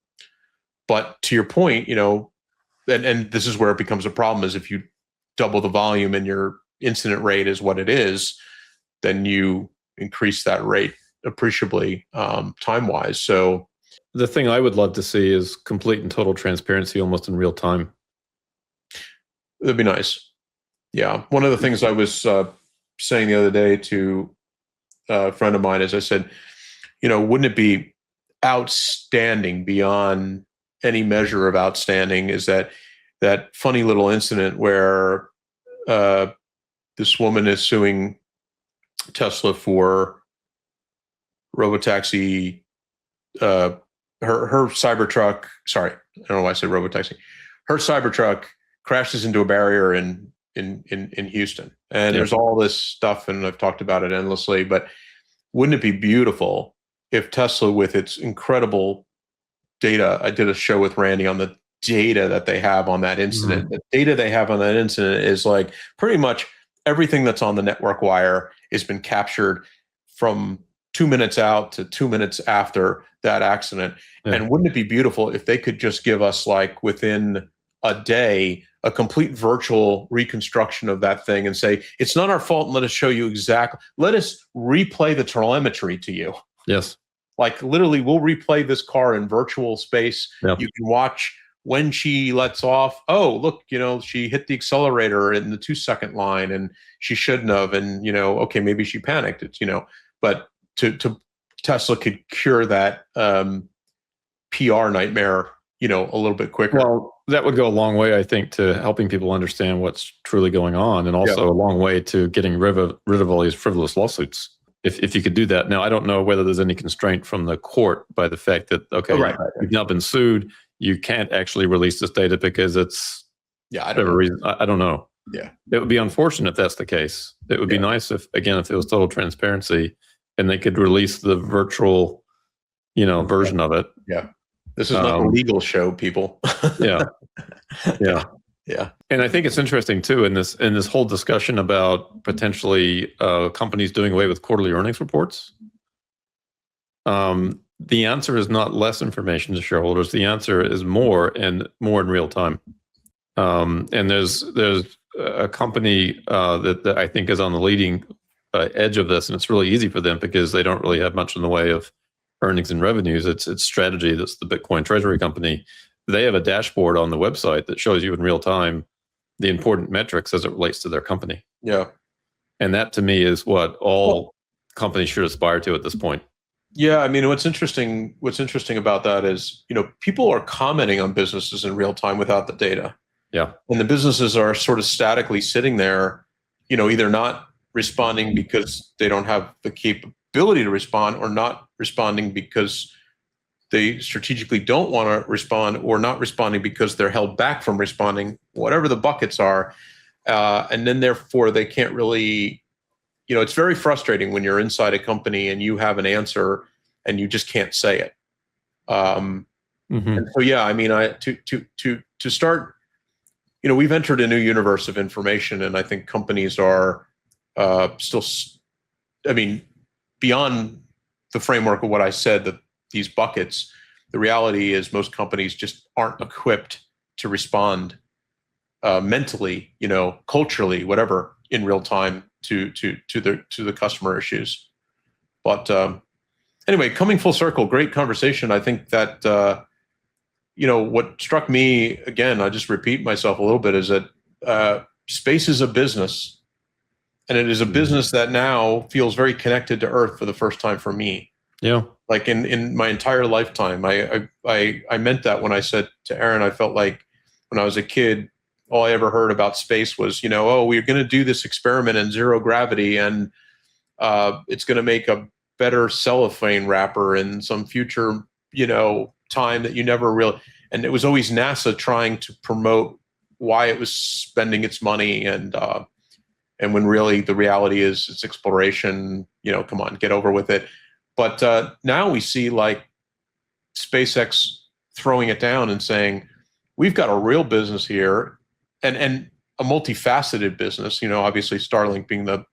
But to your point, and this is where it becomes a problem, is if you double the volume and your incident rate is what it is, then you increase that rate appreciably time-wise. So the thing I would love to see is complete and total transparency almost in real time. That'd be nice. Yeah. One of the things I was saying the other day to a friend of mine is I said, wouldn't it be outstanding beyond any measure of outstanding is that funny little incident where this woman is suing Tesla for robotaxi, her Cybertruck. Sorry, I don't know why I said robotaxi. Her Cybertruck crashes into a barrier in Houston, and there's all this stuff, and I've talked about it endlessly. But wouldn't it be beautiful if Tesla, with its incredible data, I did a show with Randy on the data that they have on that incident. Mm-hmm. The data they have on that incident is like pretty much everything that's on the network wire has been captured from 2 minutes out to 2 minutes after that accident. Yeah. And wouldn't it be beautiful if they could just give us, like, within a day, a complete virtual reconstruction of that thing and say, it's not our fault, and let us show you exactly, let us replay the telemetry to you. Yes. Like, literally, we'll replay this car in virtual space. Yep. You can watch when she lets off. Oh, look, she hit the accelerator in the 2-second line and she shouldn't have. And, okay, maybe she panicked. It's, but to Tesla could cure that PR nightmare, a little bit quicker. Well, that would go a long way, I think, to helping people understand what's truly going on, and also a long way to getting rid of all these frivolous lawsuits. If you could do that. Now, I don't know whether there's any constraint from the court by the fact that, you've now been sued, you can't actually release this data because it's whatever reason. I don't know. Yeah. It would be unfortunate if that's the case. It would be nice if it was total transparency and they could release the virtual, version of it. Yeah. This is not a legal show, people. Yeah. Yeah. Yeah. And I think it's interesting too in this whole discussion about potentially companies doing away with quarterly earnings reports. The answer is not less information to shareholders. The answer is more in real time. And there's a company that I think is on the leading edge of this, and it's really easy for them because they don't really have much in the way of earnings and revenues. It's Strategy. That's the Bitcoin treasury company. They have a dashboard on the website that shows you in real time the important metrics as it relates to their company. Yeah. And that, to me, is what all companies should aspire to at this point. Yeah, I mean, what's interesting about that is, people are commenting on businesses in real time without the data. Yeah. And the businesses are sort of statically sitting there, either not responding because they don't have the capability to respond, or not responding because they strategically don't want to respond, or not responding because they're held back from responding, whatever the buckets are. And then therefore they can't really, it's very frustrating when you're inside a company and you have an answer and you just can't say it. And so, yeah, I mean, to start, we've entered a new universe of information, and I think companies are still, beyond the framework of what I said, that these buckets, the reality is most companies just aren't equipped to respond mentally, culturally, whatever, in real time to the customer issues. But anyway, coming full circle, great conversation. I think that what struck me, again, I just repeat myself a little bit, is that space is a business, and it is a business that now feels very connected to Earth for the first time for me. Yeah. Like in my entire lifetime, I meant that when I said to Aaron, I felt like when I was a kid, all I ever heard about space was, we're going to do this experiment in zero gravity, and it's going to make a better cellophane wrapper in some future, time that you never really. and it was always NASA trying to promote why it was spending its money, and when really the reality is it's exploration. Come on, get over with it. But now we see like SpaceX throwing it down and saying, we've got a real business here, and a multifaceted business. Obviously Starlink being the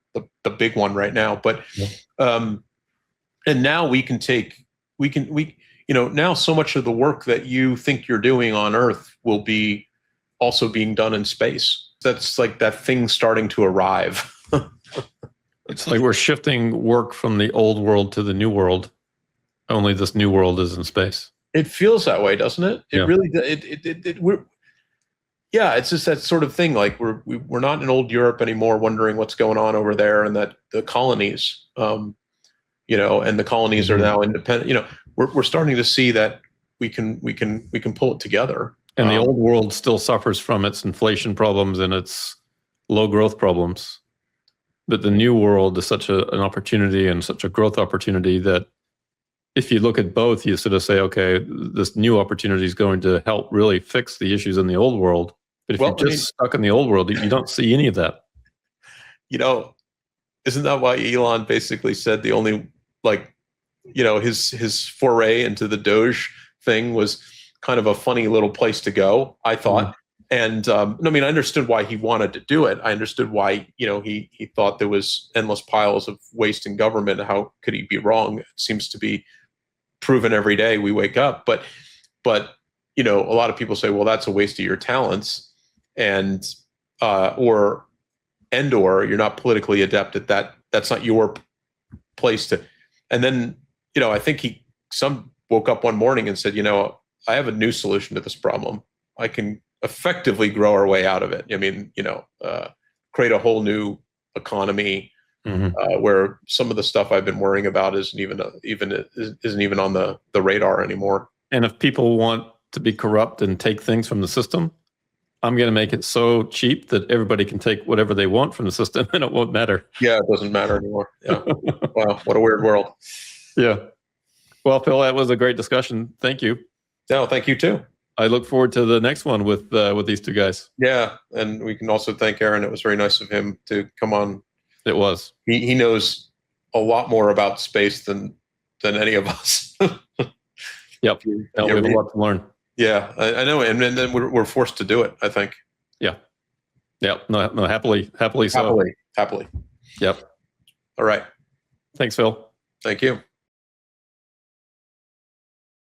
big one right now, but and now we now so much of the work that you think you're doing on Earth will be also being done in space. That's like that thing starting to arrive. It's like we're shifting work from the old world to the new world. Only this new world is in space. It feels that way, doesn't it? It really. It's just that sort of thing. Like we're not in old Europe anymore, wondering what's going on over there, and that the colonies, and the colonies are now independent. We're starting to see that we can pull it together. And the old world still suffers from its inflation problems and its low growth problems. But the new world is such an opportunity and such a growth opportunity that if you look at both, you sort of say, okay, this new opportunity is going to help really fix the issues in the old world. But if you're just stuck in the old world, you don't see any of that. Isn't that why Elon basically said the only, his foray into the Doge thing was kind of a funny little place to go, I thought. And I understood why he wanted to do it. I understood why, he thought there was endless piles of waste in government. How could he be wrong? It seems to be proven every day we wake up. But a lot of people say, well, that's a waste of your talents, and or you're not politically adept at that. That's not your place to. And then, I think some woke up one morning and said, I have a new solution to this problem. I can effectively grow our way out of it. Create a whole new economy where some of the stuff I've been worrying about isn't even on the radar anymore. And if people want to be corrupt and take things from the system, I'm going to make it so cheap that everybody can take whatever they want from the system and it won't matter. Yeah, it doesn't matter anymore. Yeah. Wow, what a weird world. Yeah. Well, Phil, that was a great discussion. Thank you. No, thank you too. I look forward to the next one with these two guys. Yeah, and we can also thank Aaron. It was very nice of him to come on. It was. He knows a lot more about space than any of us. Yep. We have a lot to learn. Yeah, I know, and then we're forced to do it, I think. Yeah. Yeah. No, happily so. Happily. Yep. All right. Thanks, Phil. Thank you.